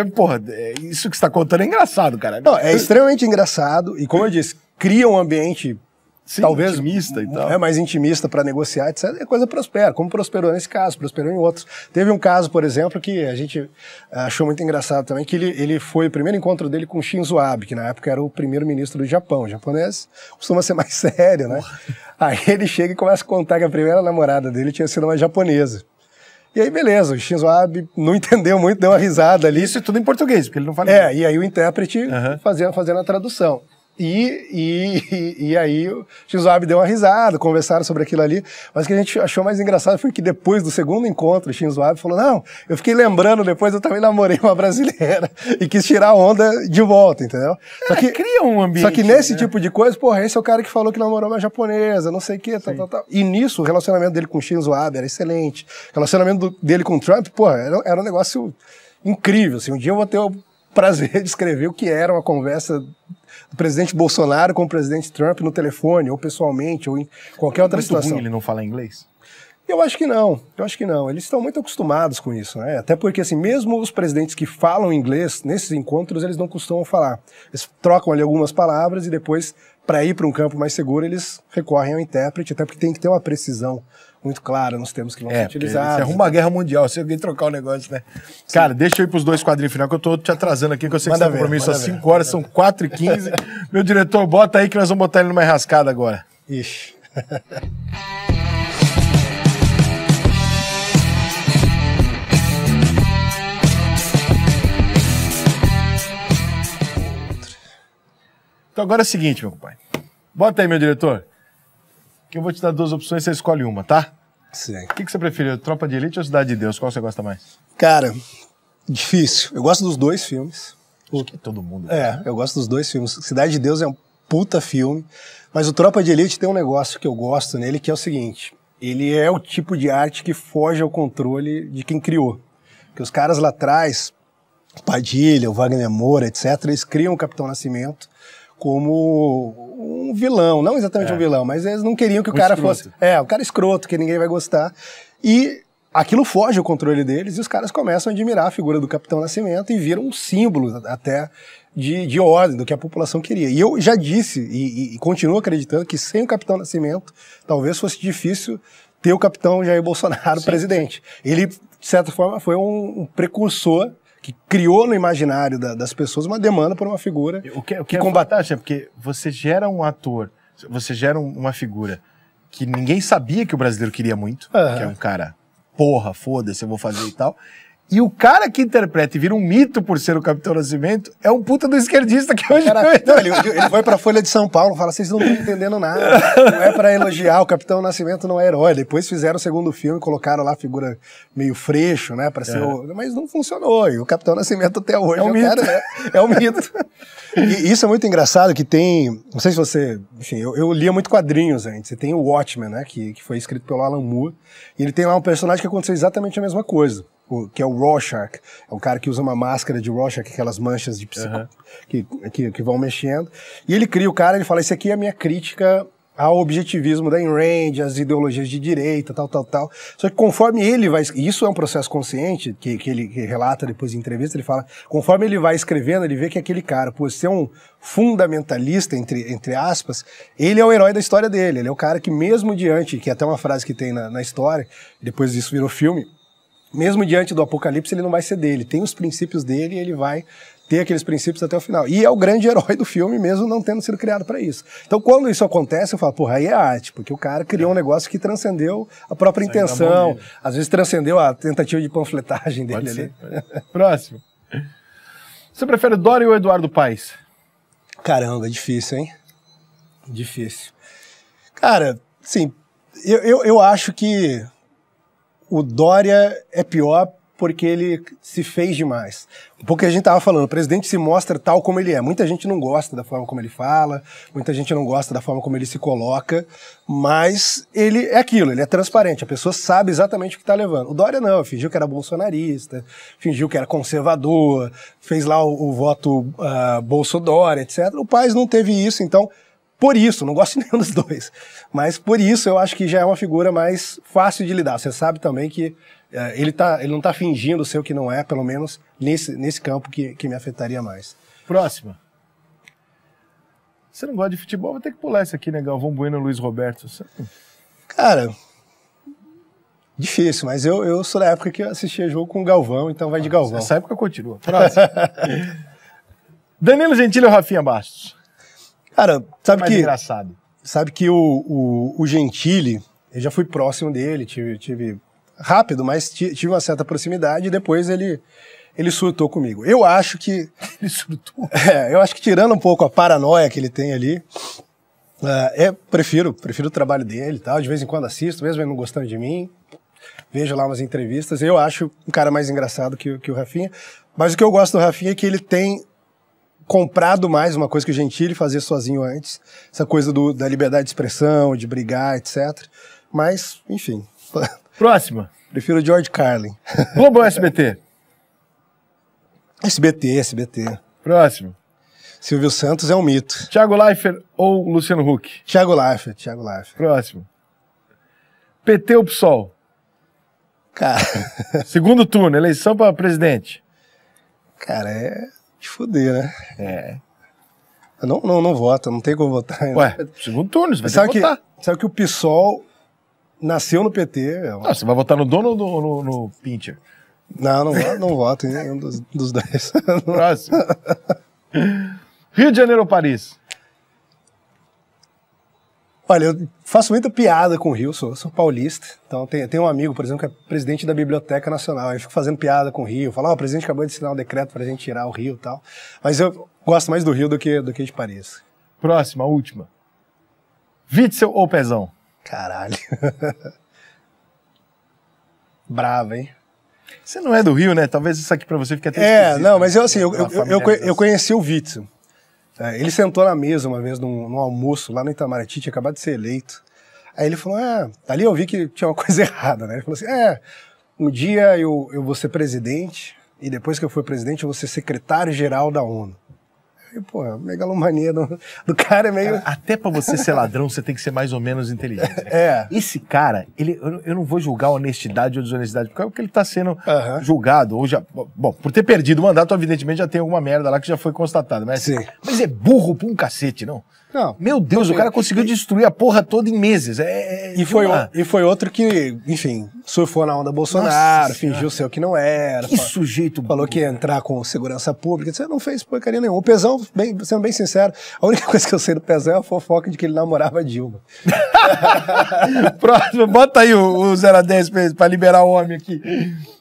isso que você tá contando é engraçado, cara. Não, é extremamente engraçado. E como eu disse, cria um ambiente... Sim, talvez intimista e tal. Mais intimista para negociar, etc. E a coisa prospera, como prosperou nesse caso, prosperou em outros. Teve um caso, por exemplo, que a gente achou muito engraçado também, que ele foi o primeiro encontro dele com Shinzo Abe, que na época era o primeiro-ministro do Japão. O japonês costuma ser mais sério, né? Aí ele chega e começa a contar que a primeira namorada dele tinha sido uma japonesa. E aí, beleza, o Shinzo Abe não entendeu muito, deu uma risada ali. Isso é tudo em português, porque ele não fala inglês. E aí o intérprete fazendo a tradução. E aí o Shinzo Abe deu uma risada, conversaram sobre aquilo ali, mas o que a gente achou mais engraçado foi que depois do segundo encontro o Shinzo Abe falou, não, eu fiquei lembrando, depois eu também namorei uma brasileira e quis tirar a onda de volta, entendeu? Só que cria um ambiente. Só que nesse tipo de coisa, esse é o cara que falou que namorou uma japonesa, não sei o que, tal. E nisso o relacionamento dele com o Shinzo Abe era excelente, o relacionamento dele com o Trump, era um negócio incrível, assim, um dia eu vou ter o prazer de escrever o que era uma conversa do presidente Bolsonaro com o presidente Trump no telefone, ou pessoalmente, ou em qualquer outra situação. Ruim ele não fala inglês? Eu acho que não. Eles estão muito acostumados com isso, né? Até porque, assim, mesmo os presidentes que falam inglês, nesses encontros, eles não costumam falar. Eles trocam ali algumas palavras e depois, para ir para um campo mais seguro, eles recorrem ao intérprete, até porque tem que ter uma precisão muito clara nos termos que vão ser utilizados. Você arruma uma guerra mundial, se alguém trocar o negócio, né? Sim. Cara, deixa eu ir pros 2 quadrinhos final, que eu tô te atrasando aqui, que eu sei que você tem compromisso às 5 horas, são 4h15. Meu diretor, bota aí que nós vamos botar ele numa enrascada agora. Ixi. Então agora é o seguinte, meu compadre. Bota aí, meu diretor. Que eu vou te dar 2 opções, você escolhe uma, tá? Sim. O que você preferiu, Tropa de Elite ou Cidade de Deus? Qual você gosta mais? Cara, difícil. Eu gosto dos 2 filmes. Acho que todo mundo. Eu gosto dos 2 filmes. Cidade de Deus é um puta filme, mas o Tropa de Elite tem um negócio que eu gosto nele, que é o seguinte, ele é o tipo de arte que foge ao controle de quem criou. Porque os caras lá atrás, Padilha, o Wagner Moura, etc., eles criam o Capitão Nascimento como um vilão, não exatamente um vilão, mas eles não queriam que o cara fosse... o cara escroto, que ninguém vai gostar. E aquilo foge ao controle deles e os caras começam a admirar a figura do Capitão Nascimento e viram um símbolo até de ordem, do que a população queria. E eu já disse e continuo acreditando que sem o Capitão Nascimento talvez fosse difícil ter o Capitão Jair Bolsonaro presidente. Ele, de certa forma, foi um precursor que criou no imaginário das pessoas uma demanda por uma figura o que combate, porque você gera um ator, você gera uma figura que ninguém sabia que o brasileiro queria muito, que é um cara, porra, foda-se, eu vou fazer e tal. E o cara que interpreta e vira um mito por ser o Capitão Nascimento é um puta do esquerdista que hoje... Ele foi pra Folha de São Paulo e fala, vocês não estão entendendo nada, não é pra elogiar, o Capitão Nascimento não é herói. Depois fizeram o segundo filme, colocaram lá a figura meio freixo, né, pra ser mas não funcionou, e o Capitão Nascimento até hoje é um mito. É um mito. E isso é muito engraçado, que tem, não sei se você, enfim, eu lia muito quadrinhos antes, você tem o Watchmen, né, que foi escrito pelo Alan Moore, e ele tem lá um personagem que aconteceu exatamente a mesma coisa. que é o Rorschach. É um cara que usa uma máscara de Rorschach, aquelas manchas de que vão mexendo. E ele cria o cara, ele fala, esse aqui é a minha crítica ao objetivismo da Ayn Rand, as ideologias de direita, tal. Só que conforme ele vai... Isso é um processo consciente, que ele relata depois em entrevista, ele fala, conforme ele vai escrevendo, ele vê que aquele cara, por ser um fundamentalista, entre aspas, ele é o herói da história dele. Ele é o cara que mesmo diante, que é até uma frase que tem na história, depois disso virou filme, mesmo diante do apocalipse, ele não vai ser dele. Tem os princípios dele e ele vai ter aqueles princípios até o final. E é o grande herói do filme, mesmo não tendo sido criado para isso. Então, quando isso acontece, eu falo, porra, aí é arte, porque o cara criou um negócio que transcendeu a própria intenção, às vezes transcendeu a tentativa de panfletagem dele ali. Próximo. Você prefere Dória ou Eduardo Paes? Caramba, difícil, hein? Difícil. Cara, sim, eu acho que o Dória é pior porque ele se fez demais. Um pouco que a gente tava falando, o presidente se mostra tal como ele é. Muita gente não gosta da forma como ele fala, muita gente não gosta da forma como ele se coloca, mas ele é aquilo, ele é transparente, a pessoa sabe exatamente o que tá levando. O Dória não, fingiu que era bolsonarista, fingiu que era conservador, fez lá o voto Bolsodória, etc. O Paes não teve isso, então, por isso, não gosto de nenhum dos dois, mas por isso eu acho que já é uma figura mais fácil de lidar. Você sabe também que ele não tá fingindo ser o que não é, pelo menos nesse campo que me afetaria mais. Próxima. Você não gosta de futebol, vai ter que pular isso aqui, né? Galvão Bueno, Luiz Roberto. Cara, difícil, mas eu sou da época que eu assistia jogo com o Galvão, então vai de Galvão. Essa época continua. Próximo. Danilo Gentili ou Rafinha Bastos? Cara, sabe que... engraçado. Sabe que o Gentili, eu já fui próximo dele, tive rápido, mas tive uma certa proximidade e depois ele surtou comigo. Eu acho que... Ele surtou? Eu acho que tirando um pouco a paranoia que ele tem ali, prefiro o trabalho dele e tal, de vez em quando assisto, mesmo ele não gostando de mim, vejo lá umas entrevistas, eu acho um cara mais engraçado que o Rafinha, mas o que eu gosto do Rafinha é que ele tem comprado mais uma coisa que o Gentili fazia sozinho antes, essa coisa da liberdade de expressão, de brigar, etc. Mas, enfim... Próxima. Prefiro o George Carlin. Globo ou SBT? SBT. Próximo. Silvio Santos é um mito. Thiago Leifert ou Luciano Huck? Thiago Leifert. Próximo. PT ou PSOL? Cara... Segundo turno, eleição para presidente. Cara, é de fuder, né? É. Eu não voto, não tem como votar. Ué, segundo turno, você vai ter que votar. Sabe que o PSOL nasceu no PT. Você vai votar no Dono ou no Pincher? Não voto em nenhum dos dois. Próximo. Rio de Janeiro ou Paris? Olha, eu faço muita piada com o Rio, sou paulista. Então tem um amigo, por exemplo, que é presidente da Biblioteca Nacional. Eu fico fazendo piada com o Rio. Falo, o presidente acabou de assinar um decreto pra gente tirar o Rio e tal. Mas eu gosto mais do Rio do que de Paris. Próxima, última. Witzel ou Pezão? Caralho. Brava, hein? Você não é do Rio, né? Talvez isso aqui pra você fique até esquisito. Não, mas eu conheci o Witzel. Ele sentou na mesa uma vez num almoço lá no Itamaraty, tinha acabado de ser eleito. Aí ele falou, ali eu vi que tinha uma coisa errada, né? Ele falou assim, um dia eu vou ser presidente e depois que eu for presidente eu vou ser secretário-geral da ONU. Aí, pô, a megalomania do cara é meio... Até pra você ser ladrão, você tem que ser mais ou menos inteligente. Né? Esse cara, eu não vou julgar honestidade ou desonestidade, porque é o que ele tá sendo julgado, ou já... Bom, por ter perdido o mandato, evidentemente já tem alguma merda lá que já foi constatada, mas é burro pra um cacete, não? Não. Meu Deus, o cara conseguiu destruir a porra toda em meses. E foi outro que, enfim, surfou na onda Bolsonaro, fingiu ser o que não era. Que sujeito falou que ia entrar com segurança pública. Você não fez porcaria nenhuma. O Pezão, sendo bem sincero, a única coisa que eu sei do Pezão é a fofoca de que ele namorava a Dilma. Próximo, bota aí o 0 a 10 pra liberar o homem aqui.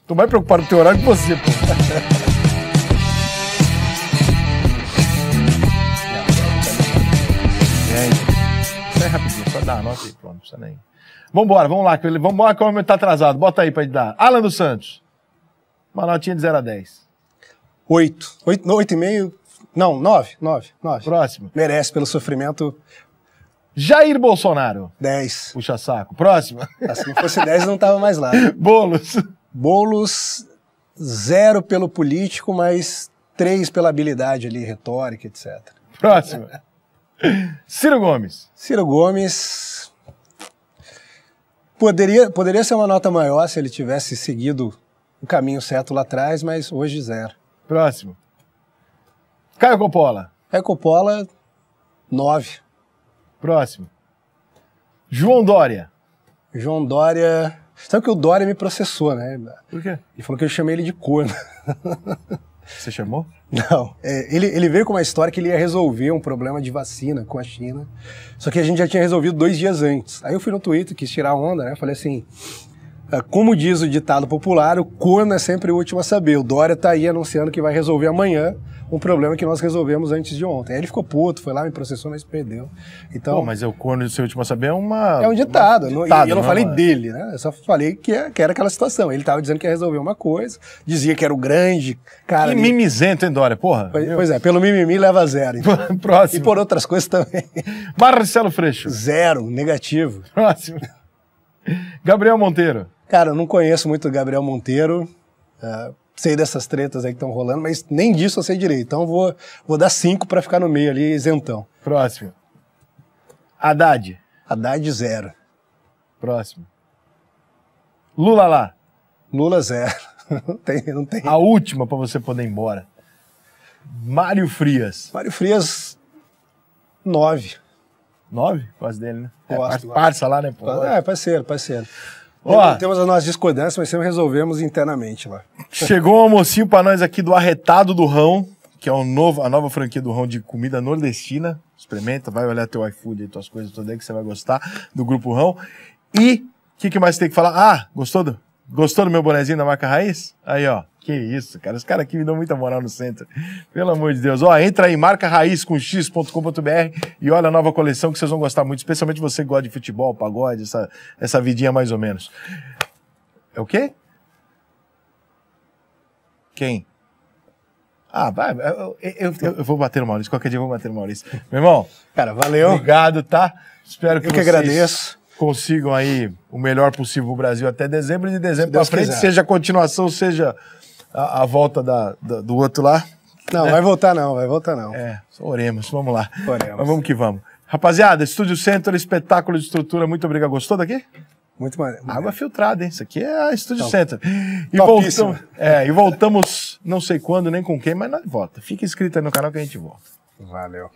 Tô mais preocupado com o teu horário que você, pô. Rapidinho, só dá a nota aí, pronto, não precisa nem. Vambora, vamos lá, que o homem tá atrasado, bota aí pra ele dar. Alan dos Santos, uma notinha de 0 a 10. 8,5, não, 9. Próximo. Merece pelo sofrimento. Jair Bolsonaro. 10. Puxa saco. Próximo. Se não fosse 10, não tava mais lá. Boulos. Boulos, 0 pelo político, mas 3 pela habilidade ali, retórica, etc. Próximo. Ciro Gomes. Ciro Gomes... Poderia ser uma nota maior se ele tivesse seguido o caminho certo lá atrás, mas hoje 0. Próximo. Caio Coppola. Caio Coppola, 9. Próximo. João Dória. João Dória... Sabe que o Dória me processou, né? Por quê? Ele falou que eu chamei ele de corno. Você chamou? Não. Ele veio com uma história que ele ia resolver um problema de vacina com a China. Só que a gente já tinha resolvido 2 dias antes. Aí eu fui no Twitter, quis tirar onda, né? Falei assim, como diz o ditado popular, o corno é sempre o último a saber. O Dória tá aí anunciando que vai resolver amanhã um problema que nós resolvemos antes de ontem. Aí ele ficou puto, foi lá, me processou, mas perdeu. Então, pô, mas o corno do seu último a saber é uma... É um ditado. E eu não falei mano. dele, né? Eu só falei que era aquela situação. Ele tava dizendo que ia resolver uma coisa, dizia que era o grande cara... Que mimizento, hein, Dória? Porra. Pois é, pelo mimimi leva 0. Então. Próximo. E por outras coisas também. Marcelo Freixo. 0, negativo. Próximo. Gabriel Monteiro. Cara, eu não conheço muito o Gabriel Monteiro. Sei dessas tretas aí que estão rolando, mas nem disso eu sei direito. Então vou dar 5 para ficar no meio ali, isentão. Próximo. Haddad. Haddad, 0. Próximo. Lula lá. Lula, 0. Não tem. A última para você poder ir embora. Mário Frias. Mário Frias, 9. 9? Quase dele, né? Gosto. Parça lá, né? Pô? Parceiro. Ó, temos as nossas discordâncias, mas sempre resolvemos internamente lá. Chegou um almocinho pra nós aqui do Arretado do Rão, que é a nova franquia do Rão de comida nordestina. Experimenta, vai olhar teu iFood aí, tuas coisas todas aí que você vai gostar do Grupo Rão. E o que mais tem que falar? Ah, gostou do meu bonezinho da marca Raiz? Aí, ó. Que isso, cara. Os caras aqui me dão muita moral no centro. Pelo amor de Deus. Ó, entra aí, marcaraiz.com.br e olha a nova coleção que vocês vão gostar muito, especialmente você que gosta de futebol, pagode, essa vidinha mais ou menos. É o quê? Quem? Ah, vai. Eu vou bater no Maurício. Qualquer dia eu vou bater no Maurício. Meu irmão. Cara, valeu. Obrigado, tá? Espero que vocês agradeço. Consigam aí o melhor possível pro Brasil até dezembro, e de dezembro pra frente, seja a continuação, seja a volta do outro lá. Não, vai voltar não. Só oremos, vamos lá. Oremos. Mas vamos que vamos. Rapaziada, Estúdio Center, espetáculo de estrutura, muito obrigado. Gostou daqui? Muito maneiro. Água filtrada, hein? Isso aqui é a Estúdio Center. E voltamos, não sei quando, nem com quem, mas nós volta. Fica inscrito aí no canal que a gente volta. Valeu.